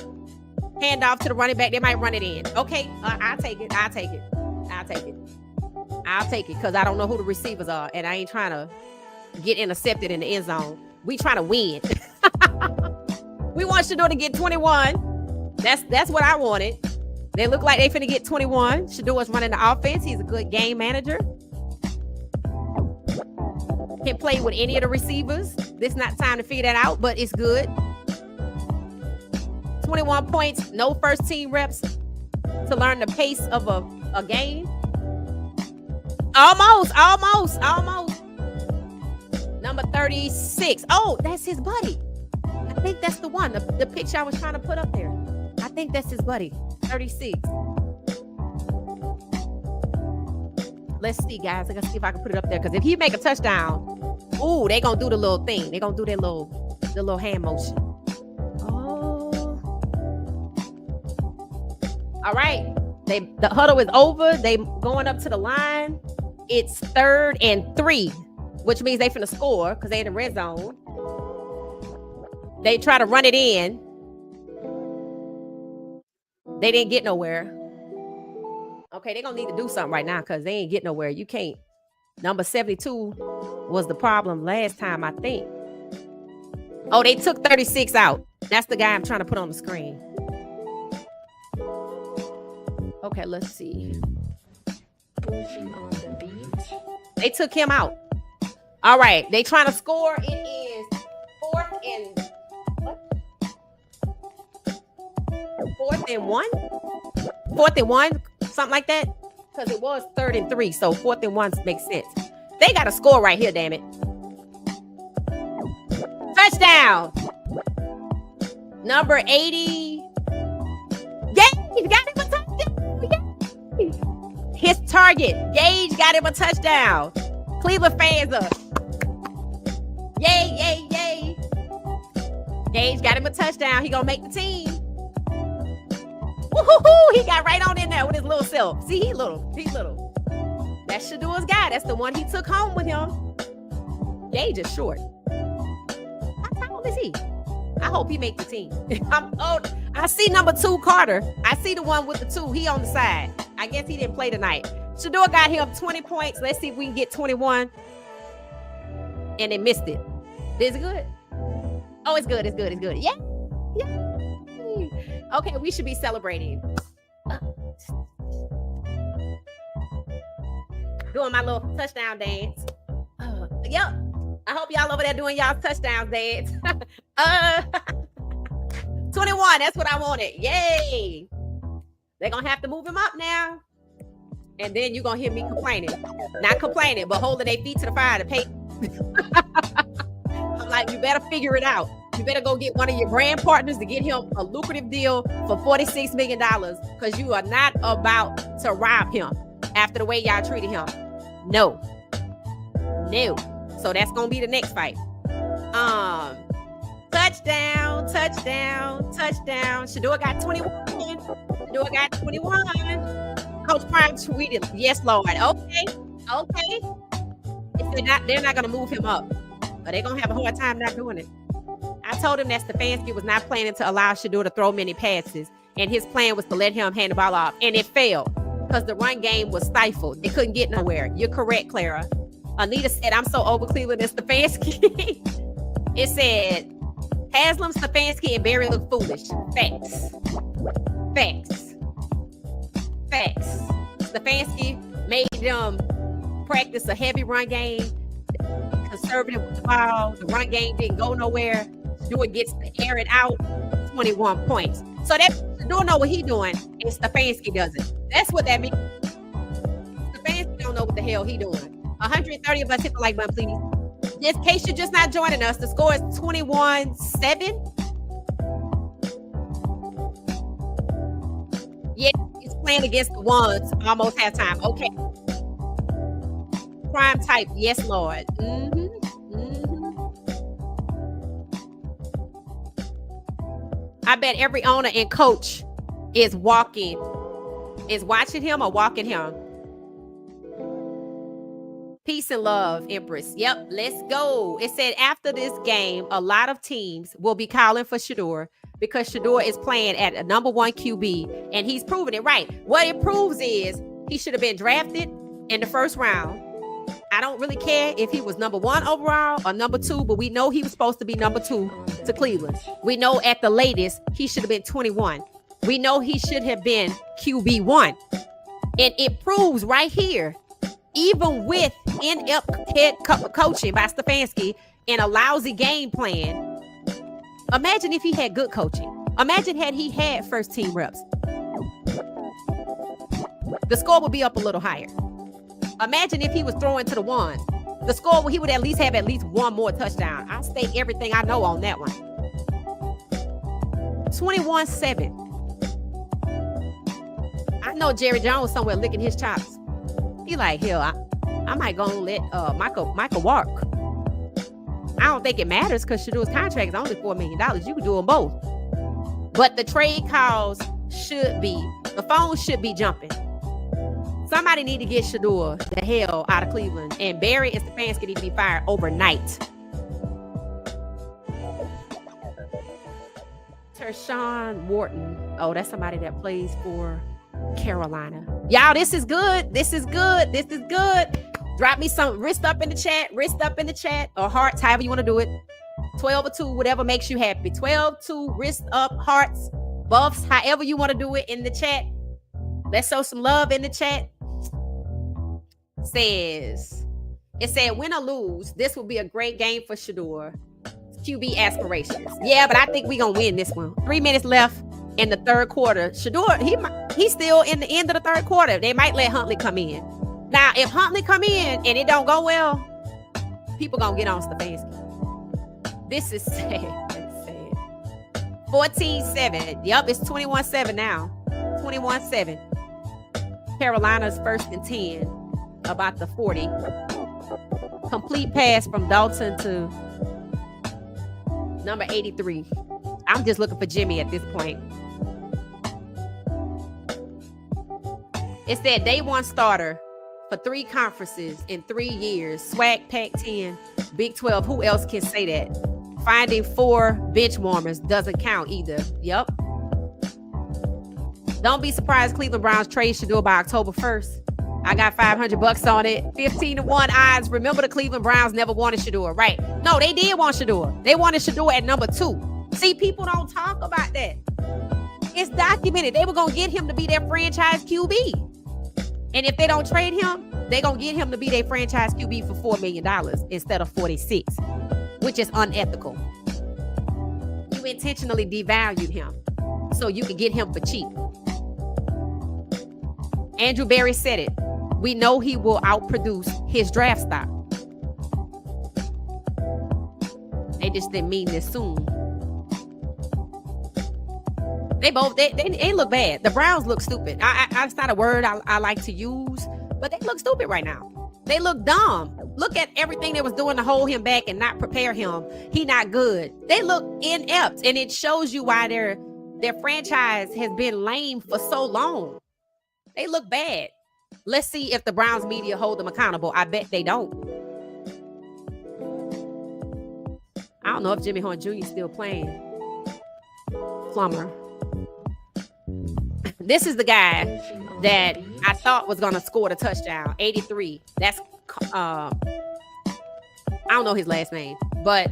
Hand off to the running back. They might run it in. Okay, I'll take it because I don't know who the receivers are, and I ain't trying to get intercepted in the end zone. We trying to win. We want Shedeur to get 21. That's what I wanted. They look like they finna get 21. Shedeur's running the offense. He's a good game manager. Can play with any of the receivers. This not time to figure that out, but it's good. 21 points, no first team reps to learn the pace of a game. Almost. Number 36. Oh, that's his buddy. I think that's the one. The picture I was trying to put up there. I think that's his buddy. 36. Let's see, guys. I gotta see if I can put it up there. Because if he make a touchdown, ooh, they gonna do the little thing. They gonna do their little hand motion. Oh. All right. The huddle is over. They going up to the line. It's 3rd and 3, which means they finna score because they in the red zone. They try to run it in. They didn't get nowhere. Okay, they're going to need to do something right now because they ain't get nowhere. You can't. Number 72 was the problem last time, I think. Oh, they took 36 out. That's the guy I'm trying to put on the screen. Okay, let's see. They took him out. All right, they trying to score. It is 4th and 4th and 1? 4th and 1? Something like that? Because it was 3rd and 3. So 4th and 1 makes sense. They got a score right here, damn it. Touchdown. Number 80. Gage got him a touchdown. Yay. His target. Gage got him a touchdown. Cleveland fans are. Yay, yay, yay. Gage got him a touchdown. He gonna make the team. Woo-hoo-hoo. He got right on in there with his little self. See, he little. He little. That's Shedeur's guy. That's the one he took home with him. Gage is short. How old is he? I hope he make the team. I'm old. I see number 2, Carter. I see the one with the 2. He on the side. I guess he didn't play tonight. Shedeur got him 20 points. Let's see if we can get 21. And they missed it. Is it good? Oh, it's good. It's good. It's good. Yeah. Yeah. Okay, we should be celebrating. Doing my little touchdown dance. Yep. I hope y'all over there doing y'all touchdown dance. 21. That's what I wanted. Yay. They're going to have to move him up now. And then you're going to hear me complaining. Not complaining, but holding their feet to the fire to pay. I'm like, you better figure it out. You better go get one of your brand partners to get him a lucrative deal for $46 million because you are not about to rob him after the way y'all treated him. No. So that's going to be the next fight. Touchdown. Shedeur got 21. Coach Prime tweeted, yes, Lord. Okay. If they're not going to move him up. But they're going to have a hard time not doing it. I told him that Stefanski was not planning to allow Shedeur to throw many passes. And his plan was to let him hand the ball off. And it failed because the run game was stifled. They couldn't get nowhere. You're correct, Clara. Anita said, I'm so over Cleveland and Stefanski. It said, Haslam, Stefanski, and Barry look foolish. Facts. Stefanski made them practice a heavy run game, conservative with the ball. The run game didn't go nowhere. Shedeur gets to air it out, 21 points. So that Shedeur know what he's doing, and Stefanski doesn't. That's what that means. Stefanski don't know what the hell he doing. 130 of us hit the like button, please. Just in case you're just not joining us, the score is 21-7. Yeah, he's playing against the ones almost halftime. Okay. Prime type, yes, Lord. I bet every owner and coach is watching him or walking him. Peace and love, Empress. Yep, let's go. It said after this game, a lot of teams will be calling for Shedeur because Shedeur is playing at a number 1 QB, and he's proving it right. What it proves is he should have been drafted in the first round. I don't really care if he was number 1 overall or number 2, but we know he was supposed to be number 2 to Cleveland. We know at the latest he should have been 21. We know he should have been QB1. And it proves right here, even with inept head coaching by Stefanski and a lousy game plan, imagine if he had good coaching. Imagine had he had first team reps. The score would be up a little higher. Imagine if he was throwing to the ones. The score, he would at least have at least one more touchdown. I stake everything I know on that one. 21-7. I know Jerry Jones somewhere licking his chops. He like, hell, I might go and let Michael walk. I don't think it matters because Shedeur's contract is only $4 million. You can do them both. But the trade calls the phone should be jumping. Somebody need to get Shedeur the hell out of Cleveland. And Barry and Stefanski need to be fired overnight. Tershawn Wharton. Oh, that's somebody that plays for Carolina. Y'all, this is good. Drop me some wrist up in the chat, or hearts, however you want to do it. 12 or 2, whatever makes you happy. 12, 2, wrist up, hearts, buffs, however you want to do it in the chat. Let's show some love in the chat. It said, win or lose, this will be a great game for Shedeur. QB aspirations. Yeah, but I think we're going to win this one. 3 minutes left, in the third quarter. Shedeur, he's still in the end of the third quarter. They might let Huntley come in. Now, if Huntley come in and it don't go well, people gonna get on Stefanski. This is sad. That's sad. 14-7. Yep, it's 21-7 now. 21-7. Carolina's 1st and 10. About the 40. Complete pass from Dalton to number 83. I'm just looking for Jimmy at this point. It said day 1 starter for 3 conferences in 3 years. SWAC, Pac-10, Big 12. Who else can say that? Finding 4 bench warmers doesn't count either. Yep. Don't be surprised Cleveland Browns trade Shedeur by October 1st. I got $500 on it. 15-1 odds. Remember, the Cleveland Browns never wanted Shedeur, right? No, they did want Shedeur. They wanted Shedeur at number 2. See, people don't talk about that. It's documented. They were going to get him to be their franchise QB. And if they don't trade him, they're going to get him to be their franchise QB for $4 million instead of $46, which is unethical. You intentionally devalued him so you could get him for cheap. Andrew Berry said it. We know he will outproduce his draft stock. They just didn't mean this soon. They look bad. The Browns look stupid. That's not a word I like to use, but they look stupid right now. They look dumb. Look at everything they was doing to hold him back and not prepare him. He not good. They look inept, and it shows you why their franchise has been lame for so long. They look bad. Let's see if the Browns media hold them accountable. I bet they don't. I don't know if Jimmy Horn Jr. is still playing. Plummer. This is the guy that I thought was going to score the touchdown. 83. That's, I don't know his last name, but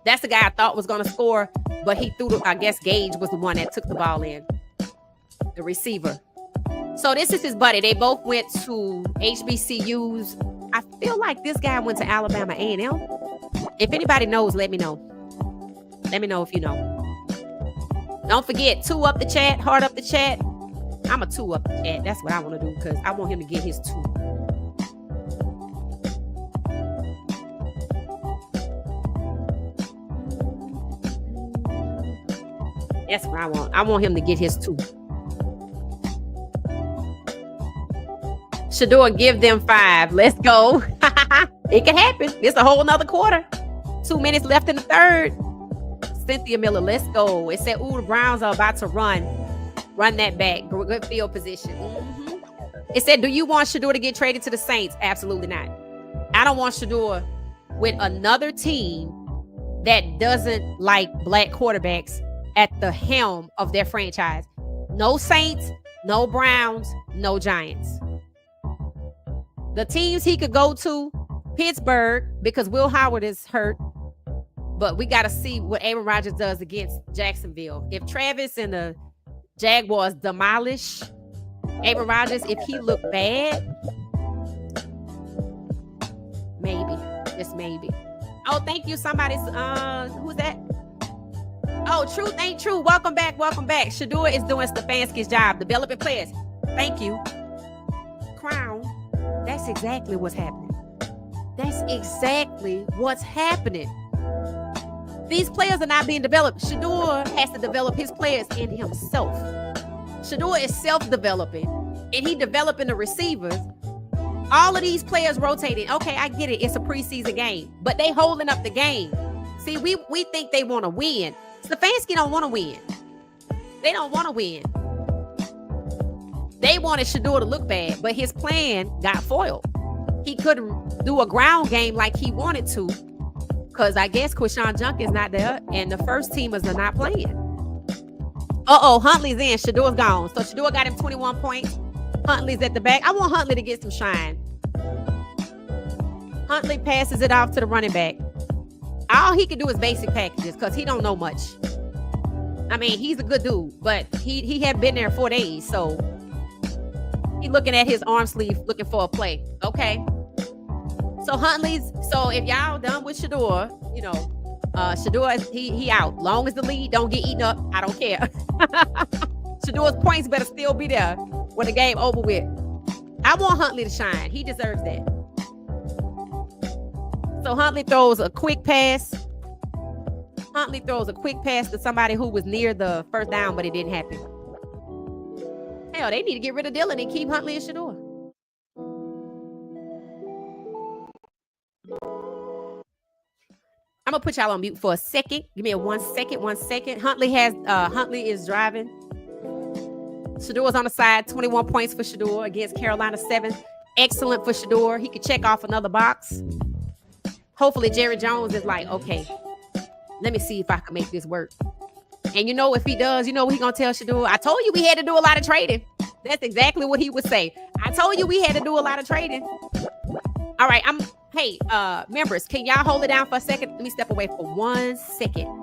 that's the guy I thought was going to score, but he threw I guess Gage was the one that took the ball in. The receiver. So this is his buddy. They both went to HBCUs. I feel like this guy went to Alabama A&M. If anybody knows, let me know. Let me know if you know. Don't forget, 2 up the chat, heart up the chat. I'm a 2 up the chat. That's what I want to do because I want him to get his 2. That's what I want. I want him to get his 2. Shedeur, give them 5. Let's go. It can happen. It's a whole nother quarter. 2 minutes left in the third. Cynthia Miller, let's go. It said, ooh, the Browns are about to run that back. Good field position. Mm-hmm. It said, do you want Shedeur to get traded to the Saints? Absolutely not. I don't want Shedeur with another team that doesn't like black quarterbacks at the helm of their franchise. No Saints, no Browns, no Giants. The teams he could go to, Pittsburgh, because Will Howard is hurt. But we got to see what Aaron Rodgers does against Jacksonville. If Travis and the Jaguars demolish Aaron Rodgers, if he look bad, maybe, just maybe. Oh, thank you. Somebody's, who's that? Oh, Truth Ain't True. Welcome back. Welcome back. Shedeur is doing Stefanski's job, developing players. Thank you. Crown. That's exactly what's happening. That's exactly what's happening. These players are not being developed. Shedeur has to develop his players in himself. Shedeur is self-developing, and he developing the receivers. All of these players rotating. Okay, I get it. It's a preseason game, but they holding up the game. See, we think they want to win. Stefanski don't want to win. They don't want to win. They wanted Shedeur to look bad, but his plan got foiled. He couldn't do a ground game like he wanted to because I guess Quishon Junkins not there, and the first teamers are not playing. Huntley's in. Shedeur's gone. So Shedeur got him 21 points. Huntley's at the back. I want Huntley to get some shine. Huntley passes it off to the running back. All he can do is basic packages because he don't know much. I mean, he's a good dude, but he had been there 4 days, so he's looking at his arm sleeve, looking for a play. Okay. So if y'all done with Shedeur, Shedeur, he out. Long as the lead don't get eaten up, I don't care. Shedeur's points better still be there when the game over with. I want Huntley to shine. He deserves that. So Huntley throws a quick pass. Huntley throws a quick pass to somebody who was near the first down, but it didn't happen. Hell, they need to get rid of Dylan and keep Huntley and Shedeur. I'm gonna put y'all on mute for a second. Give me a 1 second. 1 second. Huntley is driving. Shedeur's on the side. 21 points for Shedeur against Carolina 7. Excellent for Shedeur. He could check off another box. Hopefully Jerry Jones is like, okay, let me see if I can make this work. And you know, if he does, you know what he's gonna tell Shedeur? I told you we had to do a lot of trading. That's exactly what he would say. I told you we had to do a lot of trading. All right, hey, members, can y'all hold it down for a second? Let me step away for 1 second.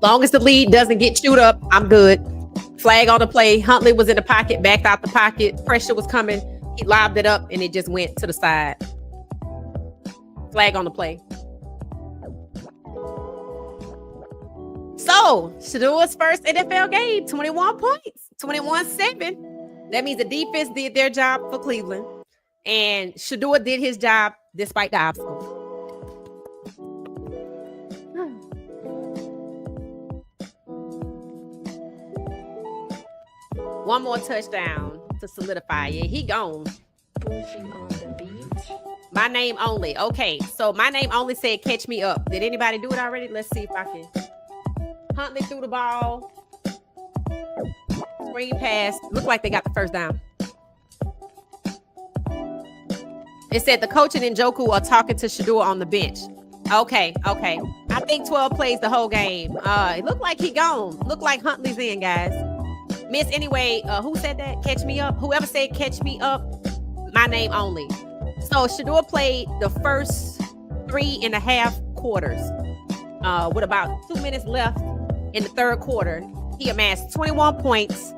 Long as the lead doesn't get chewed up, I'm good. Flag on the play. Huntley was in the pocket, backed out the pocket. Pressure was coming. He lobbed it up, and it just went to the side. Flag on the play. So, Shedeur's first NFL game, 21 points, 21-7. That means the defense did their job for Cleveland, and Shedeur did his job despite the obstacles. One more touchdown to solidify it. He gone. Pushing on the beat. My name only. Okay, so my name only said catch me up. Did anybody do it already? Let's see if I can. Huntley threw the ball. Screen pass. Looked like they got the first down. It said the coach and Njoku are talking to Shedeur on the bench. Okay. I think 12 plays the whole game. It looked like he gone. Looked like Huntley's in, guys. Miss, anyway, who said that? Catch me up. Whoever said catch me up, my name only. So Shedeur played the first 3.5 quarters. With about 2 minutes left in the third quarter, he amassed 21 points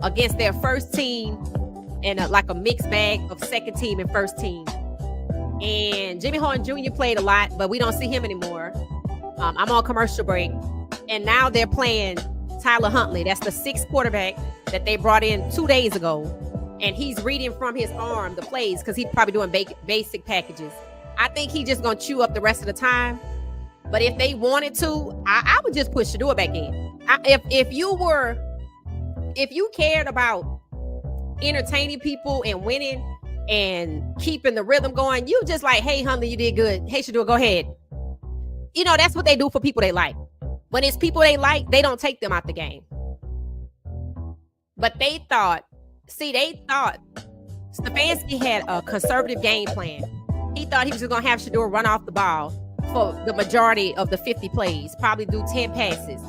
against their first team and like a mixed bag of second team and first team. And Jimmy Horn Jr. played a lot, but we don't see him anymore. I'm on commercial break. And now they're playing Tyler Huntley. That's the 6th quarterback that they brought in 2 days ago. And he's reading from his arm the plays because he's probably doing basic packages. I think he's just going to chew up the rest of the time. But if they wanted to, I would just put Shedeur back in. If you cared about entertaining people and winning and keeping the rhythm going, you just like, hey, Huntley, you did good. Hey, Shedeur, go ahead. You know, that's what they do for people they like. When it's people they like, they don't take them out the game. But they thought Stefanski had a conservative game plan. He thought he was just going to have Shedeur run off the ball for the majority of the 50 plays, probably do 10 passes.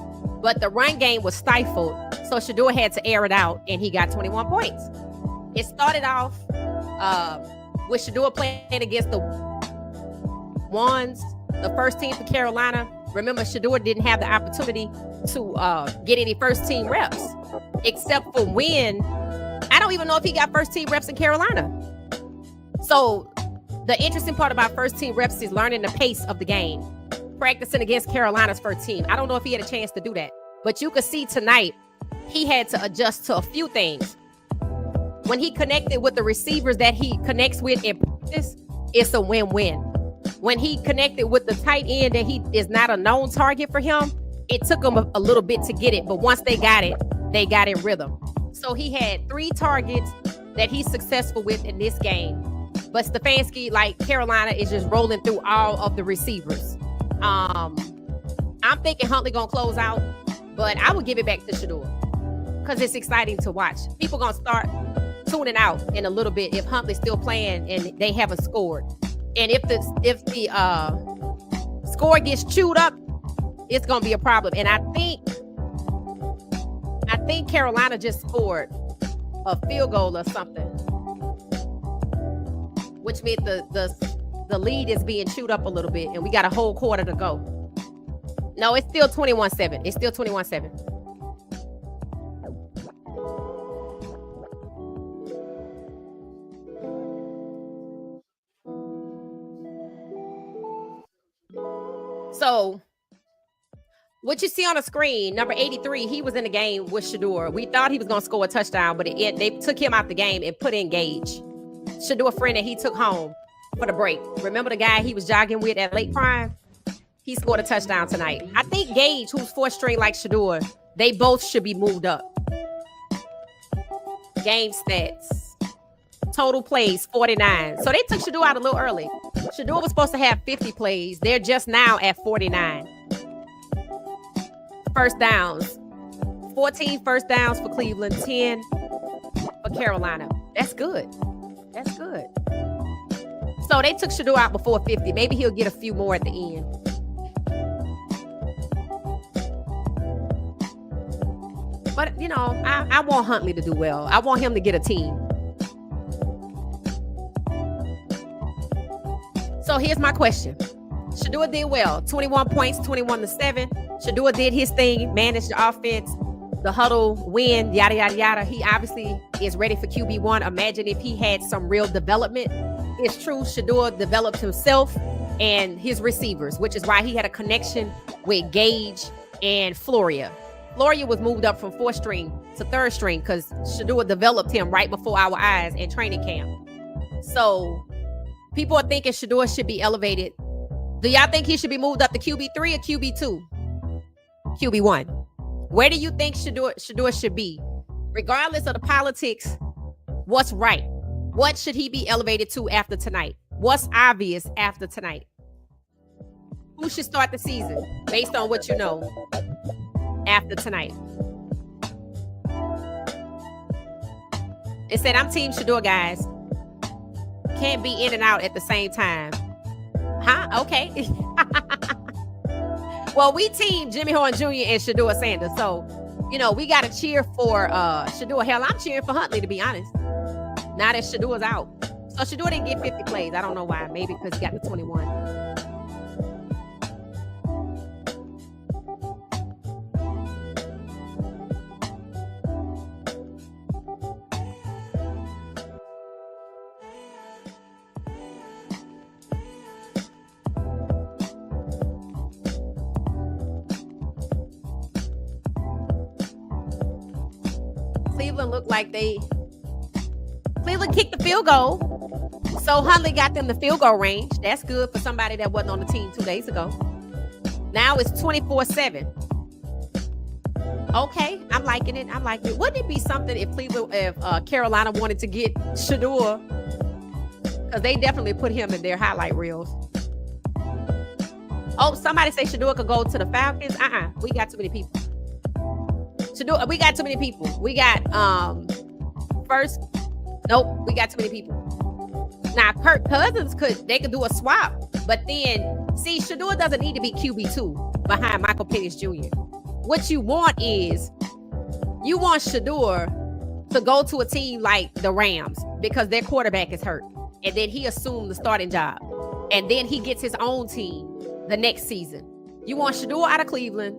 But the run game was stifled, so Shedeur had to air it out, and he got 21 points. It started off with Shedeur playing against the ones, the first team for Carolina. Remember, Shedeur didn't have the opportunity to get any first team reps, except for when, I don't even know if he got first team reps in Carolina. So the interesting part about first team reps is learning the pace of the game, practicing against Carolina's first team. I don't know if he had a chance to do that, but you could see tonight he had to adjust to a few things. When he connected with the receivers that he connects with in practice, it's a win-win. When he connected with the tight end that he is not a known target for him, it took him a little bit to get it, but once they got it in rhythm. So he had 3 targets that he's successful with in this game. But Stefanski, like Carolina, is just rolling through all of the receivers. I'm thinking Huntley gonna close out, but I would give it back to Shedeur because it's exciting to watch. People gonna start tuning out in a little bit if Huntley's still playing and they haven't scored. And if the score gets chewed up, it's gonna be a problem. And I think Carolina just scored a field goal or something, which means the lead is being chewed up a little bit, and we got a whole quarter to go. No, it's still 21-7. It's still 21-7. So what you see on the screen, number 83, he was in the game with Shedeur. We thought he was going to score a touchdown, but they took him out the game and put in Gage, Shedeur friend that he took home for the break. Remember the guy he was jogging with at late prime? He scored a touchdown tonight. I think Gage, who's 4th string like Shedeur, they both should be moved up. Game stats. Total plays, 49. So they took Shedeur out a little early. Shedeur was supposed to have 50 plays. They're just now at 49. First downs. 14 first downs for Cleveland, 10 for Carolina. That's good. That's good. So they took Shedeur out before 50. Maybe he'll get a few more at the end. But, you know, I want Huntley to do well. I want him to get a team. So here's my question. Shedeur did well. 21 points, 21-7. Shedeur did his thing, managed the offense, the huddle, win, yada, yada, yada. He obviously is ready for QB1. Imagine if he had some real development. It's true, Shedeur developed himself and his receivers, which is why he had a connection with Gage and Floria. Floria was moved up from 4th string to 3rd string because Shedeur developed him right before our eyes in training camp. So people are thinking Shedeur should be elevated. Do y'all think he should be moved up to QB3 or QB2? QB1. Where do you think Shedeur should be? Regardless of the politics, what's right? What should he be elevated to after tonight? What's obvious after tonight? Who should start the season based on what you know after tonight? It said, I'm Team Shedeur, guys. Can't be in and out at the same time. Huh? Okay. Well, we team Jimmy Horn Jr. and Shedeur Sanders. So, you know, we got to cheer for Shedeur. Hell, I'm cheering for Huntley, to be honest. Now that Shedeur's out. So Shedeur didn't get 50 plays. I don't know why. Maybe because he got the 21. Cleveland looked like Cleveland kicked the field goal. So Huntley got them the field goal range. That's good for somebody that wasn't on the team 2 days ago. Now it's 24-7. Okay, I'm liking it. Wouldn't it be something if Carolina wanted to get Shedeur? Because they definitely put him in their highlight reels. Oh, somebody say Shedeur could go to the Falcons. We got too many people. Shedeur, we got too many people. We got we got too many people. Now Kirk Cousins could do a swap, but then see, Shedeur doesn't need to be QB2 behind Michael Penix Jr. What you want is Shedeur to go to a team like the Rams because their quarterback is hurt, and then he assumed the starting job, and then he gets his own team the next season. You want Shedeur out of Cleveland.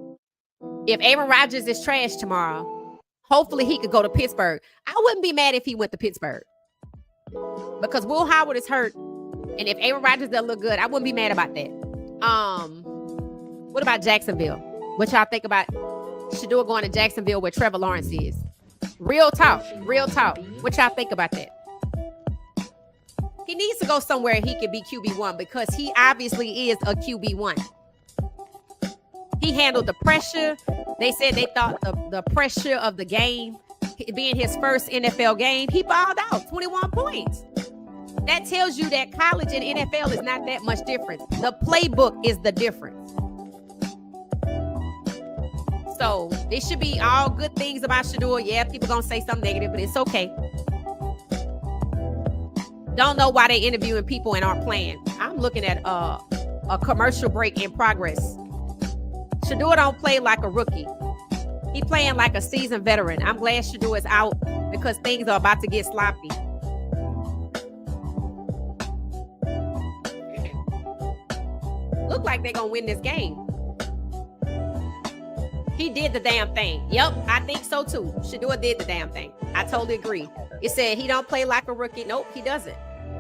If Aaron Rodgers is trash tomorrow, hopefully he could go to Pittsburgh. I wouldn't be mad if he went to Pittsburgh because Will Howard is hurt, and if Aaron Rodgers doesn't look good, I wouldn't be mad about that. What about Jacksonville? What y'all think about Shedeur going to Jacksonville where Trevor Lawrence is? Real talk. What y'all think about that? He needs to go somewhere he can be QB1 because he obviously is a QB1. He handled the pressure. They said they thought the pressure of the game, being his first NFL game, he balled out 21 points. That tells you that college and NFL is not that much difference. The playbook is the difference. So it should be all good things about Shedeur. Yeah, people gonna say something negative, but it's okay. Don't know why they interviewing people and aren't playing. I'm looking at a commercial break in progress. Shedeur don't play like a rookie. He playing like a seasoned veteran. I'm glad Shedeur is out because things are about to get sloppy. Look like they're gonna win this game. He did the damn thing. Yep, I think so too. Shedeur did the damn thing. I totally agree. It said he don't play like a rookie. Nope, he doesn't.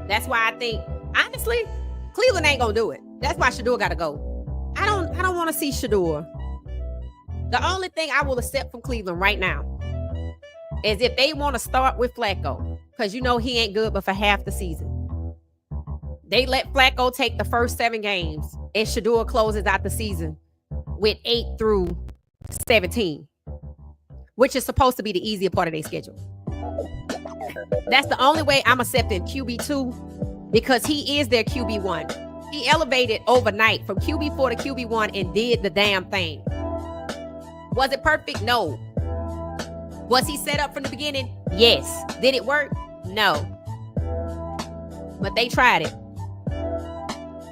That's why I think, honestly, Cleveland ain't gonna do it. That's why Shedeur gotta go. I don't want to see Shedeur. The only thing I will accept from Cleveland right now is if they want to start with Flacco, because you know he ain't good but for half the season. They let Flacco take the first 7 games, and Shedeur closes out the season with 8 through 17, which is supposed to be the easier part of their schedule. That's the only way I'm accepting QB2 because he is their QB1. He elevated overnight from QB4 to QB1 and did the damn thing. Was it perfect? No. Was he set up from the beginning? Yes. Did it work? No. But they tried it.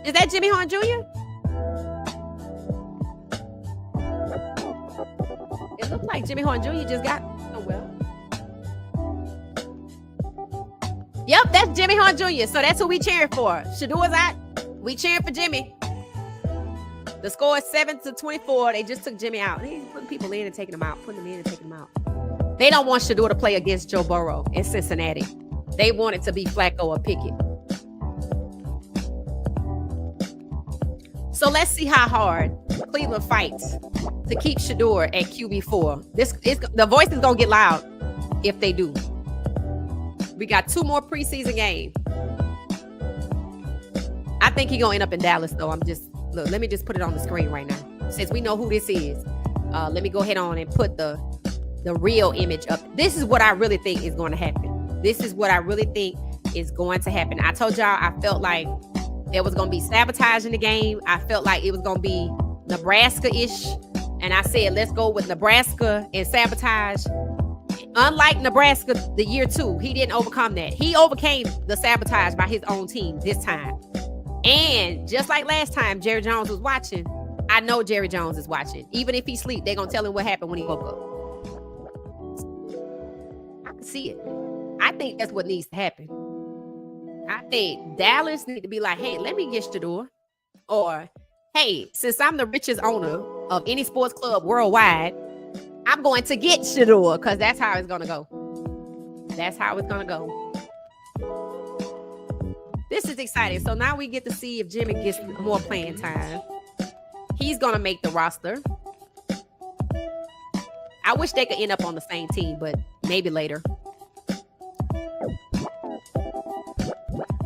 Is that Jimmy Horn Jr.? It looked like Jimmy Horn Jr. just got well. Yep, that's Jimmy Horn Jr. So that's who we cheering for. Shedeur's out. We cheering for Jimmy. The score is 7-24. They just took Jimmy out. He's putting people in and taking them out. Putting them in and taking them out. They don't want Shedeur to play against Joe Burrow in Cincinnati. They want it to be Flacco or Pickett. So let's see how hard Cleveland fights to keep Shedeur at QB4. The voice is going to get loud if they do. We got 2 more preseason games. I think he's going to end up in Dallas, though. Let me just put it on the screen right now. Since we know who this is, let me go ahead on and put the real image up. This is what I really think is going to happen. This is what I really think is going to happen. I told y'all I felt like there was going to be sabotage in the game. I felt like it was going to be Nebraska-ish. And I said, let's go with Nebraska and sabotage. Unlike Nebraska the year 2, he didn't overcome that. He overcame the sabotage by his own team this time. And just like last time, Jerry Jones was watching. I know Jerry Jones is watching. Even if he sleep, they're going to tell him what happened when he woke up. I can see it. I think that's what needs to happen. I think Dallas need to be like, hey, let me get Shedeur. Or, hey, since I'm the richest owner of any sports club worldwide, I'm going to get Shedeur because that's how it's going to go. That's how it's going to go. This is exciting. So now we get to see if Jimmy gets more playing time. He's going to make the roster. I wish they could end up on the same team, but Maybe later.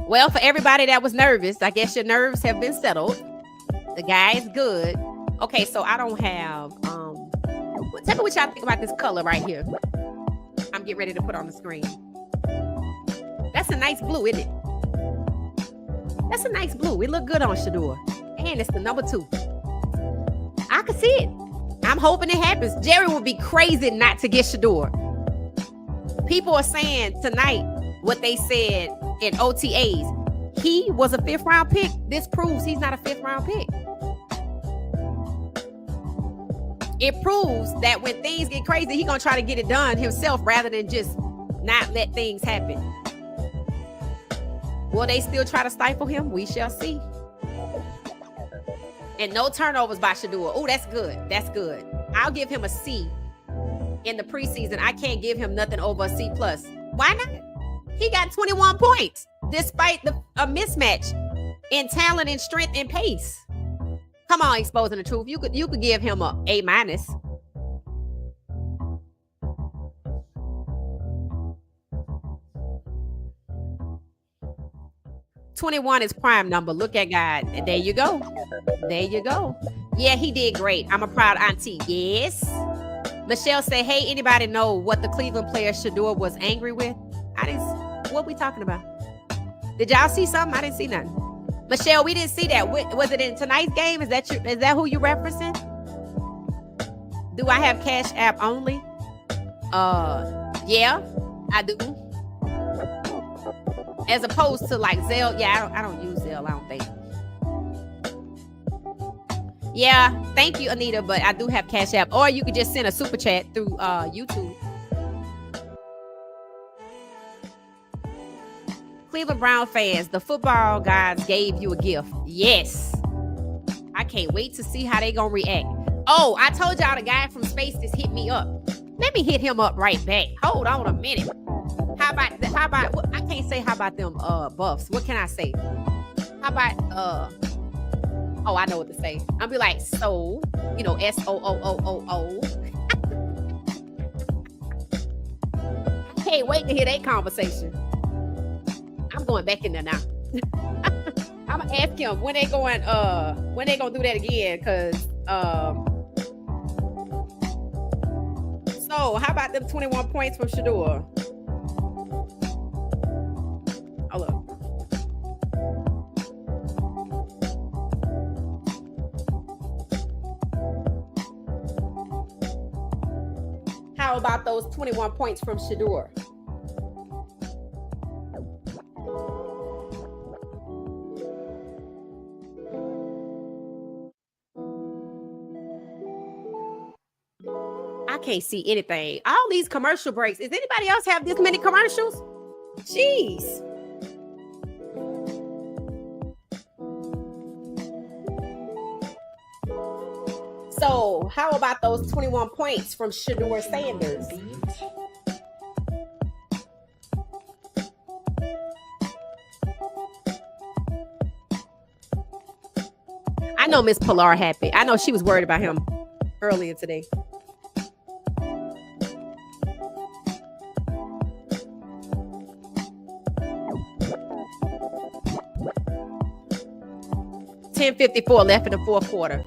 Well, for everybody that was nervous, I guess your nerves have been settled. The guy is good. Okay, so I don't have tell me what y'all think about this color right here. I'm getting ready to put on the screen. That's a nice blue, isn't it? That's a nice blue. It look good on Shedeur. And it's the number 2. I can see it. I'm hoping it happens. Jerry would be crazy not to get Shedeur. People are saying tonight what they said in OTAs. He was a 5th round pick. This proves he's not a 5th round pick. It proves that when things get crazy, he's going to try to get it done himself rather than just not let things happen. Will they still try to stifle him? We shall see. And no turnovers by Shedeur. Oh, that's good. That's good. I'll give him a C in the preseason. I can't give him nothing over a C+. Why not? He got 21 points despite a mismatch in talent and strength and pace. Come on, exposing the truth. You could give him a A-. 21 is prime number. Look at God. And there you go. There you go. Yeah, he did great. I'm a proud auntie. Yes. Michelle said, hey, anybody know what the Cleveland player Shedeur was angry with? What we talking about? Did y'all see something? I didn't see nothing. Michelle, we didn't see that. Was it in tonight's game? Is that who you referencing? Do I have Cash App only? Yeah, I do. As opposed to like Zelle. Yeah, I don't use Zelle, I don't think. Yeah, thank you, Anita, but I do have Cash App. Or you could just send a super chat through YouTube. Cleveland Brown fans, the football guys gave you a gift. Yes. I can't wait to see how they gonna react. Oh, I told y'all the guy from Spaces hit me up. Let me hit him up right back. Hold on a minute. How about I can't say how about them buffs. What can I say? How about oh, I know what to say. I'll be like, so, SOOOOO. I can't wait to hear that conversation. I'm going back in there now. I'm gonna ask him when they gonna do that again, cause so how about them 21 points from Shedeur? Hold up. How about those 21 points from Shedeur? I can't see anything. All these commercial breaks. Does anybody else have this many commercials? Jeez. So, how about those 21 points from Shedeur Sanders? I know Miss Pilar happy. I know she was worried about him earlier today. $10.54 left in the fourth quarter.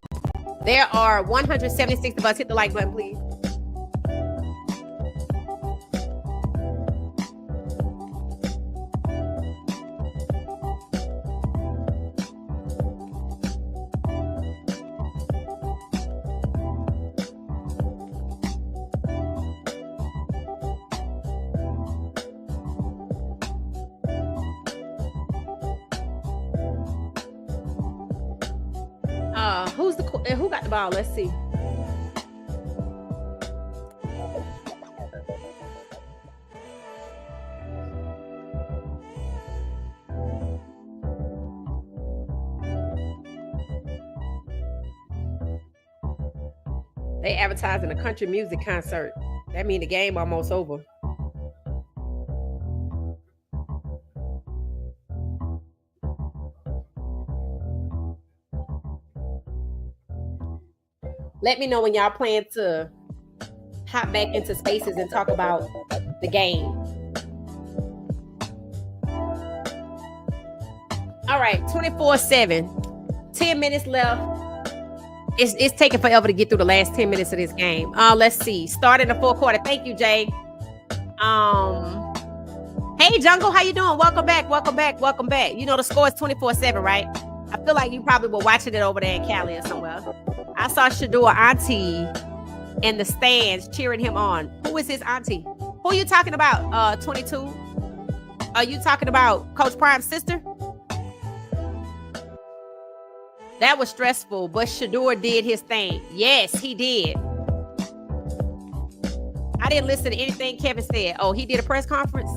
There are 176 of us. Hit the like button, please. Who got the ball? Let's see. They advertising a country music concert. That means the game almost over. Let me know when y'all plan to hop back into Spaces and talk about the game. All right, 24-7. 10 minutes left. It's taking forever to get through the last 10 minutes of this game. Let's see. Start in the fourth quarter. Thank you, Jay. Hey, Jungle, how you doing? Welcome back. You know the score is 24-7, right? I feel like you probably were watching it over there in Cali or somewhere. I saw Shedeur auntie in the stands cheering him on. Who is his auntie? Who are you talking about? 22? Are you talking about Coach Prime's sister? That was stressful, but Shedeur did his thing. Yes, he did. I didn't listen to anything Kevin said. Oh, he did a press conference?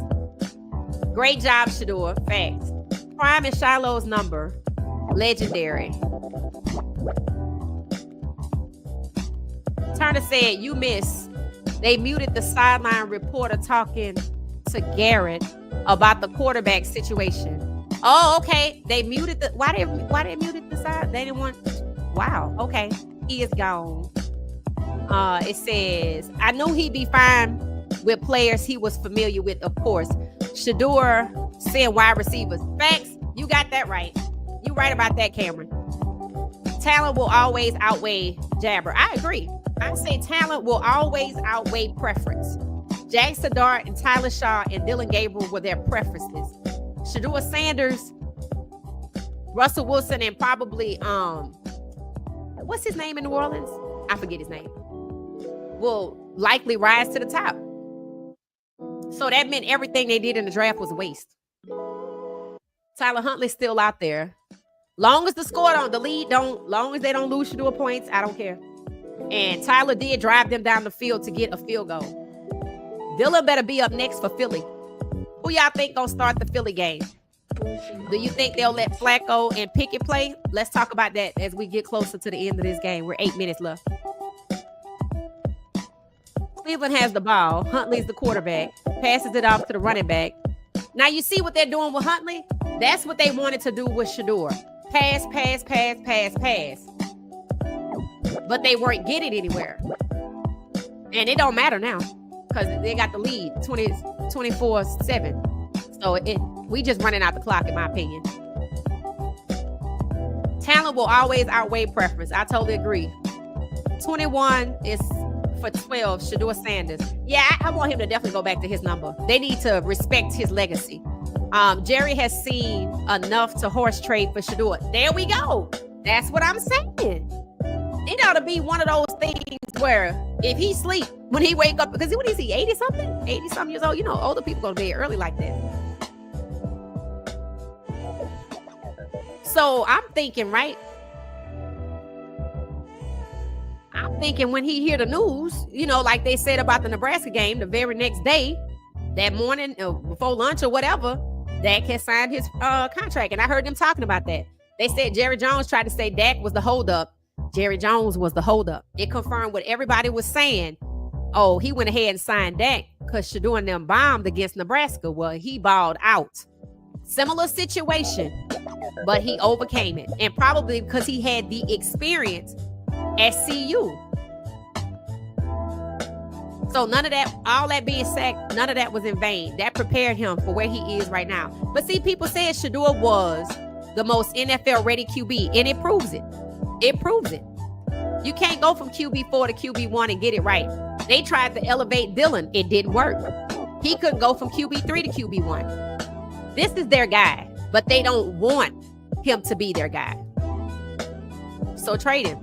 Great job, Shedeur. Facts. Prime and Shiloh's number. Legendary. Turner said, you miss. They muted the sideline reporter talking to Garrett about the quarterback situation. Oh, okay. They muted the why they muted the side? They didn't want. Wow. Okay. He is gone. It says, I knew he'd be fine with players he was familiar with, of course. Shedeur said wide receivers. Facts. You got that right. You right about that, Cameron. Talent will always outweigh Jabber. I agree. I say talent will always outweigh preference. Jackson Dart and Tyler Shaw and Dylan Gabriel were their preferences. Shedeur Sanders, Russell Wilson, and probably what's his name in New Orleans? I forget his name. Will likely rise to the top. So that meant everything they did in the draft was a waste. Tyler Huntley's still out there. Long as the score long as they don't lose Shedeur points, I don't care. And Tyler did drive them down the field to get a field goal. Dylan better be up next for Philly. Who y'all think gonna start the Philly game? Do you think they'll let Flacco and Pickett play? Let's talk about that as we get closer to the end of this game. We're 8 minutes left. Cleveland has the ball. Huntley's the quarterback. Passes it off to the running back. Now you see what they're doing with Huntley? That's what they wanted to do with Shedeur. Pass. But they weren't getting anywhere. And it don't matter now because they got the lead 24-7. So we just running out the clock, in my opinion. Talent will always outweigh preference. I totally agree. 21 is for 12, Shedeur Sanders. Yeah, I want him to definitely go back to his number. They need to respect his legacy. Jerry has seen enough to horse trade for Shedeur. There we go. That's what I'm saying. It ought to be one of those things where if he sleep, when he wake up, because what is he, 80-something? 80-something years old? You know, older people go to bed early like that. So I'm thinking, right? I'm thinking when he hear the news, you know, like they said about the Nebraska game, the very next day, that morning, before lunch or whatever, Dak has signed his contract. And I heard them talking about that. They said Jerry Jones tried to say Dak was the holdup. Jerry Jones was the holdup. It confirmed what everybody was saying. Oh, he went ahead and signed Dak because Shedeur and them bombed against Nebraska. Well, he balled out. Similar situation, but he overcame it. And probably because he had the experience at CU. So none of that, all that being said, none of that was in vain. That prepared him for where he is right now. But see, people said Shedeur was the most NFL-ready QB, and it proves it. It proves it. You can't go from QB4 to QB1 and get it right. They tried to elevate Dylan. It didn't work. He couldn't go from QB3 to QB1. This is their guy, but they don't want him to be their guy. So trade him.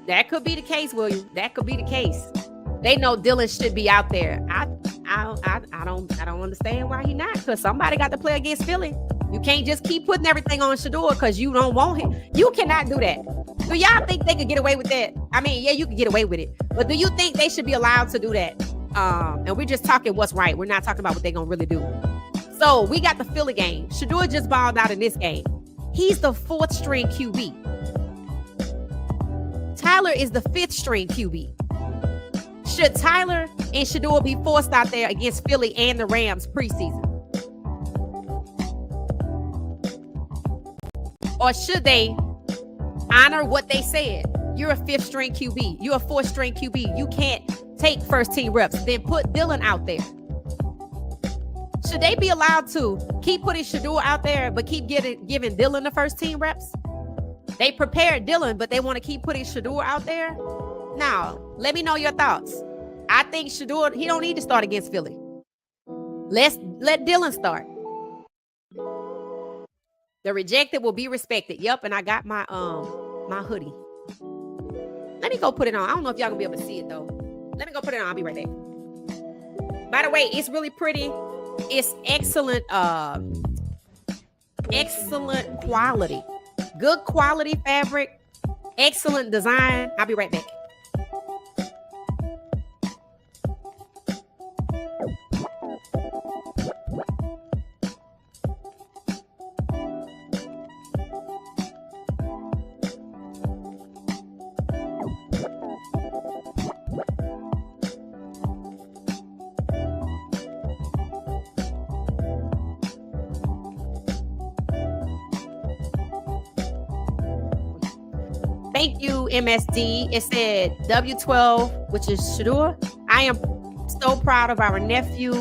That could be the case, William. That could be the case. They know Dylan should be out there. I don't understand why he not. Because somebody got to play against Philly. You can't just keep putting everything on Shedeur because you don't want him. You cannot do that. Do y'all think they could get away with that? I mean, yeah, you can get away with it. But do you think they should be allowed to do that? And we're just talking what's right. We're not talking about what they're going to really do. So we got the Philly game. Shedeur just balled out in this game. He's the 4th string QB. Tyler is the 5th string QB. Should Tyler and Shedeur be forced out there against Philly and the Rams preseason? Or should they honor what they said? You're a 5th string QB. You're a 4th string QB. You can't take first team reps. Then put Dylan out there. Should they be allowed to keep putting Shedeur out there, but keep giving Dylan the first team reps? They prepared Dylan, but they want to keep putting Shedeur out there? Now, let me know your thoughts. I think Shedeur, he don't need to start against Philly. Let Dylan start. The rejected will be respected. Yep, and I got my my hoodie. Let me go put it on. I don't know if y'all gonna be able to see it though. Let me go put it on. I'll be right back. By the way, it's really pretty. It's excellent, excellent quality. Good quality fabric. Excellent design. I'll be right back. Thank you, MSD. It said W12, which is Shedeur. I am so proud of our nephew.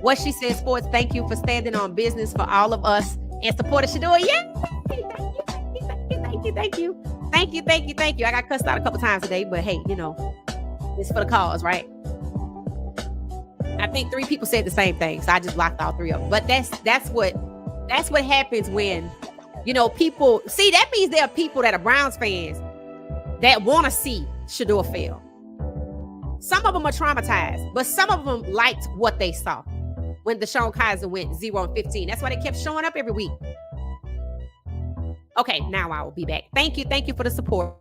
What She Said Sports, thank you for standing on business for all of us and supporting Shedeur. Yay! Thank you. I got cussed out a couple times today, but hey, you know, it's for the cause, right? I think 3 people said the same thing, so I just blocked all 3 of them. But that's what happens when, you know, people see. That means there are people that are Browns fans that want to see Shedeur fail. Some of them are traumatized, but some of them liked what they saw when Deshaun Kaiser went 0-15. That's why they kept showing up every week. Okay, now I will be back. Thank you for the support.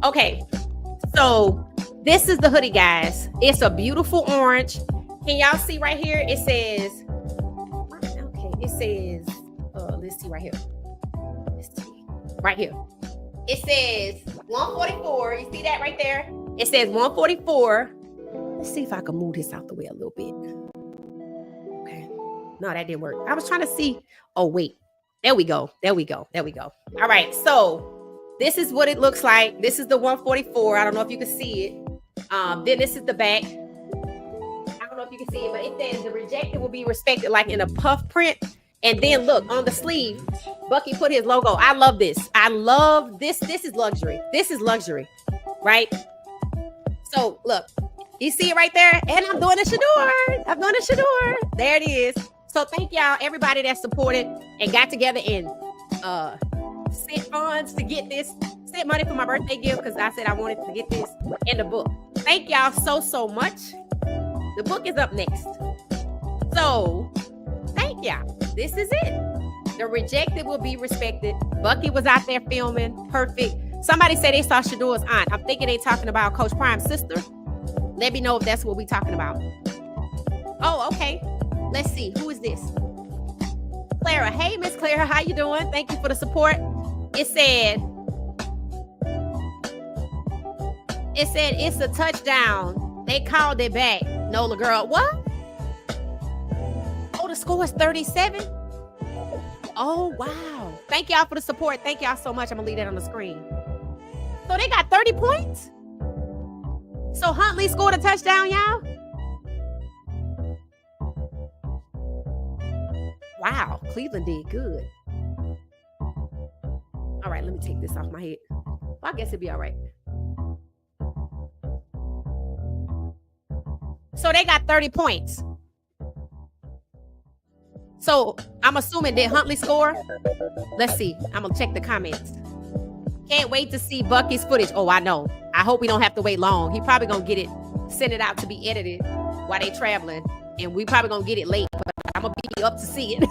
Okay, so this is the hoodie, guys. It's a beautiful orange. Can y'all see right here? It says, let's see right here. Let's see. Right here. It says 144. You see that right there? It says 144. Let's see if I can move this out the way a little bit. Okay. No, that didn't work. I was trying to see. Oh, wait. There we go. All right, so this is what it looks like. This is the 144. I don't know if you can see it. Then this is the back. I don't know if you can see it, but it says the rejected will be respected, like in a puff print. And then look on the sleeve, Bucky put his logo. I love this. I love this. This is luxury. Right? So look, you see it right there? And I'm doing a Shedeur. There it is. So thank y'all, everybody that supported and got together and sent funds to get this, sent money for my birthday gift because I said I wanted to get this in the book. Thank y'all so much. The book is up next. So thank y'all. This is it. The rejected will be respected. Bucky was out there filming. Perfect. Somebody said they saw Shedeur's aunt. I'm thinking they talking about Coach Prime's sister. Let me know if that's what we talking about. Oh, okay. Let's see. Who is this? Clara. Hey, Miss Clara. How you doing? Thank you for the support. It said it's a touchdown. They called it back. Nola girl. What? Oh, the score is 37. Oh, wow. Thank y'all for the support. Thank y'all so much. I'm going to leave that on the screen. So they got 30 points? So Huntley scored a touchdown, y'all? Wow. Cleveland did good. All right, let me take this off my head. Well, I guess it'd be all right. So they got 30 points. So I'm assuming did Huntley score? Let's see. I'm going to check the comments. Can't wait to see Bucky's footage. Oh, I know. I hope we don't have to wait long. He probably going to get it, send it out to be edited while they traveling. And we probably going to get it late, but I'm going to be up to see it.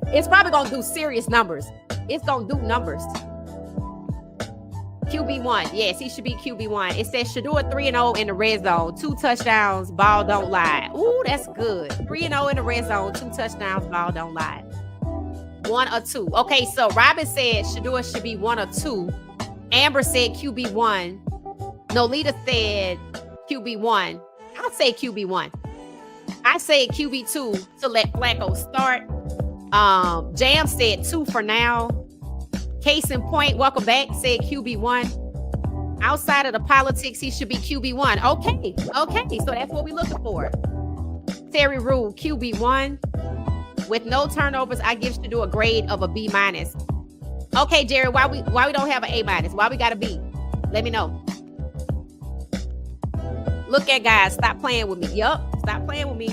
It's probably going to do serious numbers. It's going to do numbers. QB1. Yes, he should be QB1. It says Shedeur 3-0 in the red zone. 2 touchdowns, ball don't lie. Ooh, that's good. 3-0 in the red zone. 2 touchdowns, ball don't lie. 1 or 2. Okay, so Robin said Shedeur should be 1 or 2. Amber said QB1. Nolita said QB1. I'll say QB1. I say QB2 to let Flacco start. Jam said 2 for now. Case in point, welcome back, said QB1. Outside of the politics, he should be QB1. Okay, so that's what we're looking for. Terry Rule, QB1. With no turnovers, I give Shedeur a grade of a B-. Okay, Jerry, why we don't have an A-? Why we got a B? Let me know. Look at guys, stop playing with me. Yup, stop playing with me.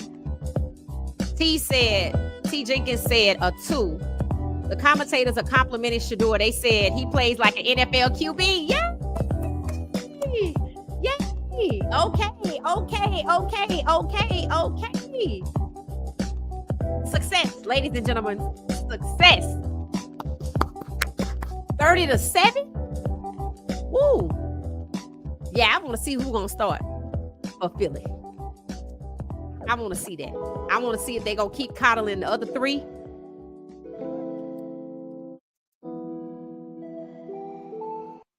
T Jenkins said a 2. The commentators are complimenting Shedeur. They said he plays like an NFL QB. Yay! Yay! Okay. Success, ladies and gentlemen. Success. 30-7. Woo! Yeah, I want to see who's gonna start for Philly. I want to see that. I want to see if they're gonna keep coddling the other 3.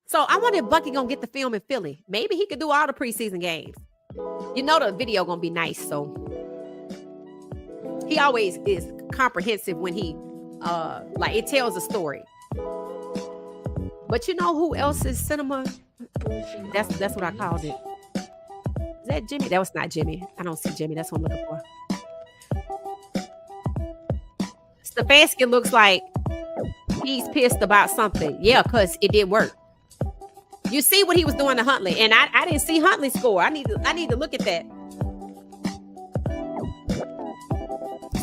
So I wonder if Bucky gonna get the film in Philly. Maybe he could do all the preseason games. You know the video gonna be nice, so he always is comprehensive when he like it tells a story. But you know who else is cinema? That's what I called it. Is that Jimmy? That was not Jimmy. I don't see Jimmy. That's what I'm looking for. Stefanski looks like he's pissed about something. Yeah, because it didn't work. You see what he was doing to Huntley, and I didn't see Huntley score. I need to look at that.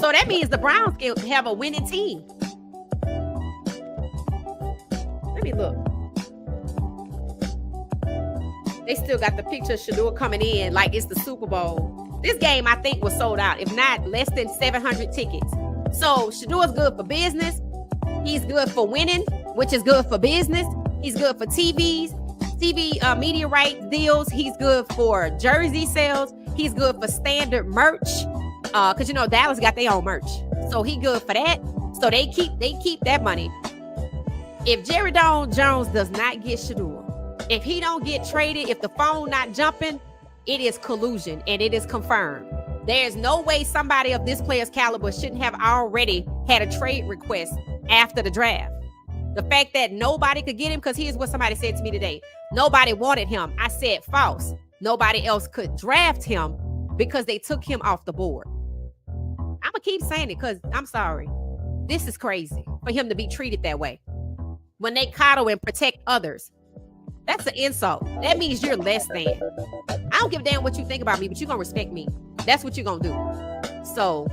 So that means the Browns can have a winning team. Let me look. They still got the picture of Shedeur coming in like it's the Super Bowl. This game, I think, was sold out. If not, less than 700 tickets. So Shedeur's good for business. He's good for winning, which is good for business. He's good for TV media rights deals. He's good for jersey sales. He's good for standard merch. Because you know Dallas got their own merch. So he good for that. So they keep that money. If Jerry Jones does not get Shedeur, if he don't get traded, if the phone not jumping, it is collusion and it is confirmed. There's no way somebody of this player's caliber shouldn't have already had a trade request after the draft. The fact that nobody could get him, because here's what somebody said to me today. Nobody wanted him. I said false. Nobody else could draft him because they took him off the board. I'm going to keep saying it because I'm sorry. This is crazy for him to be treated that way. When they coddle and protect others, that's an insult. That means you're less than. I don't give a damn what you think about me, but you're going to respect me. That's what you're going to do. So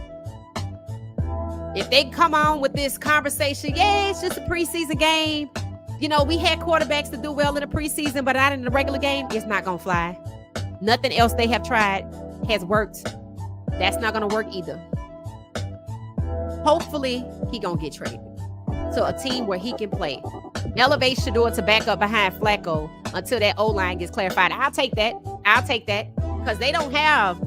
if they come on with this conversation, yeah, it's just a preseason game. You know, we had quarterbacks to do well in the preseason, but not in the regular game. It's not going to fly. Nothing else they have tried has worked. That's not going to work either. Hopefully, he going to get traded to a team where he can play. Elevate Shedeur to back up behind Flacco until that O-line gets clarified. I'll take that. Because they don't have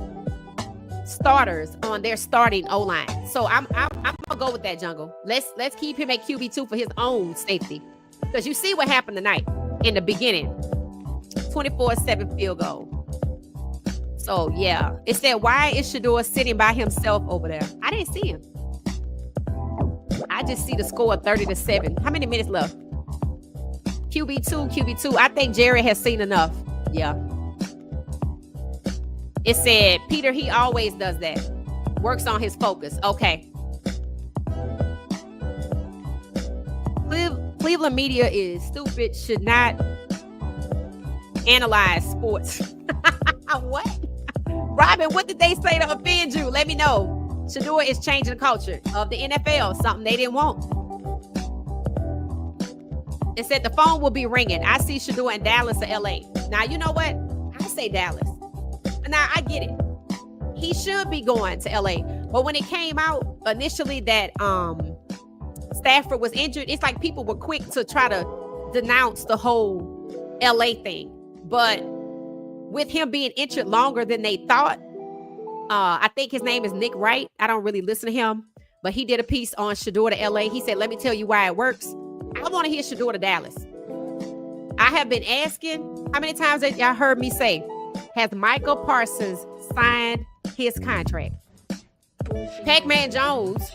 starters on their starting O-line. So I'm gonna go with that, Jungle. Let's keep him at QB2 for his own safety. Because you see what happened tonight in the beginning. 24-7 field goal. So yeah. It said, why is Shedeur sitting by himself over there? I didn't see him. I just see the score 30-7. How many minutes left? QB2. I think Jerry has seen enough. Yeah. It said, Peter, he always does that. Works on his focus. Okay. Cleveland media is stupid, should not analyze sports. What? Robin, what did they say to offend you? Let me know. Shedeur is changing the culture of the NFL, something they didn't want. It said the phone will be ringing. I see Shedeur in Dallas or LA. Now, you know what? I say Dallas. Now, I get it. He should be going to LA. But when it came out initially that Stafford was injured, it's like people were quick to try to denounce the whole LA thing. But with him being injured longer than they thought, I think his name is Nick Wright. I don't really listen to him, but he did a piece on Shedeur to LA. He said, let me tell you why it works. I want to hear Shedeur to Dallas. I have been asking, how many times have y'all heard me say, has Michael Parsons signed his contract? Pac-Man Jones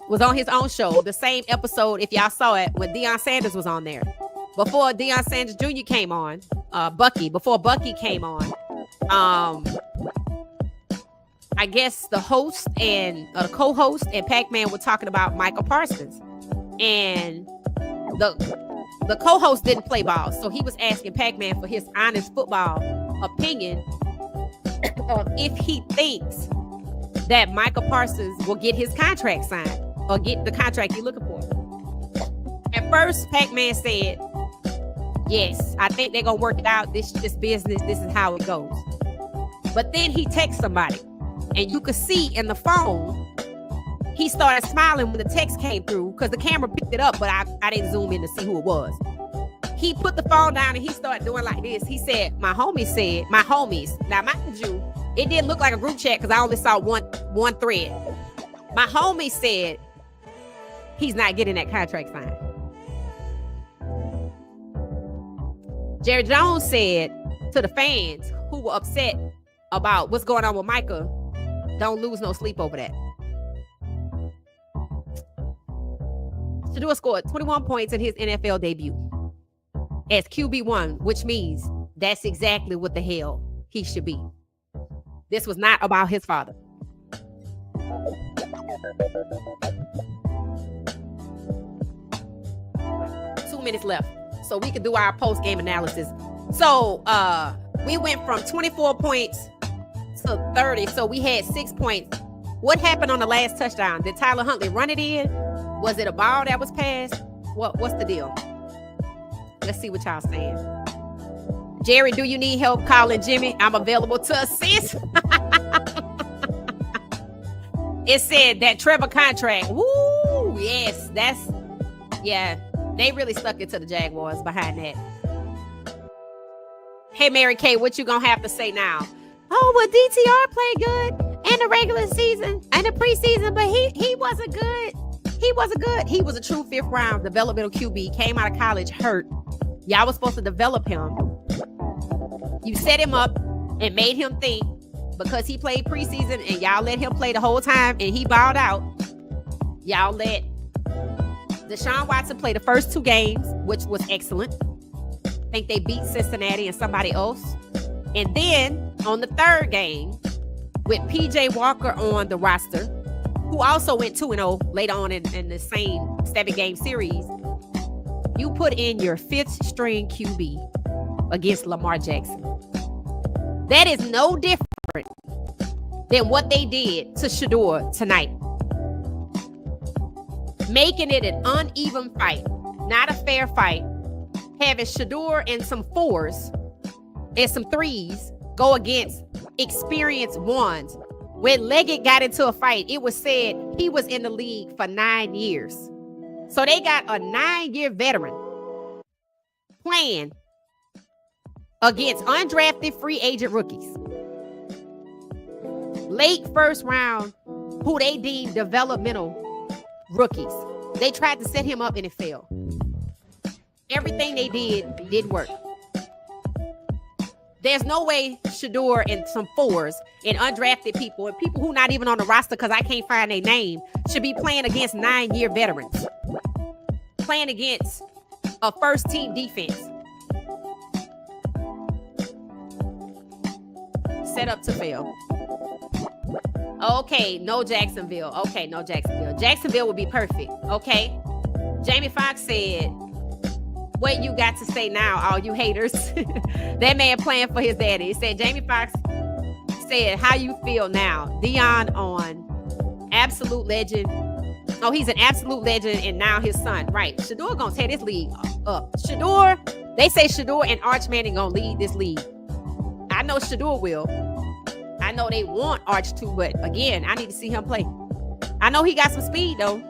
was on his own show, the same episode, if y'all saw it, when Deion Sanders was on there. Before Deion Sanders Jr. came on, before Bucky came on, I guess the host and the co-host and Pac-Man were talking about Michael Parsons. And the co-host didn't play ball, so he was asking Pac-Man for his honest football opinion of if he thinks that Michael Parsons will get his contract signed or get the contract he's looking for. At first, Pac-Man said, yes, I think they're going to work it out. This business, this is how it goes. But then he texts somebody, and you could see in the phone, he started smiling when the text came through because the camera picked it up, but I didn't zoom in to see who it was. He put the phone down and he started doing like this. He said, my homies. Now, mind you, it didn't look like a group chat because I only saw one thread. My homie said he's not getting that contract signed. Jerry Jones said to the fans who were upset about what's going on with Micah, don't lose no sleep over that. Shedeur scored 21 points in his NFL debut as QB1, which means that's exactly what the hell he should be. This was not about his father. Two minutes left, so we could do our post-game analysis. So we went from 24 points to 30, so we had 6 points. What happened on the last touchdown? Did Tyler Huntley run it in? Was it a ball that was passed? What's the deal? Let's see what y'all saying. Jerry, do you need help calling Jimmy? I'm available to assist. It said that Trevor contract. Woo, yes, they really stuck it to the Jaguars behind that. Hey, Mary Kay, what you gonna have to say now? Oh, well, DTR played good in the regular season and the preseason, but he wasn't good. He wasn't good. He was a true fifth round developmental QB. Came out of college hurt. Y'all was supposed to develop him. You set him up and made him think because he played preseason and y'all let him play the whole time and he balled out. Y'all let Deshaun Watson play the first 2 games, which was excellent. I think they beat Cincinnati and somebody else. And then on the 3rd game, with PJ Walker on the roster, who also went 2-0 later on in the same 7-game series, you put in your 5th string QB against Lamar Jackson. That is no different than what they did to Shedeur tonight. Making it an uneven fight, not a fair fight. Having Shedeur and some 4s and some 3s go against experienced 1s. When Leggett got into a fight, it was said he was in the league for 9 years. So they got a 9-year veteran playing against undrafted free agent rookies. late first round, who they deemed developmental rookies. They tried to set him up and it failed. Everything they did work. There's no way Shedeur and some fours and undrafted people and people who not even on the roster because I can't find their name should be playing against 9-year veterans. Playing against a first team defense. Set up to fail. Okay, no Jacksonville. Okay, no Jacksonville. Jacksonville would be perfect. Okay. Jamie Foxx said, what you got to say now, all you haters? That man playing for his daddy. He said, Jamie Foxx said, how you feel now? Dion on absolute legend. Oh, he's an absolute legend and now his son. Right. Shedeur gonna tear this league up. Shedeur, they say Shedeur and Arch Manning gonna lead this league. I know Shedeur will. I know they want Arch to, but again, I need to see him play. I know he got some speed though.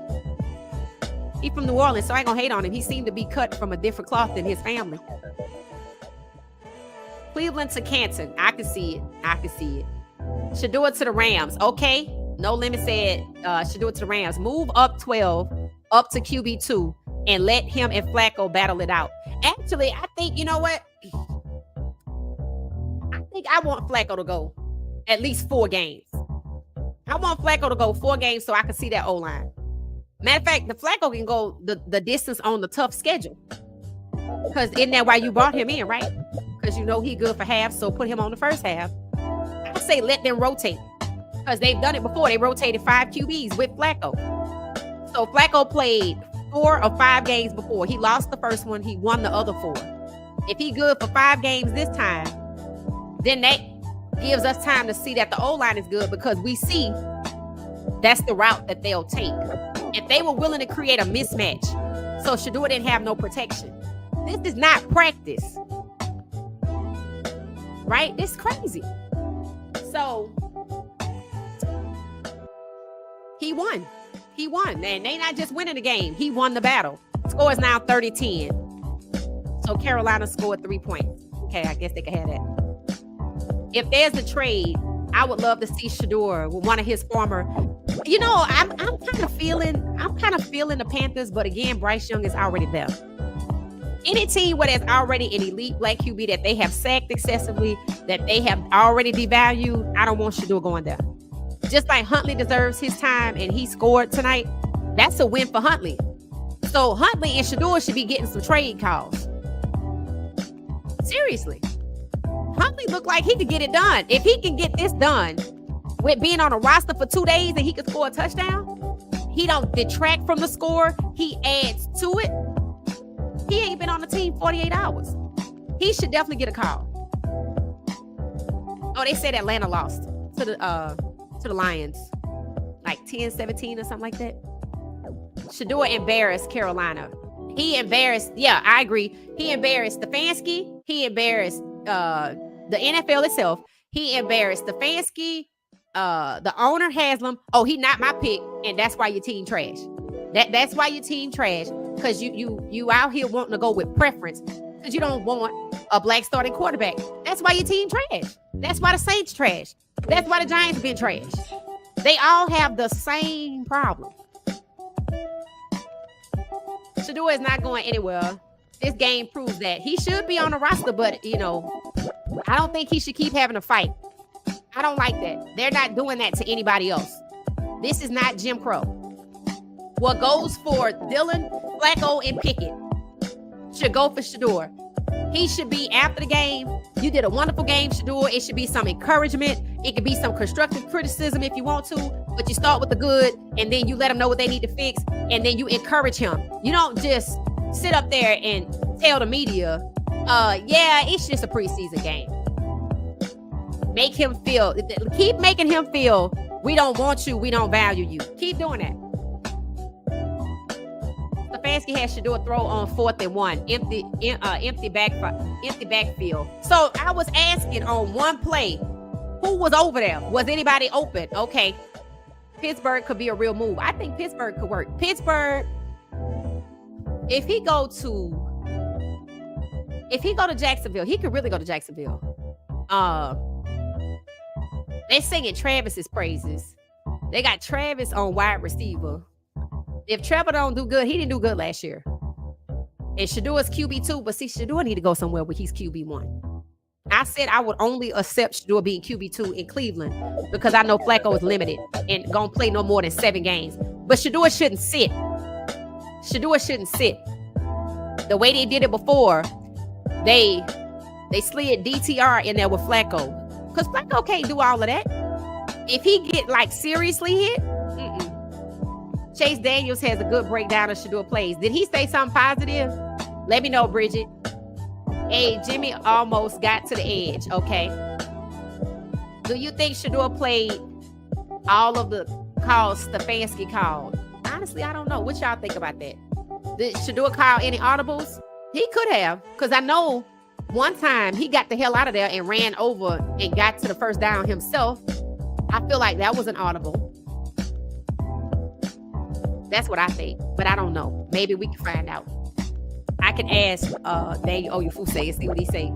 He from New Orleans, so I ain't gonna hate on him. He seemed to be cut from a different cloth than his family. Cleveland to Canton. I can see it. I can see it. Shedeur to the Rams. Okay. No Limit said Shedeur to the Rams. Move up 12, up to QB2, and let him and Flacco battle it out. Actually, I think, you know what? I think I want Flacco to go at least 4 games. I want Flacco to go 4 games so I can see that O-line. Matter of fact, the Flacco can go the distance on the tough schedule. Because isn't that why you brought him in, right? Because you know he good for half, so put him on the first half. I say let them rotate. Because they've done it before. They rotated 5 QBs with Flacco. So Flacco played 4 or 5 games before. He lost the first one. He won the other 4. If he good for 5 games this time, then that gives us time to see that the O-line is good because we see that's the route that they'll take. If they were willing to create a mismatch, so Shedeur didn't have no protection. This is not practice. Right? This is crazy. So he won. He won. And they not just winning the game. He won the battle. Score is now 30-10. So Carolina scored 3 points. Okay, I guess they can have that. If there's a trade, I would love to see Shedeur with one of his former. You know, I'm kind of feeling the Panthers, but again, Bryce Young is already there. Any team where there's already an elite black QB that they have sacked excessively, that they have already devalued, I don't want Shedeur going there. Just like Huntley deserves his time and he scored tonight, that's a win for Huntley. So Huntley and Shedeur should be getting some trade calls. Seriously. Huntley looked like he could get it done. If he can get this done with being on a roster for 2 days and he could score a touchdown, he don't detract from the score. He adds to it. He ain't been on the team 48 hours. He should definitely get a call. Oh, they said Atlanta lost to the Lions, like 10-17 or something like that. Shedeur embarrassed Carolina. He embarrassed, yeah, I agree. He embarrassed Stefanski. He embarrassed the NFL itself. He embarrassed Stefanski, the owner Haslam. Oh, he not my pick, and that's why your team trash. That's why your team trash, because you out here wanting to go with preference because you don't want a black starting quarterback. That's why your team trash. That's why the Saints trash. That's why the Giants been trash. They all have the same problem. Shedeur is not going anywhere. This game proves that. He should be on the roster, but, you know, I don't think he should keep having a fight. I don't like that. They're not doing that to anybody else. This is not Jim Crow. What goes for Dillon, Flacco, and Pickett should go for Shedeur. He should be after the game. You did a wonderful game, Shedeur. It should be some encouragement. It could be some constructive criticism if you want to, but you start with the good, and then you let them know what they need to fix, and then you encourage him. You don't just sit up there and tell the media, yeah, it's just a preseason game. Make him feel, keep making him feel, we don't want you, we don't value you. Keep doing that. Stefanski had Shedeur throw on 4th and 1, empty backfield. So I was asking on one play, who was over there? Was anybody open? Okay, Pittsburgh could be a real move. I think Pittsburgh could work. Pittsburgh, if he go to Jacksonville, he could really go to Jacksonville. They singing Travis's praises. They got Travis on wide receiver. If Trevor don't do good, he didn't do good last year. And Shedeur's QB2, but see, Shedeur need to go somewhere where he's QB1. I said I would only accept Shedeur being QB2 in Cleveland because I know Flacco is limited and gonna play no more than 7 games. But Shedeur shouldn't sit. Shedeur shouldn't sit. The way they did it before, they slid DTR in there with Flacco. Because Flacco can't do all of that. If he get like seriously hit, Chase Daniels has a good breakdown of Shedeur plays. Did he say something positive? Let me know, Bridget. Hey, Jimmy almost got to the edge. Okay. Do you think Shedeur played all of the calls Stefanski called? Honestly, I don't know. What y'all think about that? Did Shedeur call any audibles? He could have, because I know one time he got the hell out of there and ran over and got to the first down himself. I feel like that was an audible. That's what I think, but I don't know. Maybe we can find out. I can ask Daniel Oyefuse and see what he say.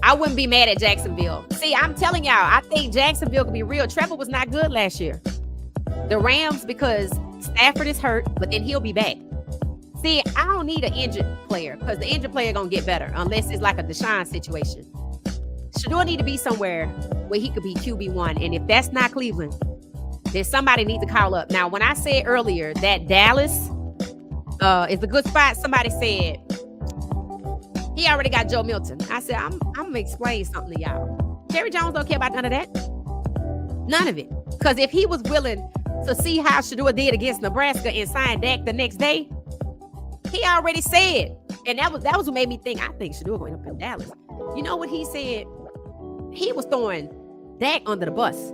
I wouldn't be mad at Jacksonville. See, I'm telling y'all, I think Jacksonville could be real. Trevor was not good last year. The Rams, because Stafford is hurt, but then he'll be back. See, I don't need an injured player because the injured player gonna get better unless it's like a Deshaun situation. Shedeur need to be somewhere where he could be QB1, and if that's not Cleveland, then somebody needs to call up. Now, when I said earlier that Dallas is a good spot, somebody said he already got Joe Milton. I said, I'm gonna explain something to y'all. Jerry Jones don't care about none of that. None of it. Because if he was willing to see how Shedeur did against Nebraska and sign Dak the next day, he already said. And that was what made me think, I think Shedeur going up in Dallas. You know what he said? He was throwing Dak under the bus.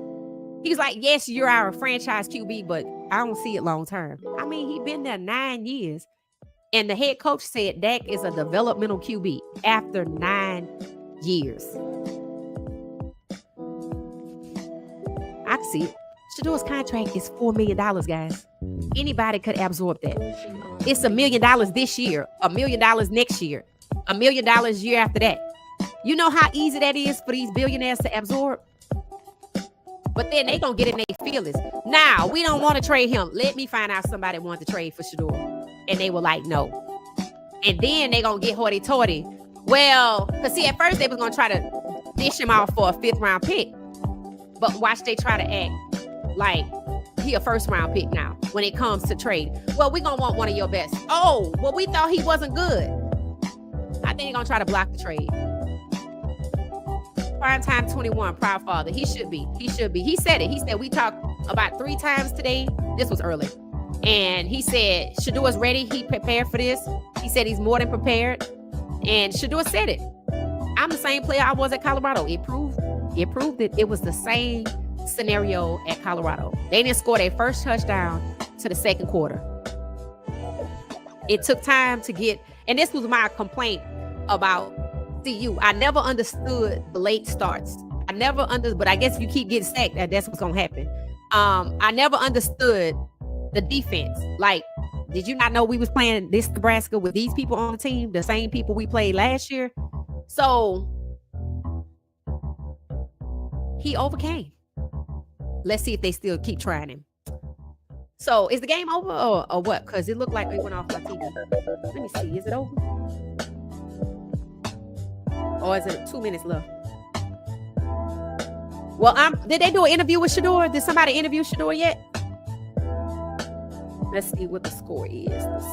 He was like, yes, you're our franchise QB, but I don't see it long term. I mean, he's been there 9 years. And the head coach said Dak is a developmental QB after 9 years. I can see it. Shedeur's contract is $4 million, guys. Anybody could absorb that. It's $1 million this year, $1 million next year, $1 million year after that. You know how easy that is for these billionaires to absorb? But then they gonna get in their feelings. Now, we don't want to trade him. Let me find out somebody wanted to trade for Shedeur. And they were like, no. And then they gonna get hoity-toity. Well, because see, at first they was gonna try to dish him off for a 5th round pick. But watch they try to act like he a 1st round pick now when it comes to trade. Well, we gonna want one of your best. Oh, well, we thought he wasn't good. I think they're gonna try to block the trade. Primetime 21, proud father. He should be. He should be. He said it. He said, we talked about 3 times today. This was early. And he said, Shedeur's ready. He prepared for this. He said he's more than prepared. And Shedeur said it. I'm the same player I was at Colorado. It proved that it was the same scenario at Colorado. They didn't score their first touchdown to the 2nd quarter. It took time to get, and this was my complaint about CU. I never understood the late starts. But I guess if you keep getting sacked, that's what's going to happen. I never understood the defense. Like, did you not know we was playing this Nebraska with these people on the team, the same people we played last year? So he overcame. Let's see if they still keep trying him. So is the game over or what? Because it looked like it went off my TV. Let me see. Is it over? Or is it 2 minutes left? Well, did they do an interview with Shedeur? Did somebody interview Shedeur yet? Let's see what the score is. Let's see.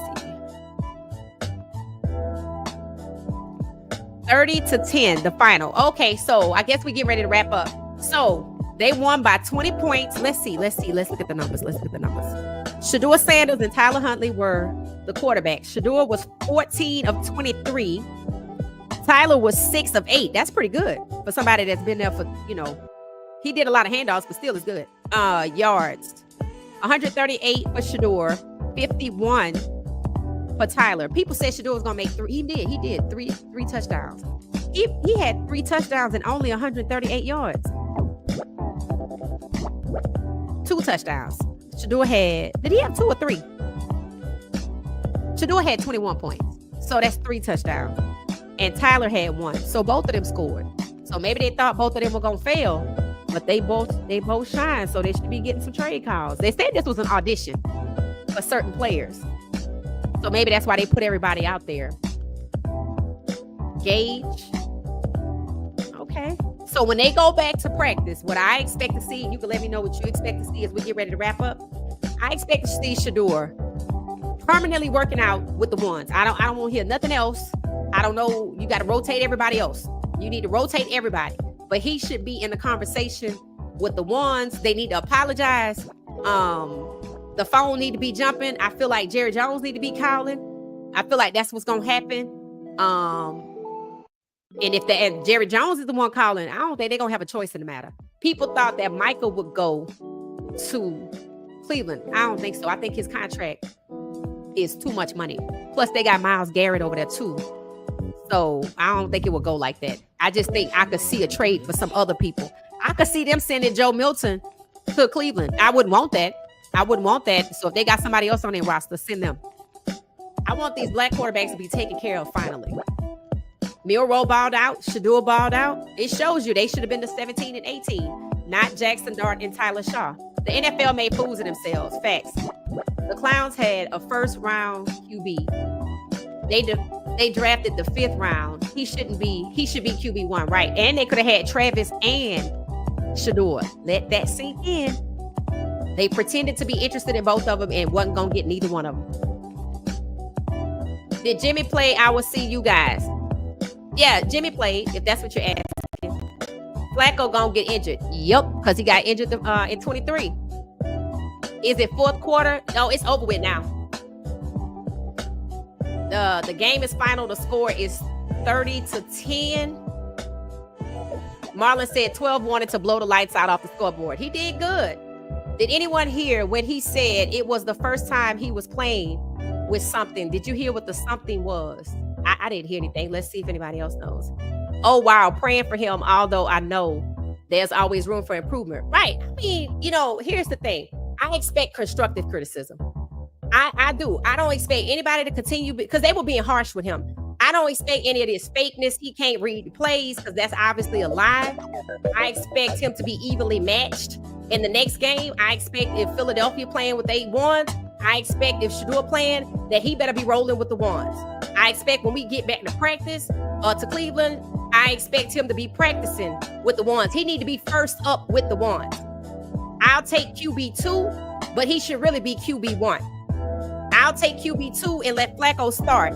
30-10, the final. Okay, so I guess we get ready to wrap up. So they won by 20 points. Let's see. Let's look at the numbers. Shedeur Sanders and Tyler Huntley were the quarterbacks. Shedeur was 14 of 23. Tyler was 6 of 8. That's pretty good for somebody that's been there for, he did a lot of handoffs, but still is good. Yards, 138 for Shedeur, 51 for Tyler. People said Shedeur was going to make 3. He did three touchdowns. He had 3 touchdowns and only 138 yards. 2 touchdowns. Shedeur did he have 2 or 3? Shedeur had 21 points. So that's 3 touchdowns. And Tyler had 1. So both of them scored. So maybe they thought both of them were going to fail. but they both shine, so they should be getting some trade calls. They said this was an audition for certain players, so maybe that's why they put everybody out there. Gage. Okay. So when they go back to practice, what I expect to see, and you can let me know what you expect to see as we get ready to wrap up. I expect to see Shedeur permanently working out with the ones. I don't want to hear nothing else. I don't know. You got to rotate everybody else. You need to rotate everybody. But he should be in the conversation with the ones. They need to apologize. The phone need to be jumping. I feel like Jerry Jones need to be calling. I feel like that's what's gonna happen. And if Jerry Jones is the one calling, I don't think they're gonna have a choice in the matter. People thought that Michael would go to Cleveland. I don't think so. I think his contract is too much money. Plus, they got Myles Garrett over there too. So I don't think it would go like that. I just think I could see a trade for some other people. I could see them sending Joe Milton to Cleveland. I wouldn't want that. So if they got somebody else on their roster, send them. I want these black quarterbacks to be taken care of finally. Milroe balled out. Shedeur balled out. It shows you they should have been the 17 and 18, not Jackson Dart and Tyler Shaw. The NFL made fools of themselves. Facts. The Clowns had a first-round QB. They drafted the 5th round. He should be QB1, right? And they could have had Travis and Shedeur. Let that sink in. They pretended to be interested in both of them and wasn't going to get neither one of them. Did Jimmy play? I will see you guys. Yeah, Jimmy played, if that's what you're asking. Flacco gonna get injured. Yep, because he got injured in 23. Is it 4th quarter? No, it's over with now. The game is final. The score is 30-10. Marlon said 12 wanted to blow the lights out off the scoreboard. He did good. Did anyone hear when he said it was the first time he was playing with something? Did you hear what the something was? I didn't hear anything. Let's see if anybody else knows. Oh, wow. Praying for him, although I know there's always room for improvement. Right. I mean, here's the thing. I expect constructive criticism. I do. I don't expect anybody to continue because they were being harsh with him. I don't expect any of this fakeness. He can't read the plays because that's obviously a lie. I expect him to be evenly matched in the next game. I expect if Philadelphia playing with 8-1, I expect if Shedeur playing that he better be rolling with the ones. I expect when we get back to practice to Cleveland, I expect him to be practicing with the ones. He need to be first up with the ones. I'll take QB2, but he should really be QB1. I'll take QB2 and let Flacco start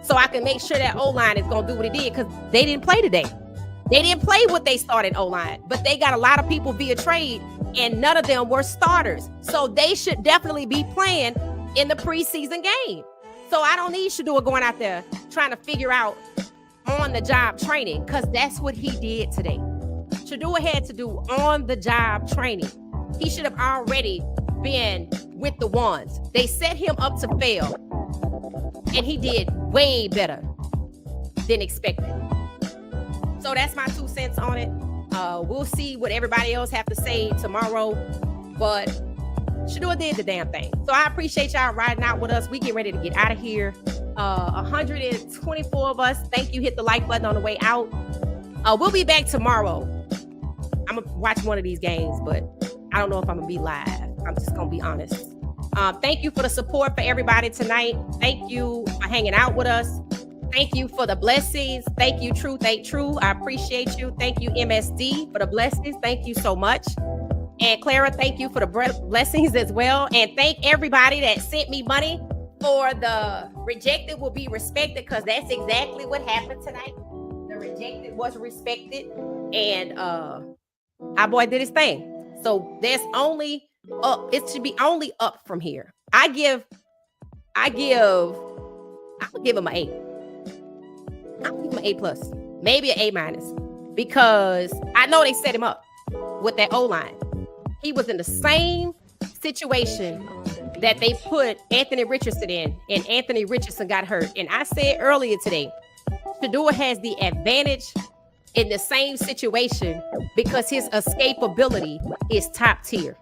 so I can make sure that O-line is going to do what it did because they didn't play today. They didn't play what they started O-line, but they got a lot of people via trade and none of them were starters. So they should definitely be playing in the preseason game. So I don't need Shedeur going out there trying to figure out on-the-job training because that's what he did today. Shedeur had to do on-the-job training. He should have already been with the ones. They set him up to fail, and he did way better than expected. So that's my 2 cents on it. We'll see what everybody else have to say tomorrow, but Shedeur did the damn thing. So I appreciate y'all riding out with us. We get ready to get out of here. 124 of us. Thank you. Hit the like button on the way out. We'll be back tomorrow. I'm going to watch one of these games, but I don't know if I'm going to be live. I'm just going to be honest. Thank you for the support for everybody tonight. Thank you for hanging out with us. Thank you for the blessings. Thank you, Truth Ain't True. I appreciate you. Thank you, MSD, for the blessings. Thank you so much. And Clara, thank you for the blessings as well. And thank everybody that sent me money for the rejected will be respected because that's exactly what happened tonight. The rejected was respected. And our boy did his thing. So there's only up. It should be only up from here. I'll give him an 8. I'll give him an A+, maybe an A-, because I know they set him up with that O-line. He was in the same situation that they put Anthony Richardson in, and Anthony Richardson got hurt. And I said earlier today, Shedeur has the advantage in the same situation because his escapability is top tier.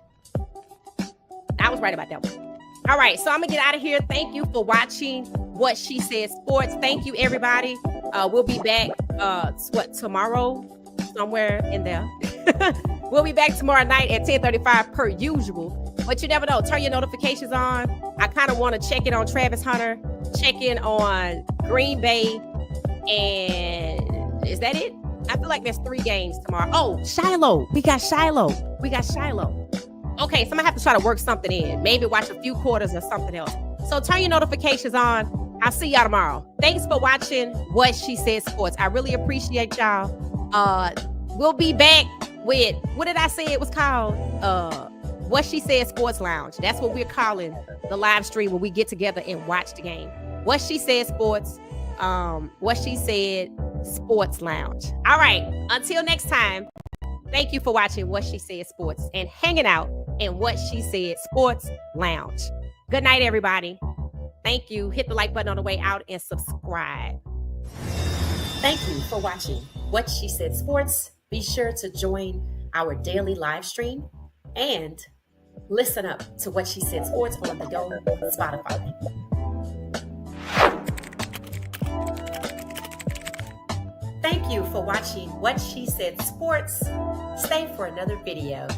I was right about that one. All right, so I'm going to get out of here. Thank you for watching What She Said Sports. Thank you, everybody. We'll be back, tomorrow, somewhere in there. We'll be back tomorrow night at 10:35 per usual. But you never know. Turn your notifications on. I kind of want to check in on Travis Hunter, check in on Green Bay, and is that it? I feel like there's 3 games tomorrow. Oh, Shiloh. We got Shiloh. Okay, so I'm going to have to try to work something in. Maybe watch a few quarters or something else. So turn your notifications on. I'll see y'all tomorrow. Thanks for watching What She Said Sports. I really appreciate y'all. We'll be back with, what did I say it was called? What She Said Sports Lounge. That's what we're calling the live stream when we get together and watch the game. What She Said Sports. What She Said Sports Lounge. All right. Until next time. Thank you for watching What She Said Sports and hanging out in What She Said Sports Lounge. Good night, everybody. Thank you. Hit the like button on the way out and subscribe. Thank you for watching What She Said Sports. Be sure to join our daily live stream and listen up to What She Said Sports on the Go Spotify. Thank you for watching What She Said Sports. Stay for another video.